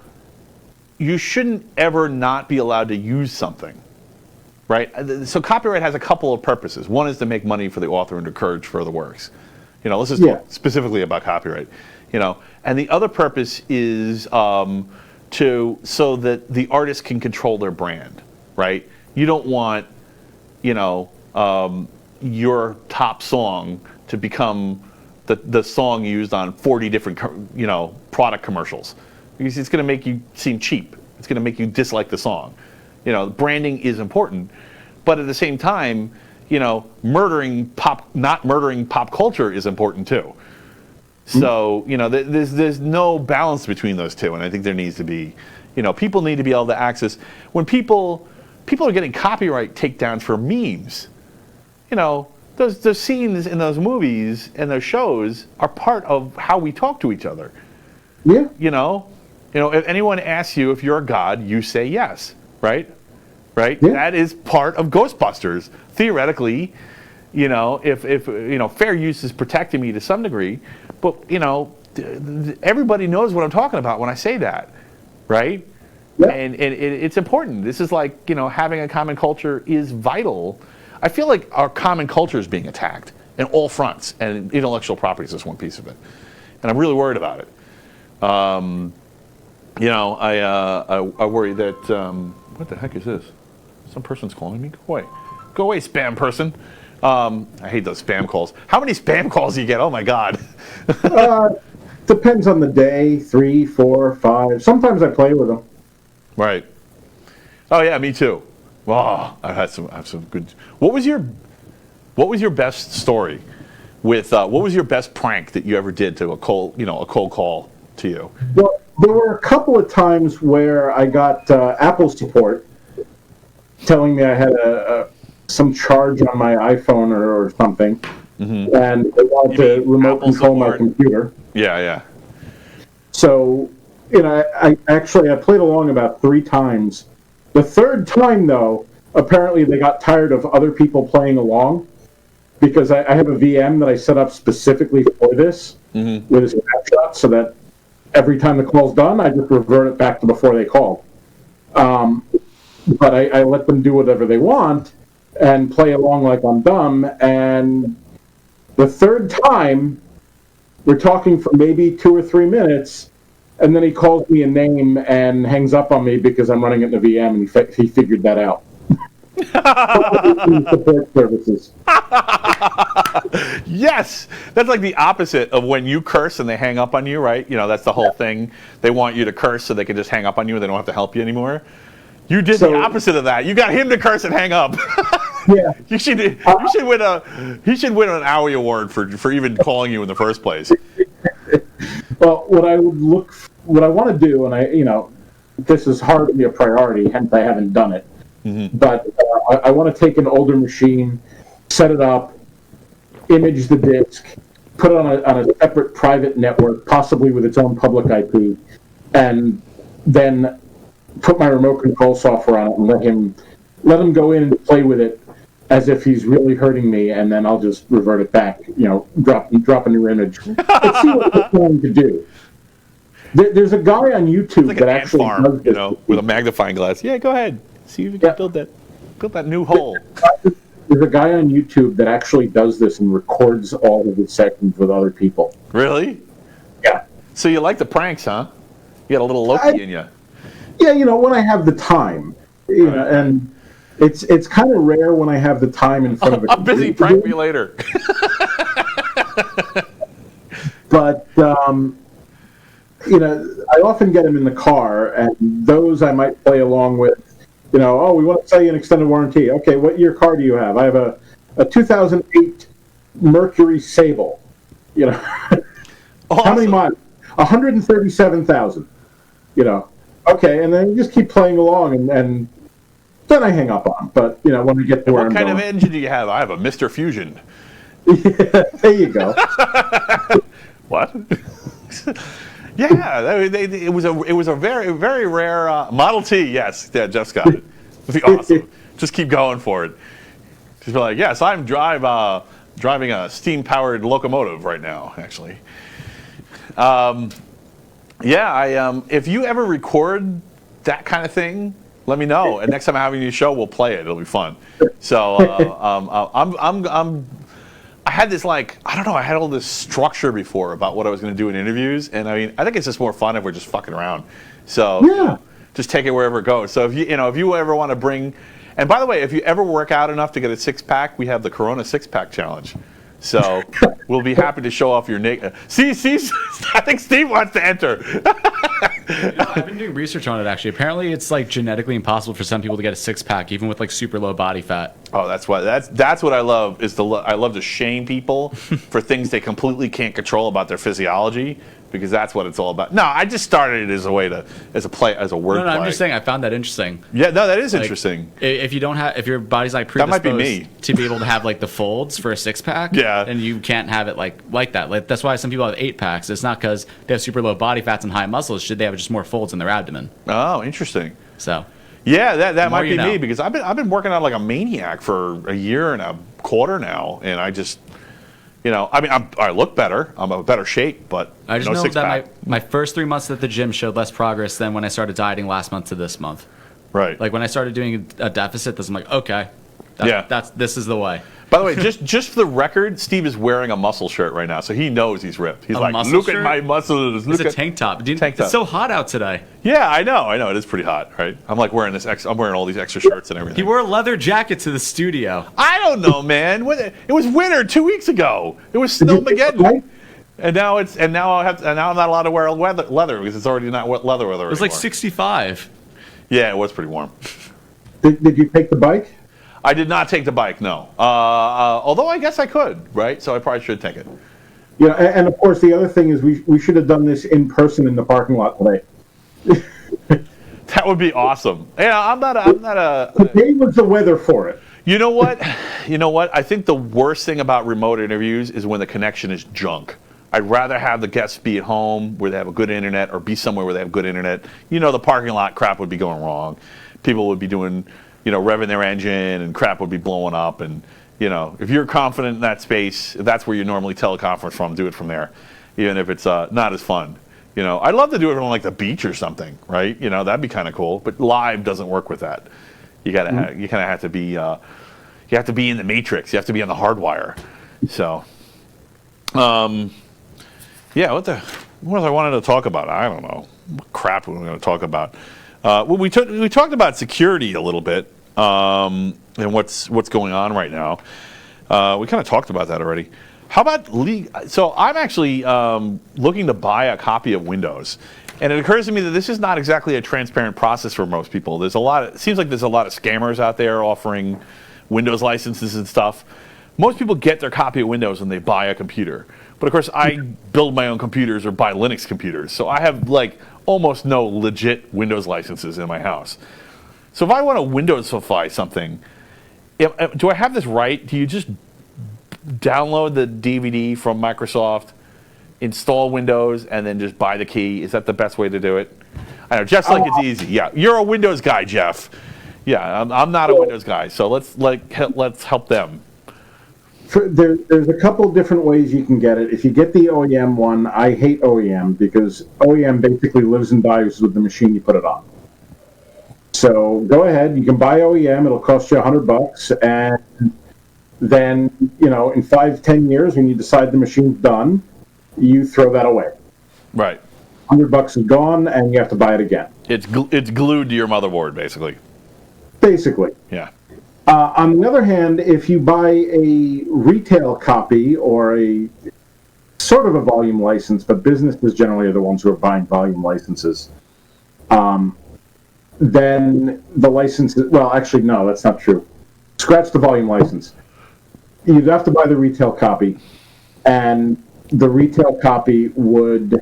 shouldn't ever not be allowed to use something. Right? So copyright has a couple of purposes. One is to make money for the author and to encourage further works. Let's just talk specifically about copyright. And the other purpose is so that the artist can control their brand, right? You don't want, your top song to become the song used on 40 different, product commercials. Because it's going to make you seem cheap. It's going to make you dislike the song. Branding is important, but at the same time, not murdering pop culture is important too. So, there's no balance between those two, and I think there needs to be, people need to be able to access. When people are getting copyright takedowns for memes, those scenes in those movies and those shows are part of how we talk to each other. Yeah. If anyone asks you if you're a god, you say yes. Right? Yeah. That is part of Ghostbusters. Theoretically, if fair use is protecting me to some degree, but everybody knows what I'm talking about when I say that, right? Yeah. And it's important. This is like having a common culture is vital. I feel like our common culture is being attacked in all fronts, and intellectual property is just one piece of it, and I'm really worried about it. I worry that. What the heck is this? Some person's calling me. Go away, spam person. I hate those spam calls. How many spam calls do you get? Oh my God. Depends on the day. 3, 4, 5. Sometimes I play with them. Right. Oh yeah, me too. Oh, I have some good. What was your best story with? What was your best prank that you ever did to a cold call to you? Well, there were a couple of times where I got Apple support telling me I had some charge on my iPhone or something, and they wanted to remote Apple control my support? computer. Yeah. So, I played along about 3 times. The third time, though, apparently they got tired of other people playing along, because I have a VM that I set up specifically for this with a snapshot, so that every time the call's done, I just revert it back to before they called. But I let them do whatever they want and play along like I'm dumb. And the third time, we're talking for maybe 2 or 3 minutes, and then he calls me a name and hangs up on me because I'm running it in the VM, and he figured that out. Support services. Yes, that's like the opposite of when you curse and they hang up on you, right? That's the whole thing. They want you to curse so they can just hang up on you and they don't have to help you anymore. You did the opposite of that. You got him to curse and hang up. Yeah. He should win an Owie award for even calling you in the first place. Well, what I want to do, and this is hardly a priority, hence I haven't done it. But I want to take an older machine, set it up, image the disk, put it on a separate private network, possibly with its own public IP, and then put my remote control software on it and let him go in and play with it as if he's really hurting me, and then I'll just revert it back. Drop a new image. Let's see what it's going to do. There's a guy on YouTube like that an actually ant farm, does this. with a magnifying glass. Yeah, go ahead. See if you can build that new hole. There's a guy on YouTube that actually does this and records all of his sessions with other people. Really? Yeah. So you like the pranks, huh? You got a little Loki in you. Yeah, when I have the time, and it's kind of rare when I have the time in front of a I'm busy. Prank me later. But I often get them in the car, and those I might play along with. We want to sell you an extended warranty. Okay, what year car do you have? I have a 2008 Mercury Sable. Awesome. How many miles? 137,000. Okay, and then you just keep playing along, and then I hang up on. But when I get to where I'm What kind going, of engine do you have? I have a Mr. Fusion. Yeah, there you go. What? Yeah, it was a very, very rare Model T. Yes, yeah, Jeff's got it. It'd be awesome. Just keep going for it. Just be like, yes, I'm driving a steam-powered locomotive right now. Actually, if you ever record that kind of thing, let me know. And next time I'm having a show, we'll play it. It'll be fun. So I had this I had all this structure before about what I was going to do in interviews, and I think it's just more fun if we're just fucking around. So just take it wherever it goes. So if you ever want to bring, and by the way, if you ever work out enough to get a 6-pack, we have the Corona 6-pack challenge. So we'll be happy to show off your naked. See, I think Steve wants to enter. I've been doing research on it actually. Apparently, it's genetically impossible for some people to get a 6-pack, even with super low body fat. Oh, that's what I love I love to shame people for things they completely can't control about their physiology, because that's what it's all about. No, I just started it as a way as a word play. I'm just saying I found that interesting. Yeah, no, that is interesting. If your body's predisposed that might be me. to be able to have the folds for a 6-pack, then you can't have it like that. That's why some people have 8-packs. It's not because they have super low body fats and high muscles. Should they have just more folds in their abdomen? Oh, interesting. So. Yeah, that might be me, because I've been working out like a maniac for a year and a quarter now, and I just, I look better. I'm in better shape, but I just no know 6-pack. that my first 3 months at the gym showed less progress than when I started dieting last month to this month. Right. When I started doing a deficit, I'm like, okay, this is the way. By the way, just for the record, Steve is wearing a muscle shirt right now, so he knows he's ripped. He's like, look at my muscles. It's a tank top. It's so hot out today. Yeah, I know. It is pretty hot, right? I'm wearing I'm wearing all these extra shirts and everything. He wore a leather jacket to the studio. I don't know, man. It was winter 2 weeks ago. It was snowmageddon. And now I'm not allowed to wear leather because it's already not leather weather. It was 65. Yeah, it was pretty warm. Did you take the bike? I did not take the bike, no. Although I guess I could, right? So I probably should take it. Yeah, and of course the other thing is we should have done this in person in the parking lot today. That would be awesome. Yeah, I'm not a. Today was the weather for it. You know what? I think the worst thing about remote interviews is when the connection is junk. I'd rather have the guests be at home where they have a good internet, or be somewhere where they have good internet. The parking lot crap would be going wrong. People would be doing, revving their engine, and crap would be blowing up. And if you're confident in that space, if that's where you normally teleconference from, do it from there, even if it's not as fun. I'd love to do it on like the beach or something, right? That'd be kind of cool. But live doesn't work with that. You gotta, you kind of have to be, you have to be in the matrix. You have to be on the hardwire. So, yeah. What was I wanted to talk about? I don't know. What crap we were going to talk about. Well, we talked about security a little bit, and what's going on right now. We kind of talked about that already. How about so I'm actually looking to buy a copy of Windows, and it occurs to me that this is not exactly a transparent process for most people. It seems like there's a lot of scammers out there offering Windows licenses and stuff. Most people get their copy of Windows when they buy a computer, but of course I build my own computers or buy Linux computers, so I have like almost no legit Windows licenses in my house. So if I want to Windowsify something, do I have this right? Do you just download the DVD from Microsoft, install Windows, and then just buy the key? Is that the best way to do it? I know Jeff's like it's easy. Yeah, you're a Windows guy, Jeff. Yeah, I'm not a Windows guy, so let's help them. There's a couple different ways you can get it. If you get the OEM one, I hate OEM because OEM basically lives and dies with the machine you put it on. So go ahead, you can buy OEM. It'll cost you $100, and then in 5-10 years when you decide the machine's done, you throw that away. Right. $100 is gone, and you have to buy it again. It's glued to your motherboard, basically. Basically. Yeah. On the other hand, if you buy a retail copy or a sort of a volume license, but businesses generally are the ones who are buying volume licenses, then the license, well, actually, no, that's not true. Scratch the volume license. You'd have to buy the retail copy, and the retail copy would,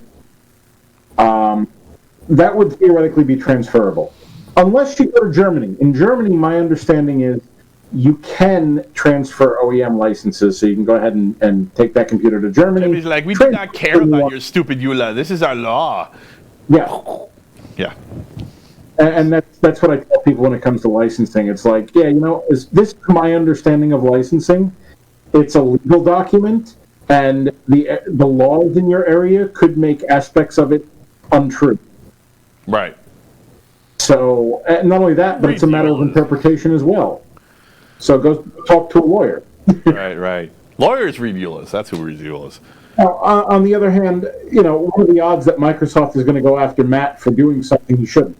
that would theoretically be transferable. Unless you go to Germany. In Germany, my understanding is you can transfer OEM licenses, so you can go ahead and take that computer to Germany. Germany's like, we do not care about your stupid EULA. This is our law. Yeah. Yeah. And that's what I tell people when it comes to licensing. It's like, yeah, is this my understanding of licensing? It's a legal document, and the laws in your area could make aspects of it untrue. Right. So, not only that, but it's a matter of interpretation as well. So go talk to a lawyer. Right. Lawyers read EULAs. That's who reads EULAs. Now, on the other hand, what are the odds that Microsoft is going to go after Matt for doing something he shouldn't?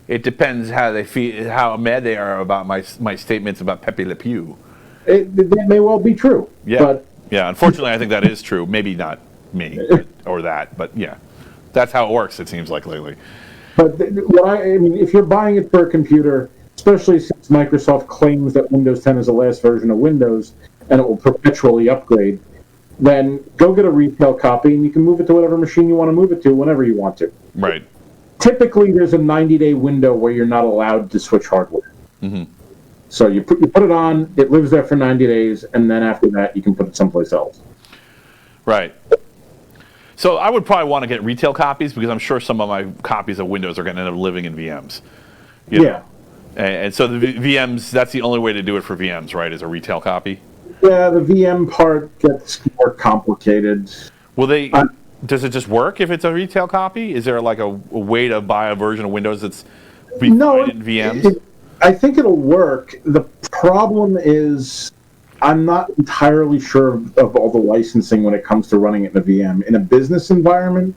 It depends how they feel, how mad they are about my statements about Pepe Le Pew. That may well be true. Yeah. But unfortunately, I think that is true. Maybe not me or that, but yeah, that's how it works. It seems like lately. But if you're buying it for a computer, especially since Microsoft claims that Windows 10 is the last version of Windows and it will perpetually upgrade, then go get a retail copy and you can move it to whatever machine you want to move it to whenever you want to. Right. Typically, there's a 90-day window where you're not allowed to switch hardware. Mm-hmm. So you put it on, it lives there for 90 days, and then after that, you can put it someplace else. Right. So I would probably want to get retail copies because I'm sure some of my copies of Windows are going to end up living in VMs. Yeah. And so the VMs, that's the only way to do it for VMs, right, is a retail copy? Yeah, the VM part gets more complicated. Does it just work if it's a retail copy? Is there like a way to buy a version of Windows that's in VMs? I think it'll work. The problem is I'm not entirely sure of all the licensing when it comes to running it in a VM. In a business environment,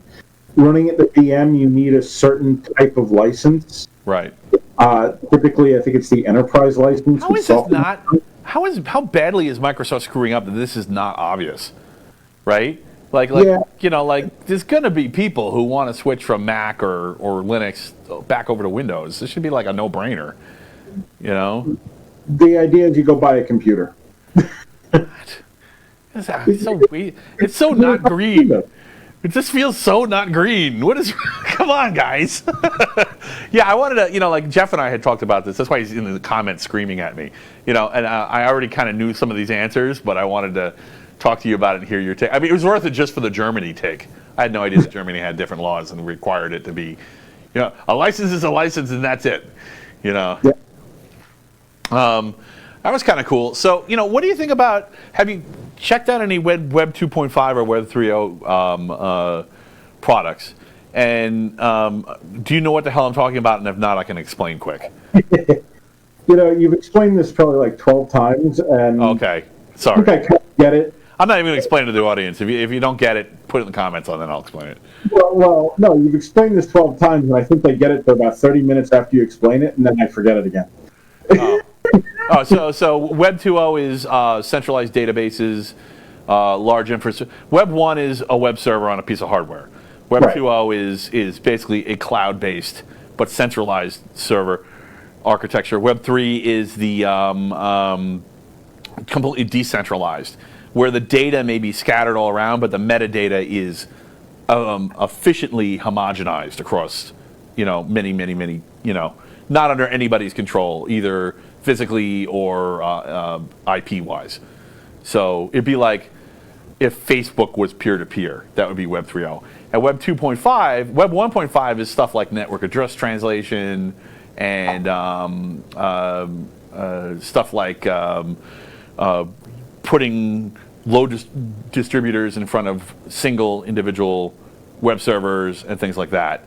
running it in a VM, you need a certain type of license. Right. Typically, I think it's the enterprise license. How is this not? How badly is Microsoft screwing up that this is not obvious? Right. There's going to be people who want to switch from Mac or Linux back over to Windows. This should be like a no-brainer, The idea is you go buy a computer. It's so weird. It's so not green. It just feels so not green. What is? Come on, guys. Yeah, I wanted to, like Jeff and I had talked about this. That's why he's in the comments screaming at me. And I already kind of knew some of these answers, but I wanted to talk to you about it and hear your take. I mean, it was worth it just for the Germany take. I had no idea that Germany had different laws and required it to be, a license is a license and that's it. Yeah. That was kind of cool. So, what do you think about? Have you checked out any Web 2.5 or Web 3.0 products? And do you know what the hell I'm talking about? And if not, I can explain quick. You've explained this probably like 12 times, and okay, sorry. I think I kind of get it. I'm not even going to explain it to the audience. If you don't get it, put it in the comments, and then I'll explain it. Well, no, you've explained this 12 times, and I think they get it for about 30 minutes after you explain it, and then I forget it again. So Web 2.0 is centralized databases, large infrastructure. Web 1 is a web server on a piece of hardware. Web 2.0 is basically a cloud-based but centralized server architecture. Web 3 is the completely decentralized, where the data may be scattered all around, but the metadata is efficiently homogenized across, many, not under anybody's control, either physically or IP-wise. So it'd be like if Facebook was peer-to-peer. That would be Web 3.0. And Web 2.5, Web 1.5 is stuff like network address translation and stuff like putting load distributors in front of single individual web servers and things like that.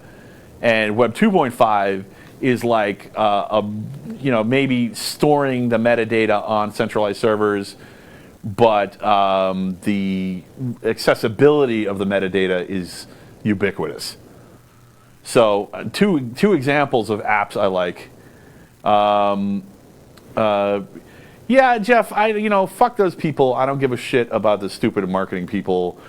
And Web 2.5 is like maybe storing the metadata on centralized servers, but the accessibility of the metadata is ubiquitous. So two examples of apps I like. Yeah, Jeff, fuck those people. I don't give a shit about the stupid marketing people.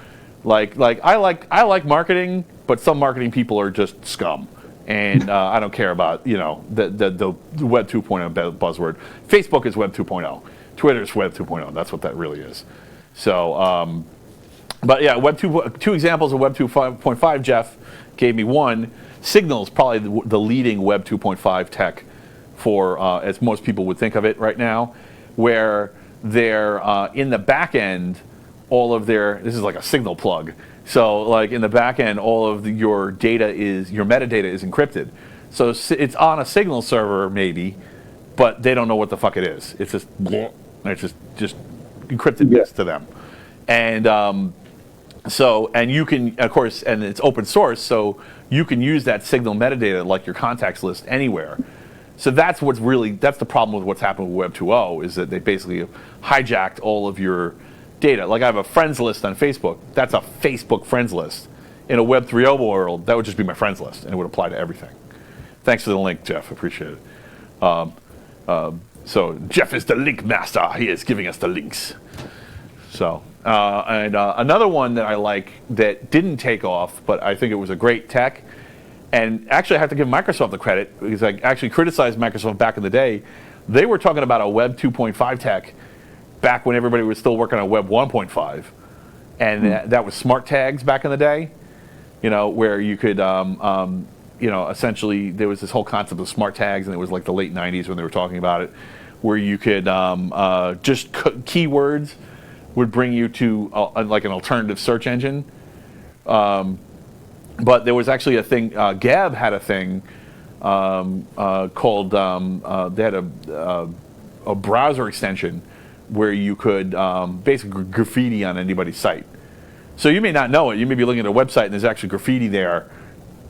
I like marketing, but some marketing people are just scum. And I don't care about, the Web 2.0 buzzword. Facebook is Web 2.0. Twitter is Web 2.0. That's what that really is. So, but yeah, two examples of Web 2.5, Jeff gave me one. Signal is probably the leading Web 2.5 tech for, as most people would think of it right now, where they're in the back end, this is like a Signal plug. So like in the back end, all of your metadata is encrypted. So it's on a Signal server maybe, but they don't know what the fuck it is. It's just encryptedness to them. And and you can, of course, and it's open source, so you can use that Signal metadata like your contacts list anywhere. So that's the problem with what's happened with Web 2.0 is that they basically hijacked all of your data. Like I have a friends list on Facebook. That's a Facebook friends list. In a Web 3.0 world, that would just be my friends list, and it would apply to everything. Thanks for the link, Jeff. Appreciate it. So Jeff is the link master. He is giving us the links. So another one that I like that didn't take off, but I think it was a great tech. And actually, I have to give Microsoft the credit because I actually criticized Microsoft back in the day. They were talking about a Web 2.5 tech back when everybody was still working on Web 1.5. And that was smart tags back in the day, where you could, essentially there was this whole concept of smart tags, and it was like the late 90s when they were talking about it, where you could just keywords would bring you to like an alternative search engine. But there was actually a thing, Gab had a thing called, they had a browser extension where you could basically graffiti on anybody's site. So you may not know it. You may be looking at a website and there's actually graffiti there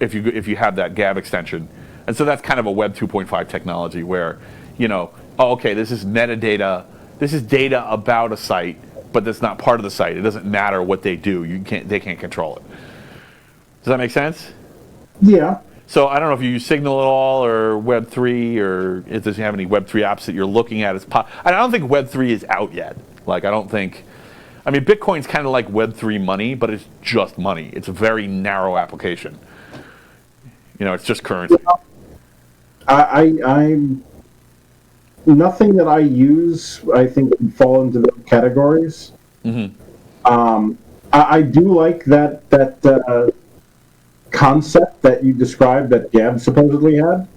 if you have that Gab extension. And so that's kind of a Web 2.5 technology where, okay, this is metadata. This is data about a site, but that's not part of the site. It doesn't matter what they do. They can't control it. Does that make sense? Yeah. So I don't know if you use Signal at all or Web 3 or if does you have any Web 3 apps that you're looking at. I don't think Web 3 is out yet. Bitcoin's kind of like Web 3 money, but it's just money. It's a very narrow application. It's just currency. I'm nothing that I use, I think, would fall into those categories. Mm-hmm. I do like that concept that you described that Gab supposedly had.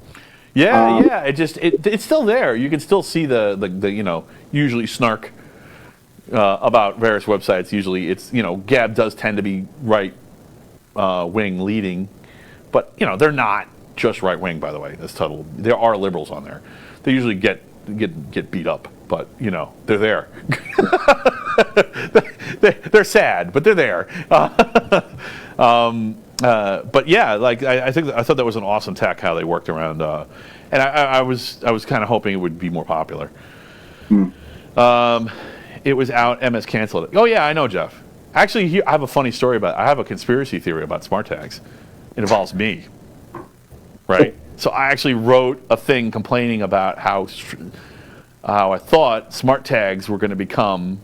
Yeah. It's still there. You can still see the usually snark about various websites. Usually, it's Gab does tend to be right wing leading, but they're not just right wing. By the way, that's total. There are liberals on there. They usually get beat up, but they're there. They're sad, but they're there. But yeah, like I thought that was an awesome tech how they worked around, and I was kind of hoping it would be more popular. It was out. MS canceled it. Oh yeah, I know, Jeff. Actually, I have a funny story I have a conspiracy theory about smart tags. It involves me, right? So I actually wrote a thing complaining about how I thought smart tags were going to become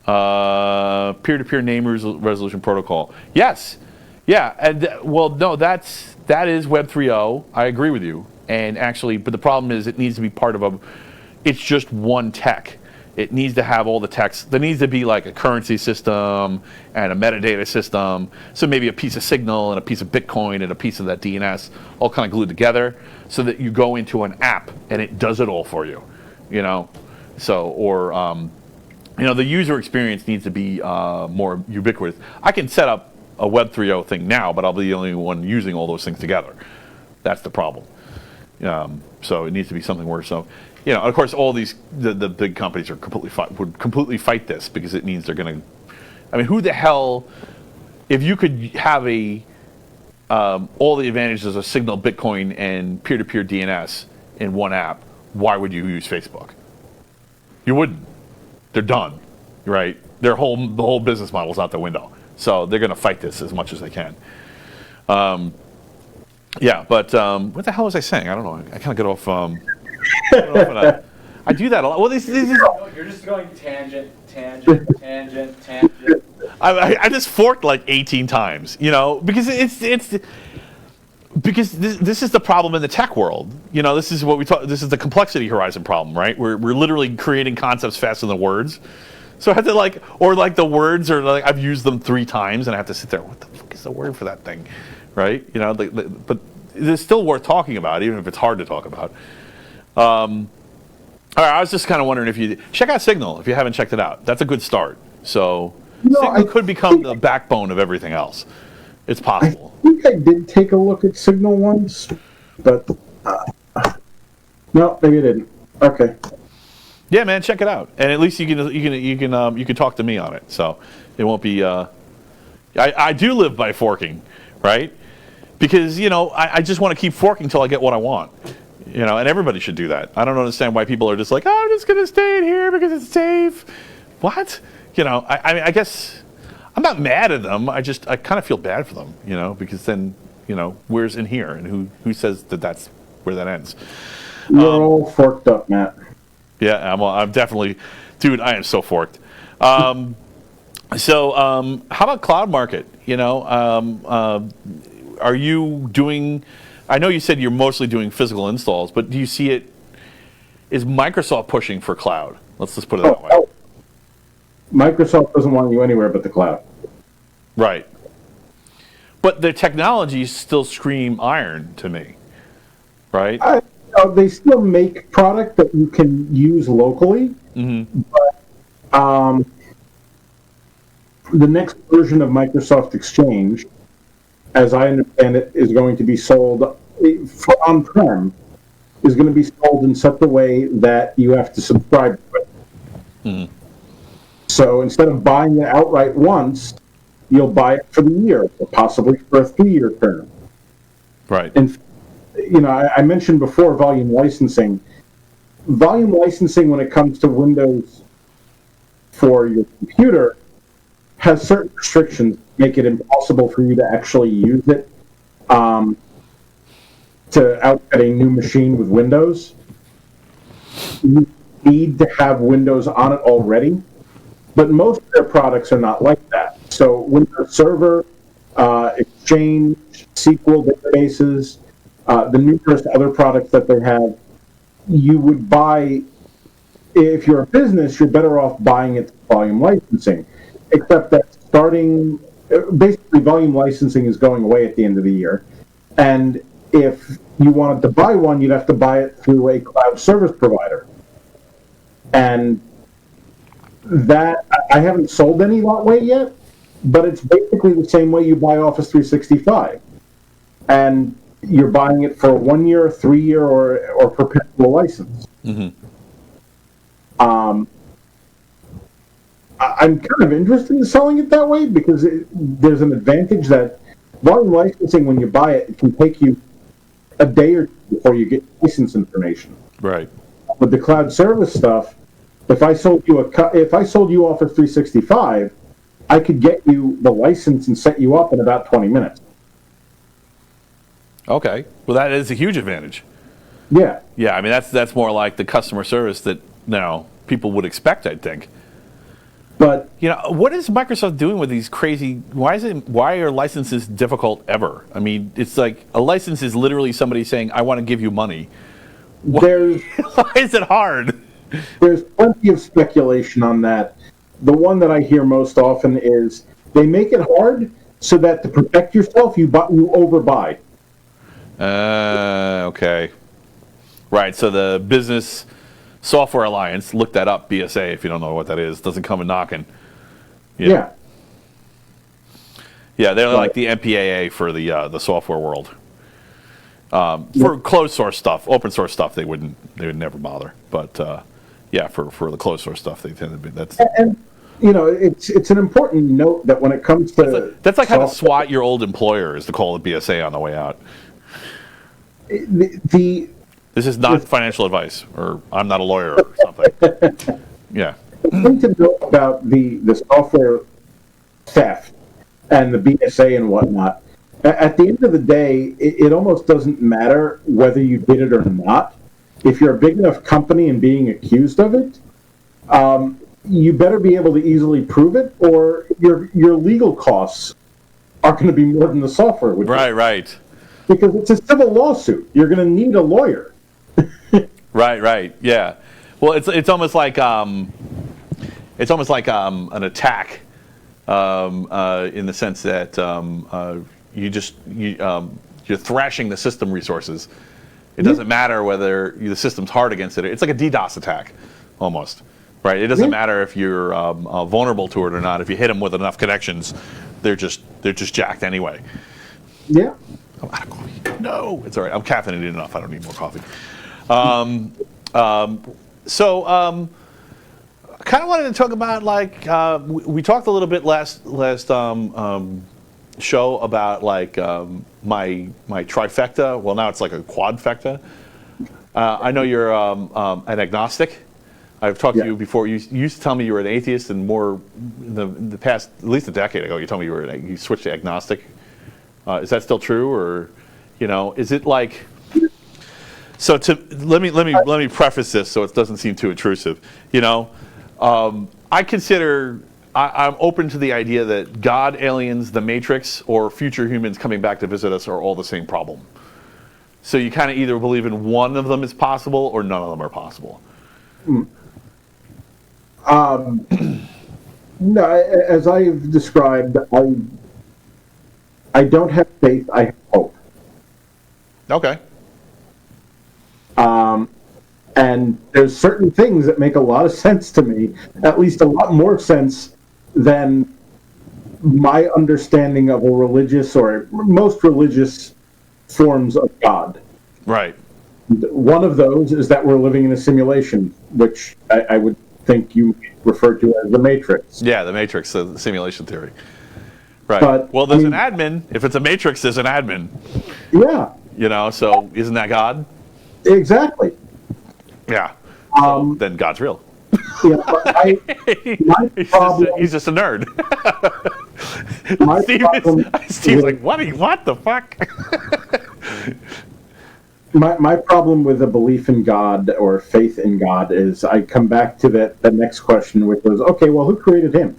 peer-to-peer name resolution protocol. Yes. Yeah, and no, that is Web 3.0. I agree with you. And actually, but the problem is it needs to be part of it's just one tech. It needs to have all the text. There needs to be like a currency system and a metadata system. So maybe a piece of Signal and a piece of Bitcoin and a piece of that DNS all kind of glued together so that you go into an app and it does it all for you, So, or, the user experience needs to be more ubiquitous. I can set up a Web 3.0 thing now, but I'll be the only one using all those things together. That's the problem. So it needs to be something worse. So, of course, all the big companies are would completely fight this because it means they're going to. I mean, who the hell? If you could have all the advantages of Signal, Bitcoin, and peer-to-peer DNS in one app, why would you use Facebook? You wouldn't. They're done, right? The whole business model is out the window. So they're going to fight this as much as they can. Yeah, but what the hell was I saying? I don't know. I kind of get off. I do that a lot. Well, you're just going tangent. I just forked like 18 times, because because this is the problem in the tech world. This is what we talk. This is the complexity horizon problem, right? We're literally creating concepts faster than words. So I have to the words are like I've used them 3 times and I have to sit there. What the fuck is the word for that thing, right? But it's still worth talking about, even if it's hard to talk about. All right, I was just kind of wondering if you check out Signal if you haven't checked it out. That's a good start. So Signal could become the backbone of everything else. It's possible. I think I did take a look at Signal once, but no, maybe I didn't. Okay. Yeah, man, check it out, and at least you can talk to me on it. So it won't be. I do live by forking, right? Because I just want to keep forking until I get what I want. And everybody should do that. I don't understand why people are just like, oh, I'm just going to stay in here because it's safe. What? I guess I'm not mad at them. I kind of feel bad for them, because then, where's in here and who says that's where that ends? You're all forked up, Matt. Yeah, I'm definitely, dude. I am so forked. So, how about cloud market? Are you doing? I know you said you're mostly doing physical installs, but do you see it? Is Microsoft pushing for cloud? Let's just put it that way. Microsoft doesn't want you anywhere but the cloud. Right. But their technologies still scream iron to me, right? They still make product that you can use locally, but the next version of Microsoft Exchange, as I understand it, is going to be sold on-prem, is going to be sold in such a way that you have to subscribe to it. So instead of buying it outright once, you'll buy it for the year, or possibly for a 3-year term. Right. And I mentioned before volume licensing. Volume licensing, when it comes to Windows for your computer, has certain restrictions, make it impossible for you to actually use it to outfit a new machine with Windows. You need to have Windows on it already, but most of their products are not like that. So Windows Server, Exchange, SQL databases, the numerous other products that they have, you would buy, if you're a business, you're better off buying it through volume licensing. except that starting, basically volume licensing is going away at the end of the year. And if you wanted to buy one, you'd have to buy it through a cloud service provider. And that, I haven't sold any that way yet, but it's basically the same way you buy Office 365. And you're buying it for a 1 year, 3 year, or perpetual license. Mm-hmm. I'm kind of interested in selling it that way because there's an advantage that volume licensing, when you buy it, it can take you a day or two before you get license information. Right. With the cloud service stuff, if I sold you Office 365, I could get you the license and set you up in about 20 minutes. Okay. Well, that is a huge advantage. Yeah. Yeah, I mean, that's more like the customer service that people would expect, I think. But what is Microsoft doing with these crazy? Why are licenses difficult ever? I mean, it's like a license is literally somebody saying, "I want to give you money." Why is it hard? There's plenty of speculation on that. The one that I hear most often is they make it hard so that to protect yourself, you overbuy. Okay. Right. So the Business Software Alliance, look that up, BSA, if you don't know what that is. Doesn't come a knocking. Yeah. Yeah, they're like the MPAA for the software world. For closed source stuff, open source stuff, they would never bother. But for the closed source stuff, they tend to be. And it's an important note that when it comes to that's like how to swat your old employer is to call the BSA on the way out. This is not financial advice, or I'm not a lawyer or something. Yeah. The thing to know about the software theft and the BSA and whatnot, at the end of the day, it almost doesn't matter whether you did it or not. If you're a big enough company and being accused of it, you better be able to easily prove it, or your legal costs are going to be more than the software would be. Right. Because it's a civil lawsuit. You're going to need a lawyer. Right. Yeah. Well, it's almost like an attack in the sense that you're thrashing the system resources. It doesn't matter whether the system's hard against it. It's like a DDoS attack, almost. Right. It doesn't matter if you're vulnerable to it or not. If you hit them with enough connections, they're just jacked anyway. Yeah. I'm out of coffee. No, it's all right. I'm caffeinated enough. I don't need more coffee. I kind of wanted to talk about we talked a little bit last show about my trifecta. Well, now it's like a quadfecta. I know you're an agnostic. I've talked to you before. You used to tell me you were an atheist, and more in the past, at least a decade ago, you told me you switched to agnostic. Is that still true, or is it like? So let me preface this so it doesn't seem too intrusive. I consider I'm open to the idea that God, aliens, the Matrix, or future humans coming back to visit us are all the same problem. So you kind of either believe in one of them is possible or none of them are possible. No, as I've described, I don't have faith, I have hope. Okay. And there's certain things that make a lot of sense to me, at least a lot more sense than my understanding of a religious or most religious forms of God. Right. One of those is that we're living in a simulation, which I would think you refer to as the Matrix. Yeah, the Matrix, the simulation theory. Right. But, well, there's an admin. If it's a Matrix, there's an admin. Yeah. So isn't that God? Exactly. Yeah. So then God's real. Yeah, but he's just a nerd. Steve's like, what the fuck? My problem with a belief in God or faith in God is I come back to the next question, which was, okay, well, who created him?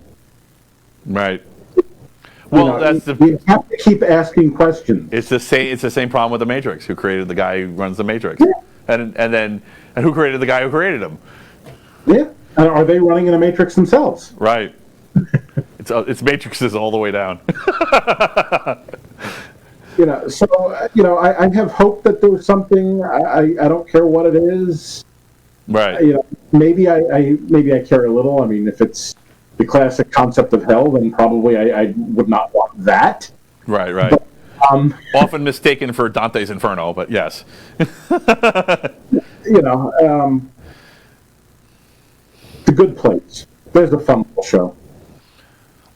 Right. Well, you have to keep asking questions. It's the same problem with the Matrix. Who created the guy who runs the Matrix? Yeah. And who created the guy who created him? Yeah. And are they running in a Matrix themselves? Right. It's matrices all the way down. I have hope that there's something. I don't care what it is. Right. Maybe I care a little. I mean, if it's the classic concept of hell, then probably I would not want that. Right. But, often mistaken for Dante's Inferno, but yes. The Good Place. There's a fun little show.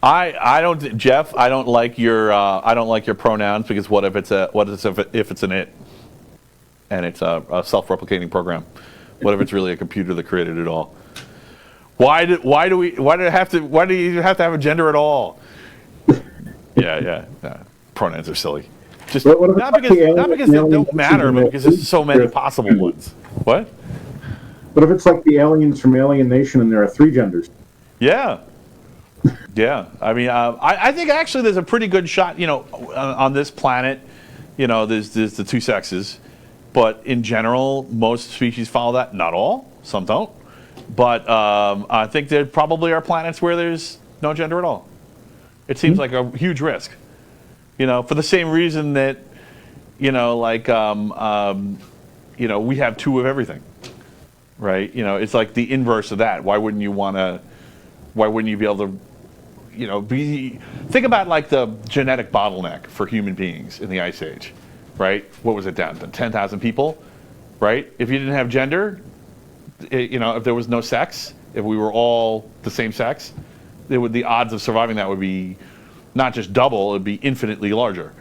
I don't, Jeff. I don't like your pronouns, because what if it's an it, and it's a self-replicating program? What if it's really a computer that created it all? Why do you have to have a gender at all? Yeah. Pronouns are silly. Just not because they don't matter, but because there's so many possible ones. What? What if it's like the aliens from Alien Nation and there are 3 genders? Yeah. Yeah. I mean, I think actually there's a pretty good shot, on this planet, there's the 2 sexes. But in general, most species follow that. Not all. Some don't. But I think there probably are planets where there's no gender at all. It seems like a huge risk. For the same reason that, we have 2 of everything. Right? It's like the inverse of that. Why wouldn't you be able to, think about like the genetic bottleneck for human beings in the Ice Age, right? What was it down to 10,000 people, right? If you didn't have gender, if there was no sex, if we were all the same sex, the odds of surviving that would be not just double, it would be infinitely larger,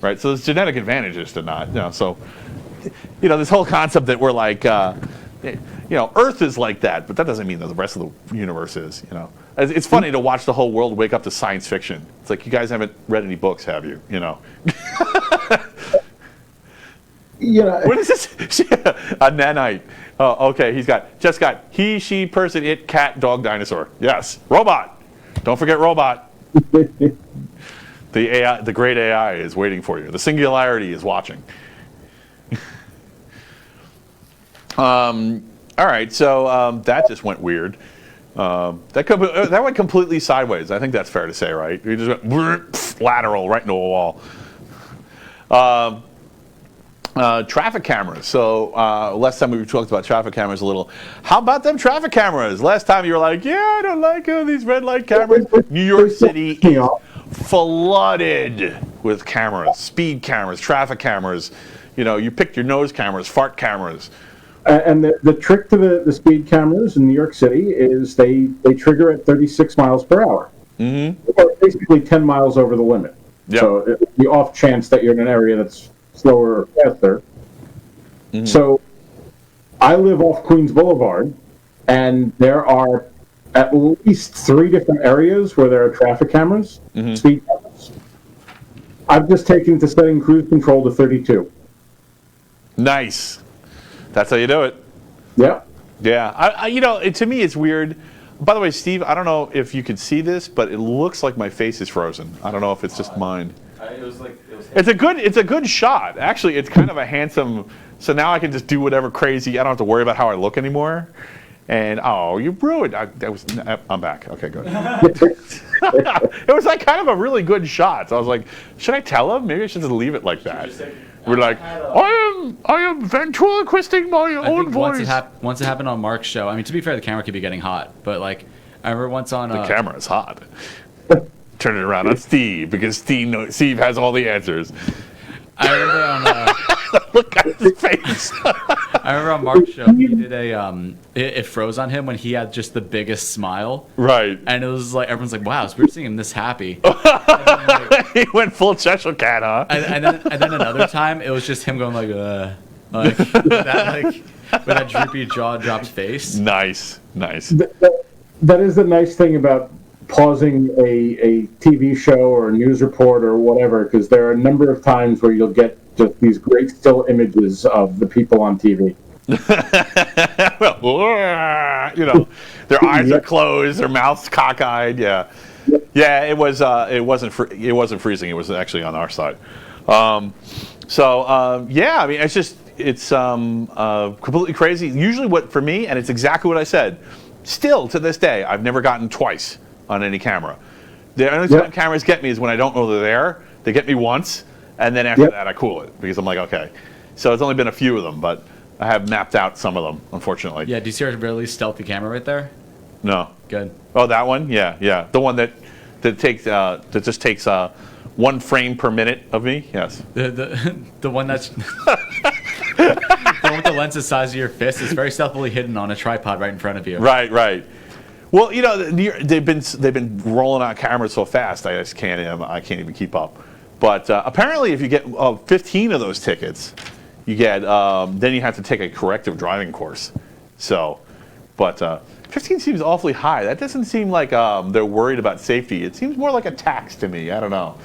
right? So there's genetic advantages to not, so, this whole concept that we're like, Earth is like that, but that doesn't mean that the rest of the universe is, It's funny to watch the whole world wake up to science fiction. It's like, you guys haven't read any books, have you? What is this? A nanite. Oh, okay. He's got he, she, person, it, cat, dog, dinosaur. Yes. Robot. Don't forget robot. The AI, the great AI is waiting for you. The singularity is watching. All right. So that just went weird. That went completely sideways. I think that's fair to say, right? You just went lateral right into a wall. Traffic cameras. So last time we talked about traffic cameras a little. How about them traffic cameras? Last time you were like, yeah, I don't like these red light cameras. New York City is flooded with cameras, speed cameras, traffic cameras. You picked your nose cameras, fart cameras. And the trick to the speed cameras in New York City is they trigger at 36 miles per hour. Mm-hmm. Or basically 10 miles over the limit. Yep. So the off chance that you're in an area that's slower or faster. Mm-hmm. So I live off Queens Boulevard, and there are at least 3 different areas where there are traffic cameras, speed cameras. I've just taken to setting cruise control to 32. Nice. That's how you do it. Yeah. Yeah. To me, it's weird. By the way, Steve, I don't know if you could see this, but it looks like my face is frozen. I don't know if it's just mine. It's a good shot. Actually, it's kind of a handsome. So now I can just do whatever crazy. I don't have to worry about how I look anymore. And you ruined. I'm back. Okay, good. It was like kind of a really good shot. So I was like, should I tell him? Maybe I should just leave it like that. We're like, I am ventriloquisting my own voice. Once it happened on Mark's show. I mean, to be fair, the camera could be getting hot, but like, I remember once on the camera is hot. Turn it around on Steve, because Steve has all the answers. I remember on look at his face. I remember on Mark's show, he did it froze on him when he had just the biggest smile. Right. And it was like, everyone's like, wow, it's weird seeing him this happy. He went full Cheshire Cat, huh? And then another time, it was just him going like that, with that droopy jaw dropped face. Nice. That is the nice thing about pausing a TV show or a news report or whatever, because there are a number of times where you'll get just these great still images of the people on TV. Well, their eyes are closed, their mouths cockeyed. Yeah. It wasn't freezing. It was actually on our side. I mean, it's completely crazy. Usually, for me, and it's exactly what I said. Still to this day, I've never gotten twice on any camera. The only time cameras get me is when I don't know they're there. They get me once, and then after that I cool it because I'm like, okay. So it's only been a few of them, but I have mapped out some of them, unfortunately. Yeah, do you see our really stealthy camera right there? No. Good. Oh, that one? Yeah. The one that just takes 1 frame per minute of me. Yes. The one that's the one with the lens the size of your fist is very stealthily hidden on a tripod right in front of you. Right. Well, they've been rolling out cameras so fast I just can't even keep up. But apparently, if you get 15 of those tickets, you get then you have to take a corrective driving course. So, but 15 seems awfully high. That doesn't seem like they're worried about safety. It seems more like a tax to me. I don't know.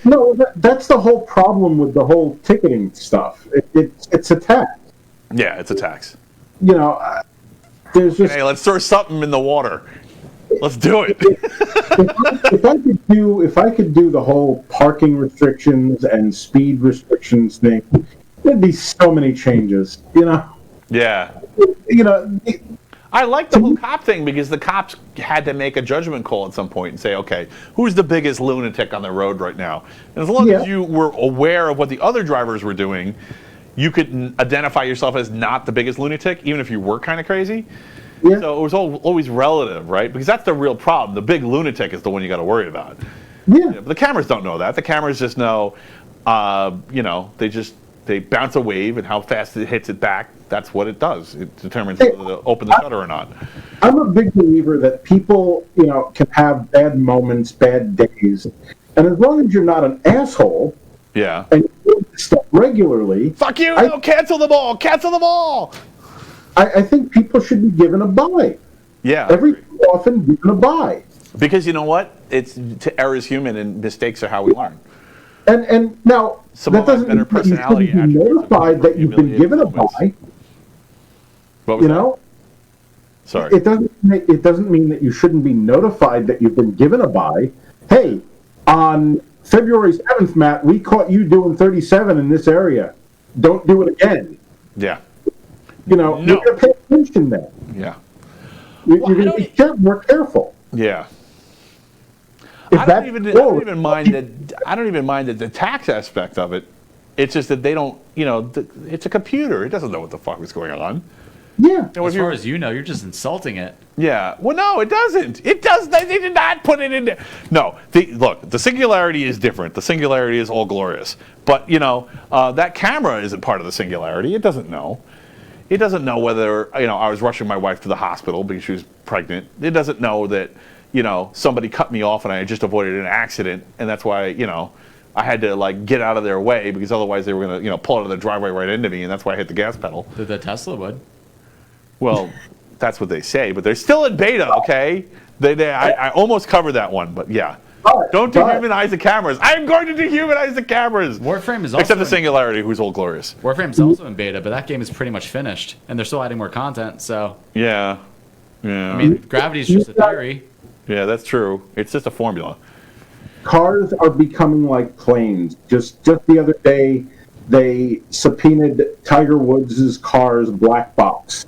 No, that's the whole problem with the whole ticketing stuff. It's a tax. Yeah, it's a tax. There's just... Hey, let's throw something in the water. Let's do it. if I could do the whole parking restrictions and speed restrictions thing, there'd be so many changes. Yeah. I like the whole cop thing because the cops had to make a judgment call at some point and say, okay, who's the biggest lunatic on the road right now? And as long as you were aware of what the other drivers were doing, you could identify yourself as not the biggest lunatic, even if you were kind of crazy. Yeah. So it was always relative, right? Because that's the real problem. The big lunatic is the one you got to worry about. Yeah. But the cameras don't know that. The cameras just know, they bounce a wave and how fast it hits it back. That's what it does. It determines whether to open the shutter or not. I'm a big believer that people, can have bad moments, bad days, and as long as you're not an asshole, and you do stuff regularly, fuck you! No, cancel the ball! Cancel the ball! I think people should be given a bye. Yeah. Every so often, given a bye. Because you know what? Error is human, and mistakes are how we learn. And now that doesn't mean that you should be notified that you've been given a bye. What was that? Sorry. It doesn't mean that you shouldn't be notified that you've been given a bye. Hey, on February 7th, Matt, we caught you doing 37 in this area. Don't do it again. Yeah. You're going to pay attention then. Yeah. You're going to be more careful. Yeah. I don't even mind that the tax aspect of it. It's just that they don't, it's a computer. It doesn't know what the fuck is going on. Yeah. As far as you're just insulting it. Yeah. Well, no, it doesn't. It does. They did not put it in there. No. Look, the singularity is different. The singularity is all glorious. But, that camera isn't part of the singularity. It doesn't know. It doesn't know whether, I was rushing my wife to the hospital because she was pregnant. It doesn't know that, somebody cut me off and I just avoided an accident. And that's why, I had to, get out of their way because otherwise they were going to, pull out of the driveway right into me. And that's why I hit the gas pedal. The Tesla would. Well, that's what they say, but they're still in beta, okay? I almost covered that one, but yeah. Don't dehumanize the cameras. I'm going to dehumanize the cameras. Warframe is also except the Singularity, who's all glorious. Warframe's also in beta, but that game is pretty much finished, and they're still adding more content. So yeah. I mean, gravity's just a theory. Yeah, that's true. It's just a formula. Cars are becoming like planes. Just the other day, they subpoenaed Tiger Woods' car's black box.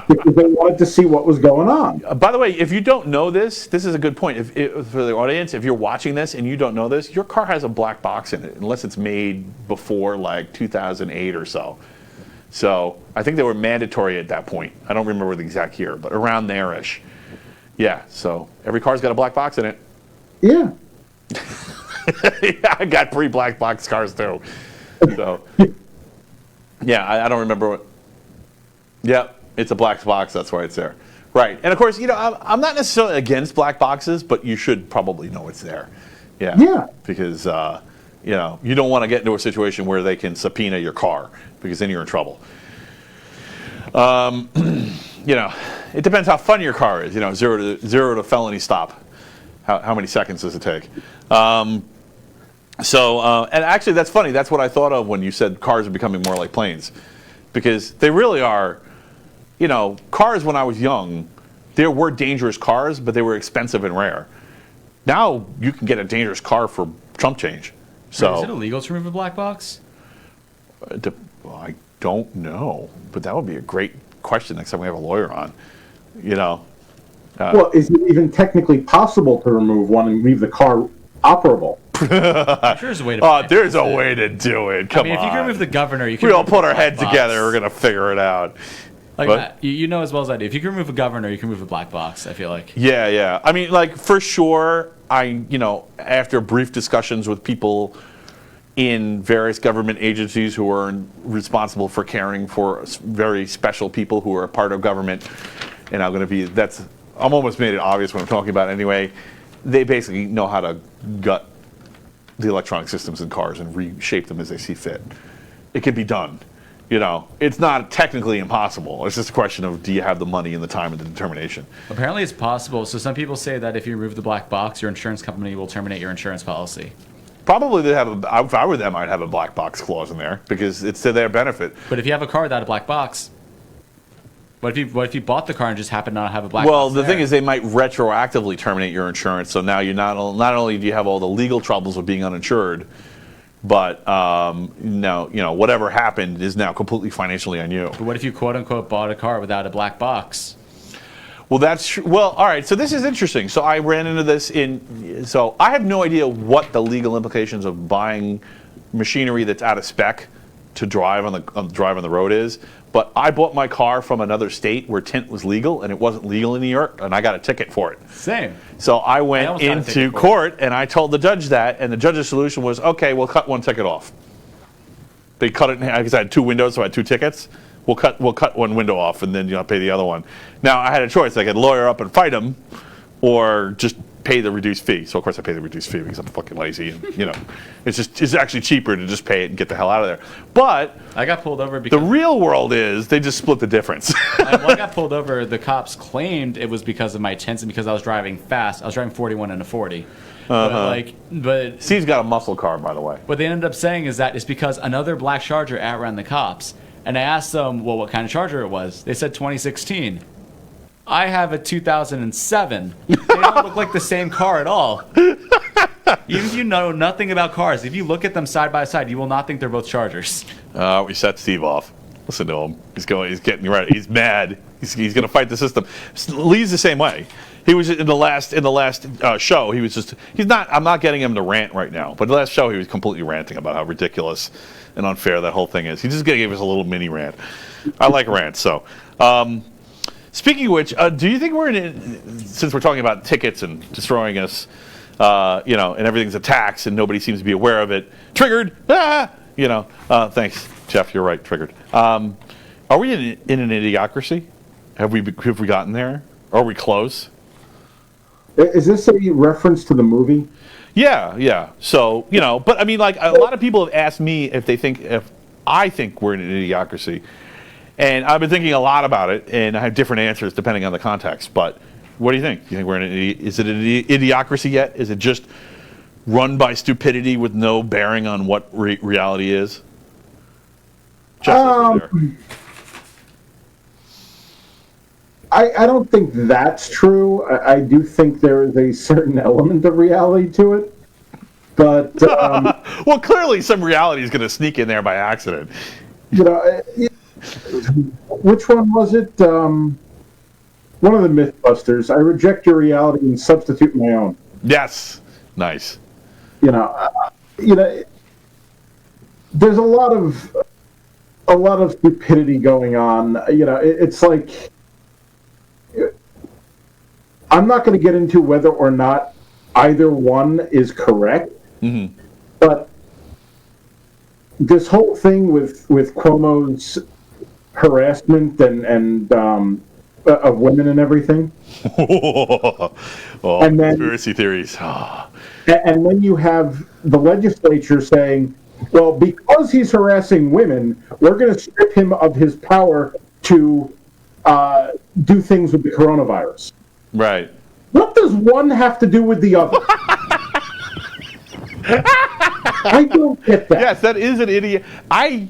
Because they wanted to see what was going on. By the way, if you don't know this is a good point. For the audience, if you're watching this and you don't know this, your car has a black box in it, unless it's made before 2008 or so. So I think they were mandatory at that point. I don't remember the exact year, but around there-ish. Yeah, so every car's got a black box in it. Yeah. Yeah, I got 3 black box cars too. So yeah, I don't remember what. Yeah, it's a black box. That's why it's there. Right. And of course, I'm not necessarily against black boxes, but you should probably know it's there. Yeah. Yeah. Because, you don't want to get into a situation where they can subpoena your car because then you're in trouble. It depends how fun your car is. Zero to felony stop. How many seconds does it take? And actually, that's funny. That's what I thought of when you said cars are becoming more like planes. Because they really are. Cars when I was young, there were dangerous cars, but they were expensive and rare. Now you can get a dangerous car for chump change. So is it illegal to remove a black box? I don't know, but that would be a great question next time we have a lawyer on. Well, is it even technically possible to remove one and leave the car operable? I'm sure there's a way to. There's a way to do it. Come on. if you can remove the governor, you can. We all put our heads together. We're gonna figure it out. You know as well as I do. If you can remove a governor, you can remove a black box. I feel like. Yeah. I mean, for sure. After brief discussions with people in various government agencies who are responsible for caring for very special people who are a part of government, and I'm almost made it obvious what I'm talking about anyway. They basically know how to gut the electronic systems in cars and reshape them as they see fit. It can be done. It's not technically impossible. It's just a question of, do you have the money and the time and the determination? Apparently it's possible. So some people say that if you remove the black box, your insurance company will terminate your insurance policy. Probably they have if I were them, I'd have a black box clause in there because it's to their benefit. But if you have a car without a black box, what if you bought the car and just happened to not have a black box? Well, the thing is, they might retroactively terminate your insurance. So now you're not only do you have all the legal troubles of being uninsured, but whatever happened is now completely financially on you. But what if you quote unquote bought a car without a black box? Well, all right. So this is interesting. So I ran into this so I have no idea what the legal implications of buying machinery that's out of spec to drive on the road is. But I bought my car from another state where tint was legal, and it wasn't legal in New York, and I got a ticket for it. Same. So I went into court, and I told the judge that, and the judge's solution was, okay, we'll cut one ticket off. They cut it because I had two windows, so I had two tickets. We'll cut one window off, and then pay the other one. Now I had a choice: I could lawyer up and fight them, or just pay the reduced fee. So of course I pay the reduced fee because I'm fucking lazy, and it's actually cheaper to just pay it and get the hell out of there. But I got pulled over because the real world is they just split the difference. When I got pulled over, the cops claimed it was because of my tints and because I was driving fast. I was driving 41 and a 40. But Steve's got a muscle car, by the way. What they ended up saying is that it's because another black Charger outran the cops. And I asked them, well, what kind of Charger it was. They said 2016. I have a 2007. They don't look like the same car at all. Even if you know nothing about cars, if you look at them side by side, you will not think they're both Chargers. We set Steve off. Listen to him. He's getting ready. He's mad. He's going to fight the system. Lee's the same way. He was in the last show. I'm not getting him to rant right now. But the last show, he was completely ranting about how ridiculous and unfair that whole thing is. He just gave us a little mini rant. I like rants. So, speaking of which, do you think since we're talking about tickets and destroying us, and everything's a tax and nobody seems to be aware of it? Triggered. Thanks, Jeff. You're right. Triggered. Are we in an idiocracy? Have we gotten there? Are we close? Is this a reference to the movie? Yeah. So, but I mean, a lot of people have asked me if I think we're in an idiocracy. And I've been thinking a lot about it, and I have different answers depending on the context. But what do you think? Do you think is it an idiocracy yet? Is it just run by stupidity with no bearing on what reality is? I don't think that's true. I do think there is a certain element of reality to it. But well, clearly some reality is going to sneak in there by accident. Which one was it? One of the Mythbusters. I reject your reality and substitute my own. Yes, nice. There's a lot of stupidity going on. It's like, I'm not going to get into whether or not either one is correct, but this whole thing with Cuomo's harassment and of women and everything. And then, conspiracy theories. And then you have the legislature saying, well, because he's harassing women, we're going to strip him of his power to do things with the coronavirus. Right. What does one have to do with the other? I don't get that. Yes, that is an idiot. I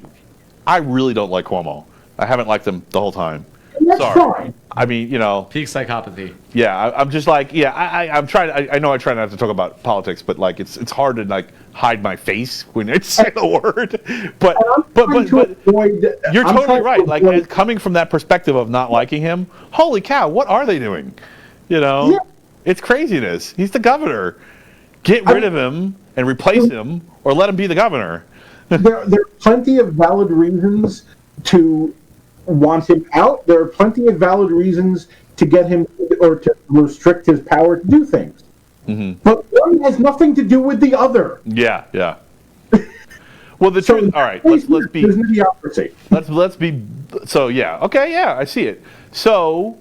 really don't like Cuomo. I haven't liked him the whole time. That's fine. I mean, peak psychopathy. Yeah, I'm just like, I'm trying. I know I try not to talk about politics, but it's hard to hide my face when I say the word. But you're totally right. Coming from that perspective of not liking him, holy cow, what are they doing? You know, Yeah. it's craziness. He's the governor. Get rid of him and replace him, or let him be the governor. there are plenty of valid reasons to want him out. There are plenty of valid reasons to get him or to restrict his power to do things. Mm-hmm. But one has nothing to do with the other. Yeah, yeah. Well, the truth. All right, let's be. There's an idiocracy. Let's be. So yeah, okay, yeah, I see it. So,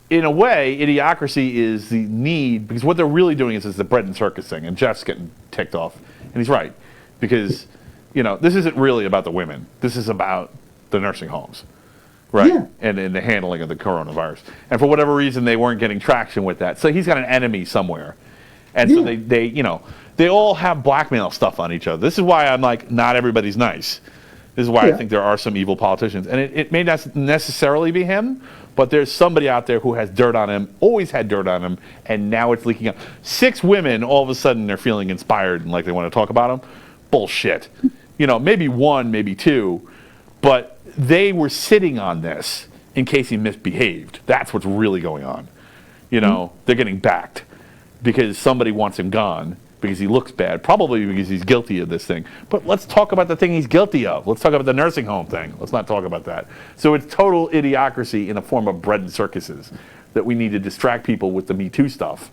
in a way, idiocracy is the need, because what they're really doing is the bread and circus thing, and Jeff's getting ticked off, and he's right, because this isn't really about the women. This is about the nursing homes, right? Yeah. And the handling of the coronavirus. And for whatever reason, they weren't getting traction with that. So he's got an enemy somewhere, and so they all have blackmail stuff on each other. This is why I'm like, not everybody's nice. This is why I think there are some evil politicians. And it may not necessarily be him, but there's somebody out there who has dirt on him, always had dirt on him, and now it's leaking out. 6 women, all of a sudden, they're feeling inspired and like they want to talk about him. Bullshit. Maybe 1, maybe 2, but they were sitting on this in case he misbehaved. That's what's really going on. They're getting backed because somebody wants him gone, because he looks bad, probably because he's guilty of this thing. But let's talk about the thing he's guilty of. Let's talk about the nursing home thing. Let's not talk about that. So it's total idiocracy in the form of bread and circuses that we need to distract people with the Me Too stuff,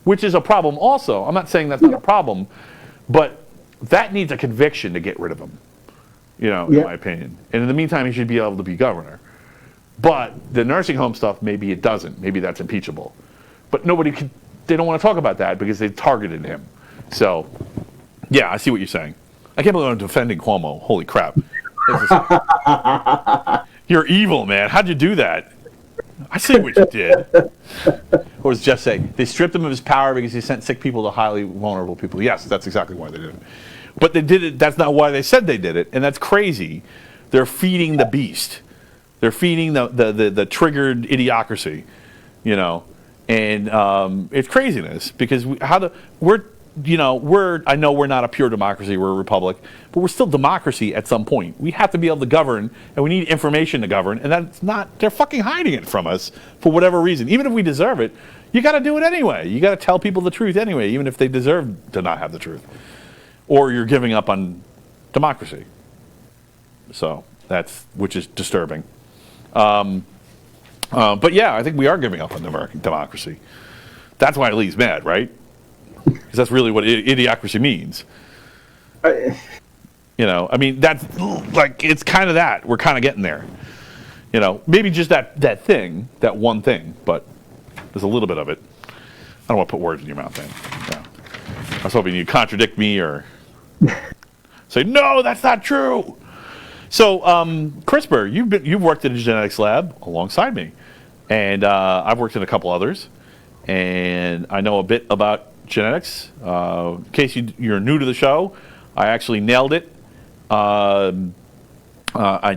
which is a problem also. I'm not saying that's not a problem, but that needs a conviction to get rid of him, in my opinion. And in the meantime, he should be able to be governor. But the nursing home stuff, maybe it doesn't. Maybe that's impeachable. But they don't want to talk about that because they targeted him. So, yeah, I see what you're saying. I can't believe I'm defending Cuomo. Holy crap. You're evil, man. How'd you do that? I see what you did. Or as Jeff say, they stripped him of his power because he sent sick people to highly vulnerable people. Yes, that's exactly why they did it. But they did it. That's not why they said they did it, and that's crazy. They're feeding the beast. They're feeding the triggered idiocracy, and it's craziness because I know we're not a pure democracy, we're a republic, but we're still democracy at some point. We have to be able to govern, and we need information to govern, and they're fucking hiding it from us for whatever reason. Even if we deserve it, you got to do it anyway. You got to tell people the truth anyway, even if they deserve to not have the truth. Or you're giving up on democracy. So, which is disturbing. But yeah, I think we are giving up on American democracy. That's why Lee's mad, right? Because that's really what idiocracy means. That's like, it's kind of that. We're kind of getting there. Maybe just that one thing, but there's a little bit of it. I don't want to put words in your mouth, man. No. I was hoping you'd contradict me or say, no, that's not true. So, CRISPR, you've worked in a genetics lab alongside me, and I've worked in a couple others, and I know a bit about genetics. In case you're new to the show, I actually nailed it. I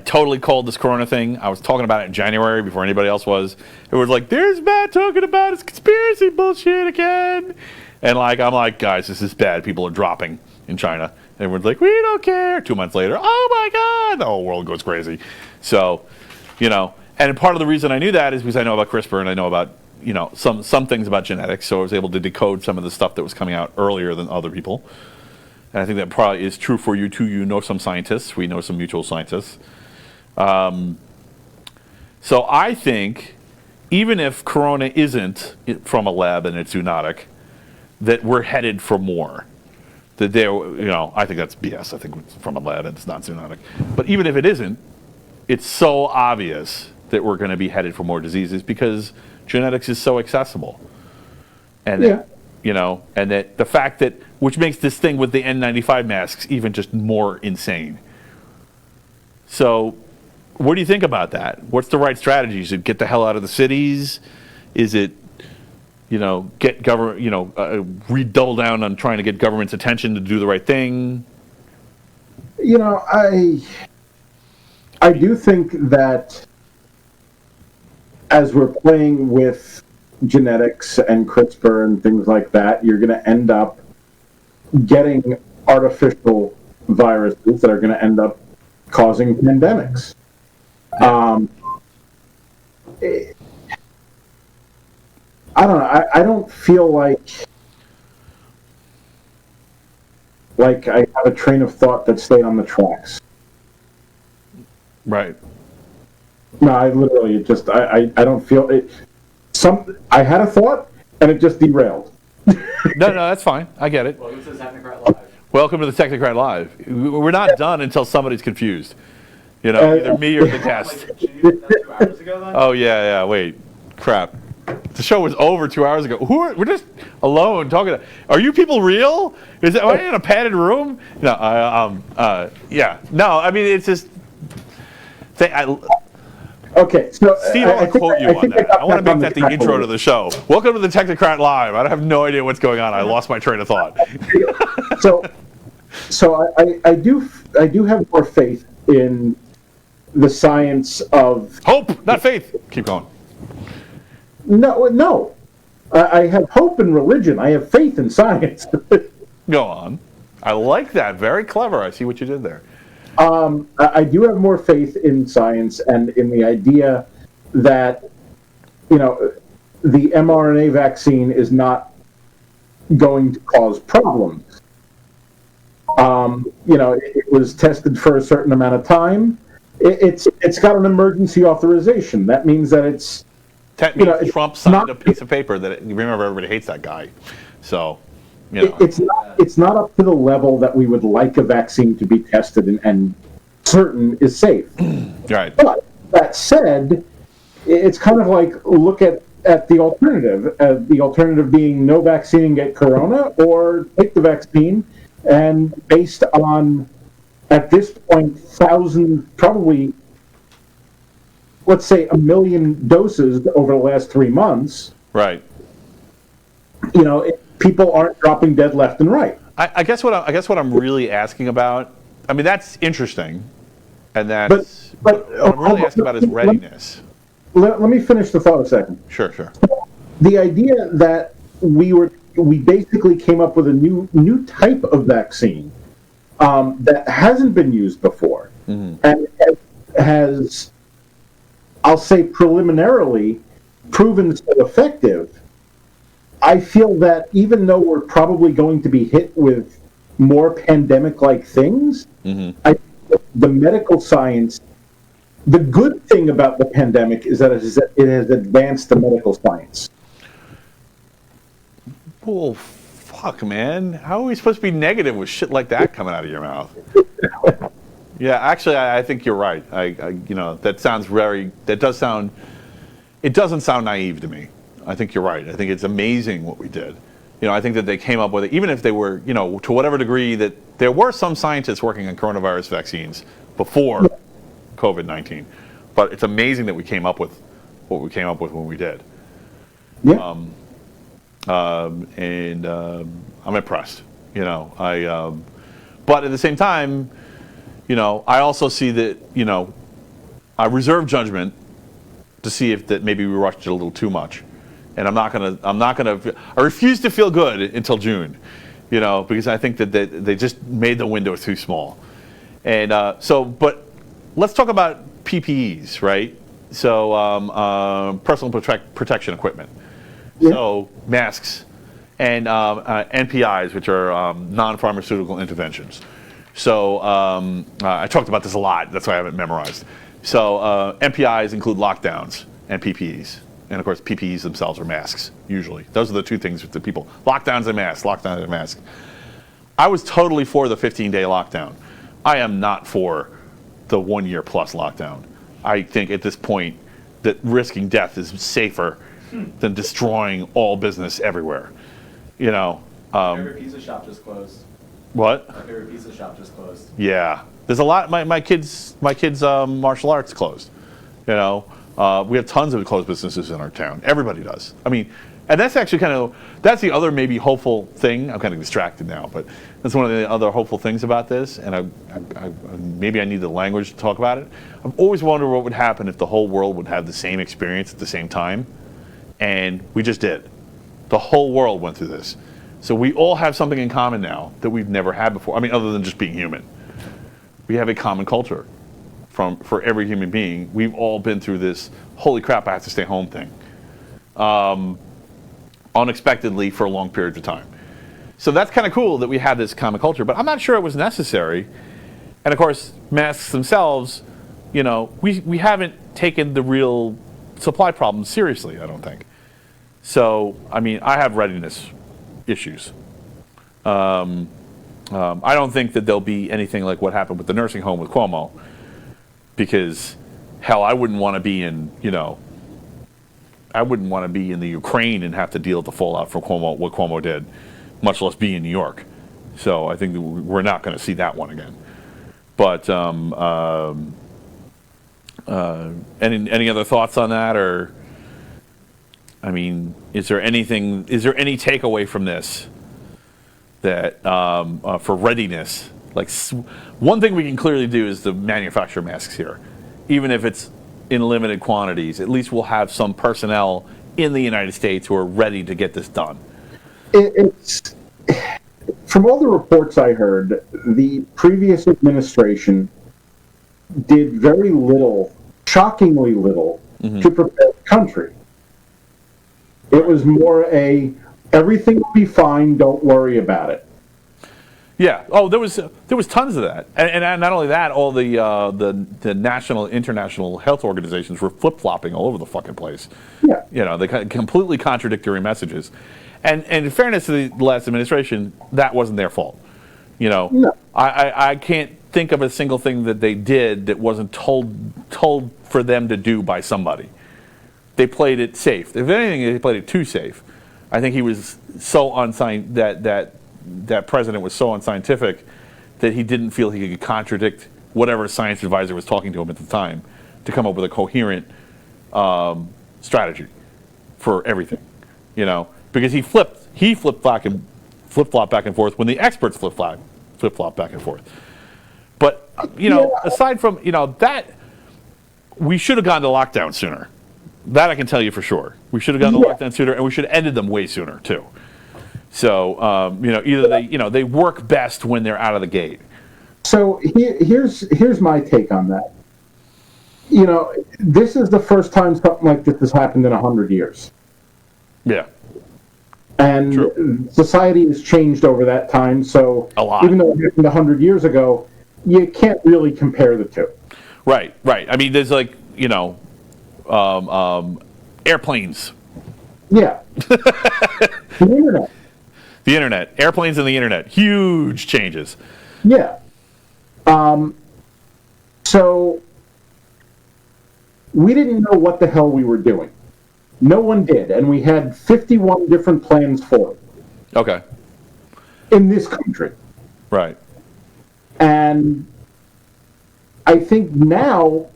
totally called this corona thing. I was talking about it in January before anybody else was. It was like, there's Matt talking about his conspiracy bullshit again. And I'm like, guys, this is bad. People are dropping in China. And everyone's like, we don't care. 2 months later, oh my God, the whole world goes crazy. So, and part of the reason I knew that is because I know about CRISPR and I know about some things about genetics, so I was able to decode some of the stuff that was coming out earlier than other people. And I think that probably is true for you too. You know some scientists. We know some mutual scientists. So I think even if corona isn't from a lab and it's zoonotic, that we're headed for more. That I think that's BS. I think it's from a lab and it's not zoonotic. But even if it isn't, it's so obvious that we're going to be headed for more diseases because genetics is so accessible. And and that the fact that, which makes this thing with the N95 masks even just more insane. So what do you think about that? What's the right strategy? Is it get the hell out of the cities? Is it, get government, redouble down on trying to get government's attention to do the right thing? I do think that as we're playing with genetics and CRISPR and things like that, you're going to end up getting artificial viruses that are going to end up causing pandemics. I don't know. I don't feel like I have a train of thought that stayed on the tracks. Right. No, I literally just I don't feel it. I had a thought and it just derailed. No, that's fine. I get it. Welcome to the Technocrat Live. Welcome to the Technocrat Live. We're not done until somebody's confused. You know, either me or the guest. Like, did you do that 2 hours ago then? Oh yeah. Wait, crap. The show was over 2 hours ago. We're just alone talking. Are you people real? Am I in a padded room? No. Yeah. No. I mean, it's just. Okay, so Steve, I want to quote you on that. I want to make that the intro to the show. Welcome to the Technocrat Live. I have no idea what's going on. I lost my train of thought. So I do have more faith in the science of Hope, not faith. Keep going. no. I have hope in religion. I have faith in science. Go on. I like that. Very clever. I see what you did there. I do have more faith in science and in the idea that, the mRNA vaccine is not going to cause problems. It was tested for a certain amount of time. It's got an emergency authorization. That means that it's. That means Trump signed a piece of paper that remember everybody hates that guy, so. It's not up to the level that we would like a vaccine to be tested and certain is safe. Right. But that said, it's kind of like look at the alternative. The alternative being no vaccine and get corona, or take the vaccine and based on at this point probably let's say 1 million doses over the last 3 months. Right. People aren't dropping dead left and right. I guess what I'm really asking about. I mean, that's interesting, and that's. But what I'm really asking about is readiness. Let me finish the thought a second. Sure. The idea that we basically came up with a new type of vaccine that hasn't been used before, and has, I'll say, preliminarily proven so effective. I feel that even though we're probably going to be hit with more pandemic-like things, the medical science, the good thing about the pandemic is that it has advanced the medical science. Well, fuck, man. How are we supposed to be negative with shit like that coming out of your mouth? Yeah, actually, I think you're right. It doesn't sound naive to me. I think you're right. I think it's amazing what we did. I think that they came up with it, even if they were, to whatever degree that there were some scientists working on coronavirus vaccines before COVID-19. But it's amazing that we came up with what we came up with when we did. Yeah. I'm impressed. But at the same time, I also see that, I reserve judgment to see if that maybe we rushed it a little too much. And I refuse to feel good until June, because I think that they just made the window too small. And but let's talk about PPEs, right? So personal protection equipment. Yeah. So masks and NPIs, which are non-pharmaceutical interventions. So I talked about this a lot. That's why I haven't memorized. So NPIs include lockdowns and PPEs. And of course, PPEs themselves are masks, usually. Those are the two things with the people. Lockdowns and masks. I was totally for the 15-day lockdown. I am not for the 1 year plus lockdown. I think at this point that risking death is safer than destroying all business everywhere. My favorite pizza shop just closed. What? My favorite pizza shop just closed. Yeah. There's a lot. My kids' martial arts closed. We have tons of closed businesses in our town. Everybody does. I mean, and that's actually that's the other maybe hopeful thing. I'm kind of distracted now, but that's one of the other hopeful things about this. And maybe I need the language to talk about it. I've always wondered what would happen if the whole world would have the same experience at the same time. And we just did. The whole world went through this. So we all have something in common now that we've never had before. I mean, other than just being human. We have a common culture. For every human being, we've all been through this holy crap, I have to stay home thing. unexpectedly for long periods of time. So that's kind of cool that we had this common culture, but I'm not sure it was necessary. And of course, masks themselves, we haven't taken the real supply problem seriously, I don't think. So, I mean, I have readiness issues. I don't think that there'll be anything like what happened with the nursing home with Cuomo, because, hell, I wouldn't want to be in, I wouldn't want to be in the Ukraine and have to deal with the fallout from Cuomo, what Cuomo did, much less be in New York. So I think that we're not going to see that one again. But any other thoughts on that, or I mean, is there any takeaway from this that for readiness? Like one thing we can clearly do is to manufacture masks here, even if it's in limited quantities. At least we'll have some personnel in the United States who are ready to get this done. It's from all the reports I heard, the previous administration did very little, shockingly little, to prepare the country. It was more everything will be fine, don't worry about it. Yeah. Oh, there was tons of that, and not only that, all the national, international health organizations were flip-flopping all over the fucking place. Yeah. They completely contradictory messages, and in fairness to the last administration, that wasn't their fault. No. I can't think of a single thing that they did that wasn't told for them to do by somebody. They played it safe. If anything, they played it too safe. I think he was so that president was so unscientific that he didn't feel he could contradict whatever science advisor was talking to him at the time to come up with a coherent strategy for everything, because he flip-flopped back and forth when the experts flip-flop back and forth. But aside from that, we should have gone to lockdown sooner. That I can tell you for sure. We should have gone to lockdown sooner, and we should have ended them way sooner too. So either they work best when they're out of the gate. So here's my take on that. This is the first time something like this has happened in 100 years. Yeah. And True. Society has changed over that time. So a lot. Even though it happened 100 years ago, you can't really compare the two. Right. I mean, there's airplanes. Yeah. The internet. The internet. Airplanes and the internet. Huge changes. Yeah. So we didn't know what the hell we were doing. No one did, and we had 51 different plans for it. Okay. In this country. Right. And I think now,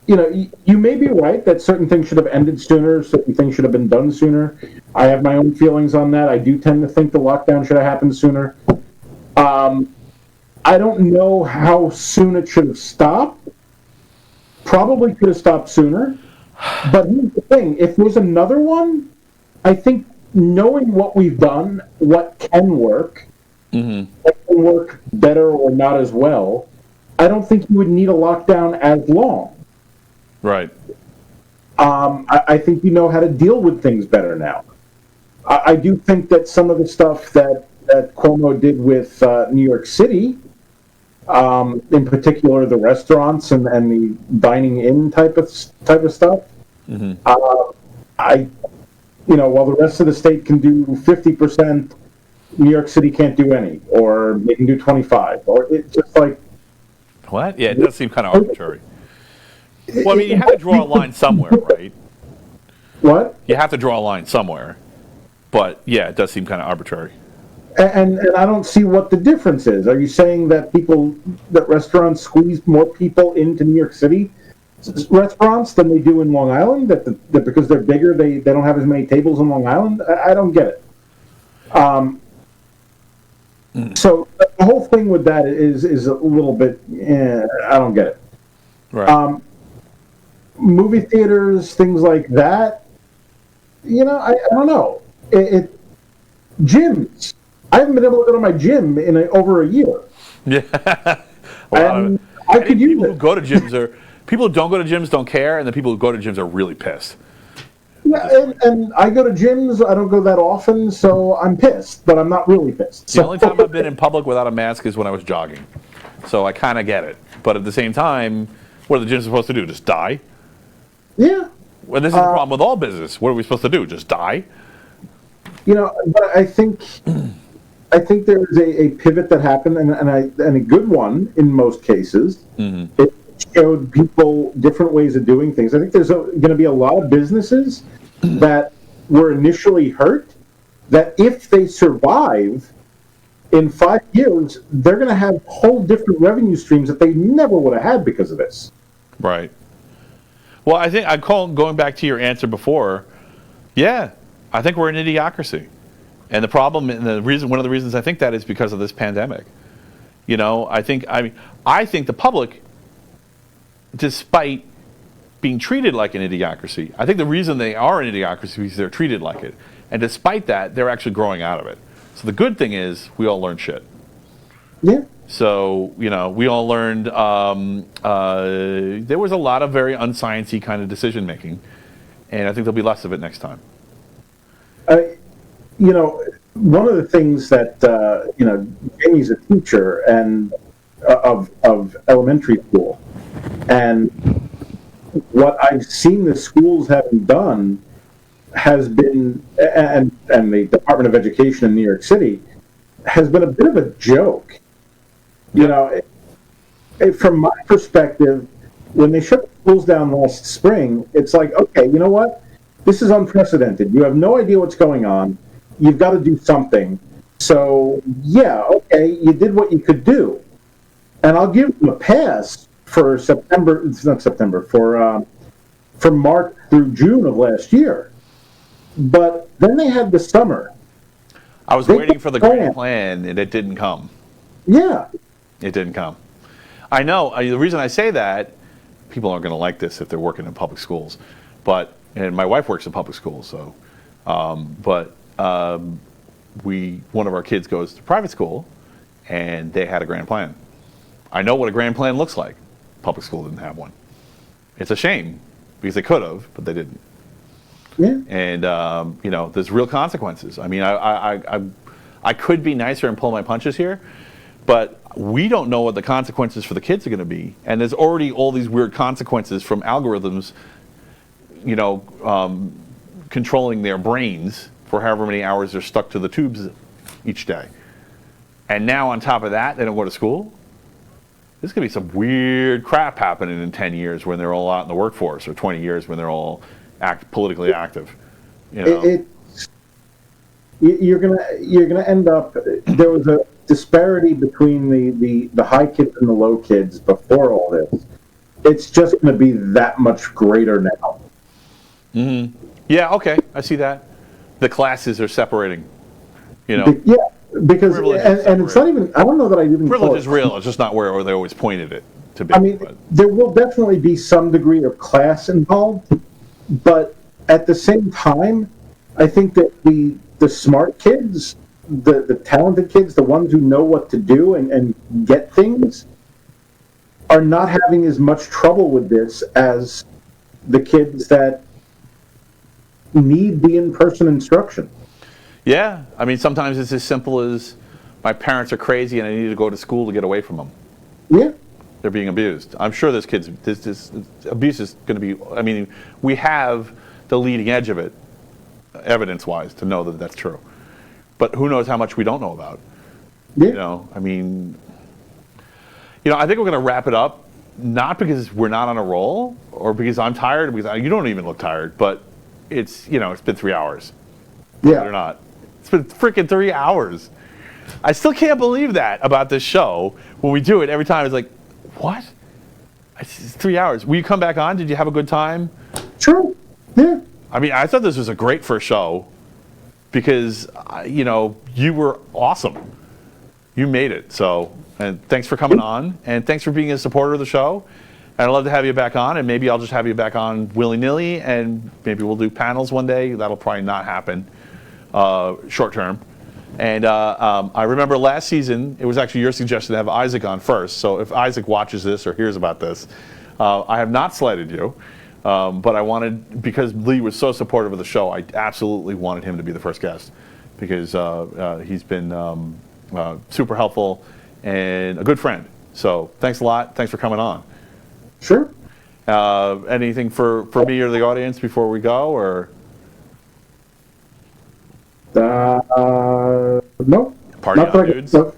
you may be right that certain things should have ended sooner, certain things should have been done sooner. I have my own feelings on that. I do tend to think the lockdown should have happened sooner. I don't know how soon it should have stopped. Probably could have stopped sooner. But here's the thing. If there's another one, I think knowing what we've done, what can work, what can work better or not as well, I don't think you would need a lockdown as long. Right. I think you know how to deal with things better now. I do think that some of the stuff that Cuomo did with New York City, in particular the restaurants and the dining in type of stuff, while the rest of the state can do 50%, New York City can't do any, or they can do 25, or it's just like what? Yeah, it does seem kind of arbitrary. Well, I mean, you have to draw a line somewhere, right? What? You have to draw a line somewhere. But, yeah, it does seem kind of arbitrary. And I don't see what the difference is. Are you saying that restaurants squeeze more people into New York City restaurants than they do in Long Island? That because they're bigger, they don't have as many tables in Long Island? I don't get it. So the whole thing with that is a little bit, I don't get it. Right. Movie theaters, things like that, I don't know. Gyms. I haven't been able to go to my gym in over a year. Yeah. I could use people it. who go to gyms people who don't go to gyms don't care, and the people who go to gyms are really pissed. Yeah, and I go to gyms. I don't go that often, so I'm pissed, but I'm not really pissed. The only time I've been in public without a mask is when I was jogging. So I kind of get it. But at the same time, what are the gyms supposed to do? Just die? Yeah. Well, this is the problem with all business. What are we supposed to do? Just die? But I think there is a pivot that happened, and a good one in most cases. Mm-hmm. It showed people different ways of doing things. I think there's going to be a lot of businesses that were initially hurt that if they survive in 5 years, they're going to have whole different revenue streams that they never would have had because of this. Right. Well, I think going back to your answer before, yeah, I think we're an idiocracy. And the problem, and one of the reasons I think that is because of this pandemic. I think the public, despite being treated like an idiocracy, I think the reason they are an idiocracy is because they're treated like it. And despite that, they're actually growing out of it. So the good thing is we all learn shit. Yeah. So, we all learned there was a lot of very unscience-y kind of decision making. And I think there'll be less of it next time. One of the things that, Jamie's a teacher and of elementary school. And what I've seen the schools having done has been, and the Department of Education in New York City, has been a bit of a joke. From my perspective, when they shut the schools down last spring, it's like, okay, you know what? This is unprecedented. You have no idea what's going on. You've got to do something. So, yeah, okay, you did what you could do. And I'll give them a pass for for March through June of last year. But then they had the summer. I was waiting for the grand plan, and it didn't come. Yeah. It didn't come. I know. The reason I say that, people aren't going to like this if they're working in public schools. And my wife works in public schools, so. One of our kids goes to private school, and they had a grand plan. I know what a grand plan looks like. Public school didn't have one. It's a shame, because they could have, but they didn't. Yeah. And, there's real consequences. I mean, I could be nicer and pull my punches here, but we don't know what the consequences for the kids are going to be. And there's already all these weird consequences from algorithms, controlling their brains for however many hours they're stuck to the tubes each day. And now on top of that, they don't go to school. There's going to be some weird crap happening in 10 years when they're all out in the workforce, or 20 years when they're all politically active. You're gonna end up. There was a disparity between the high kids and the low kids before all this. It's just going to be that much greater now. Mm-hmm. Yeah. Okay. I see that. The classes are separating. Yeah, because and it's not even. I don't know that I even. Privilege is real. It's just not where they always pointed it to be. I mean, there will definitely be some degree of class involved, but at the same time, I think that the smart kids, the talented kids, the ones who know what to do and get things, are not having as much trouble with this as the kids that need the in-person instruction. Yeah, I mean, sometimes it's as simple as my parents are crazy and I need to go to school to get away from them. Yeah. They're being abused. I'm sure this abuse is going to be, I mean, we have the leading edge of it, evidence-wise, to know that that's true. But who knows how much we don't know about. Yeah. I mean, I think we're going to wrap it up, not because we're not on a roll or because I'm tired, because you don't even look tired, but it's been 3 hours. Yeah. Or not. It's been freaking 3 hours. I still can't believe that about this show. When we do it, every time it's like, what? It's 3 hours. Will you come back on? Did you have a good time? Sure. Yeah. I mean, I thought this was a great first show because, you were awesome. You made it. So, and thanks for coming on, and thanks for being a supporter of the show. And I'd love to have you back on, and maybe I'll just have you back on willy-nilly, and maybe we'll do panels one day. That'll probably not happen short term. And I remember last season, it was actually your suggestion to have Isaac on first. So if Isaac watches this or hears about this, I have not slighted you. But I wanted, because Lee was so supportive of the show, I absolutely wanted him to be the first guest because he's been super helpful and a good friend. So thanks a lot. Thanks for coming on. Sure. Anything for me or the audience before we go, or? Nope. Party Not on, that I dudes. can-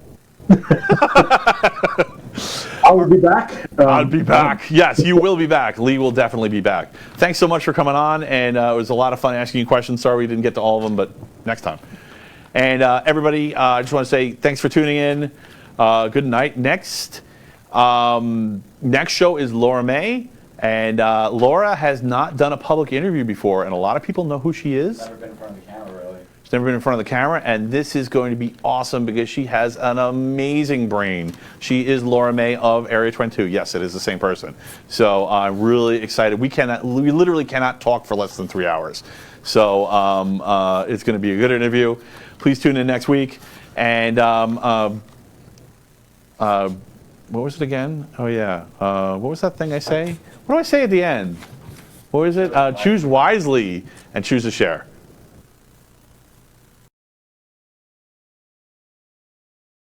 I will be back. I'll be back. Yes, you will be back. Lee will definitely be back. Thanks so much for coming on, and it was a lot of fun asking you questions. Sorry we didn't get to all of them, but next time. And everybody, I just want to say thanks for tuning in. Good night. Next show is Laura May, and Laura has not done a public interview before, and a lot of people know who she is. Never been in front of the camera, really. She's never been in front of the camera, and this is going to be awesome because she has an amazing brain. She is Laura May of Area 22. Yes, it is the same person. So I'm really excited. We literally cannot talk for less than 3 hours. So it's going to be a good interview. Please tune in next week. And what was it again? Oh yeah. What was that thing I say? What do I say at the end? What was it? Choose wisely and choose to share.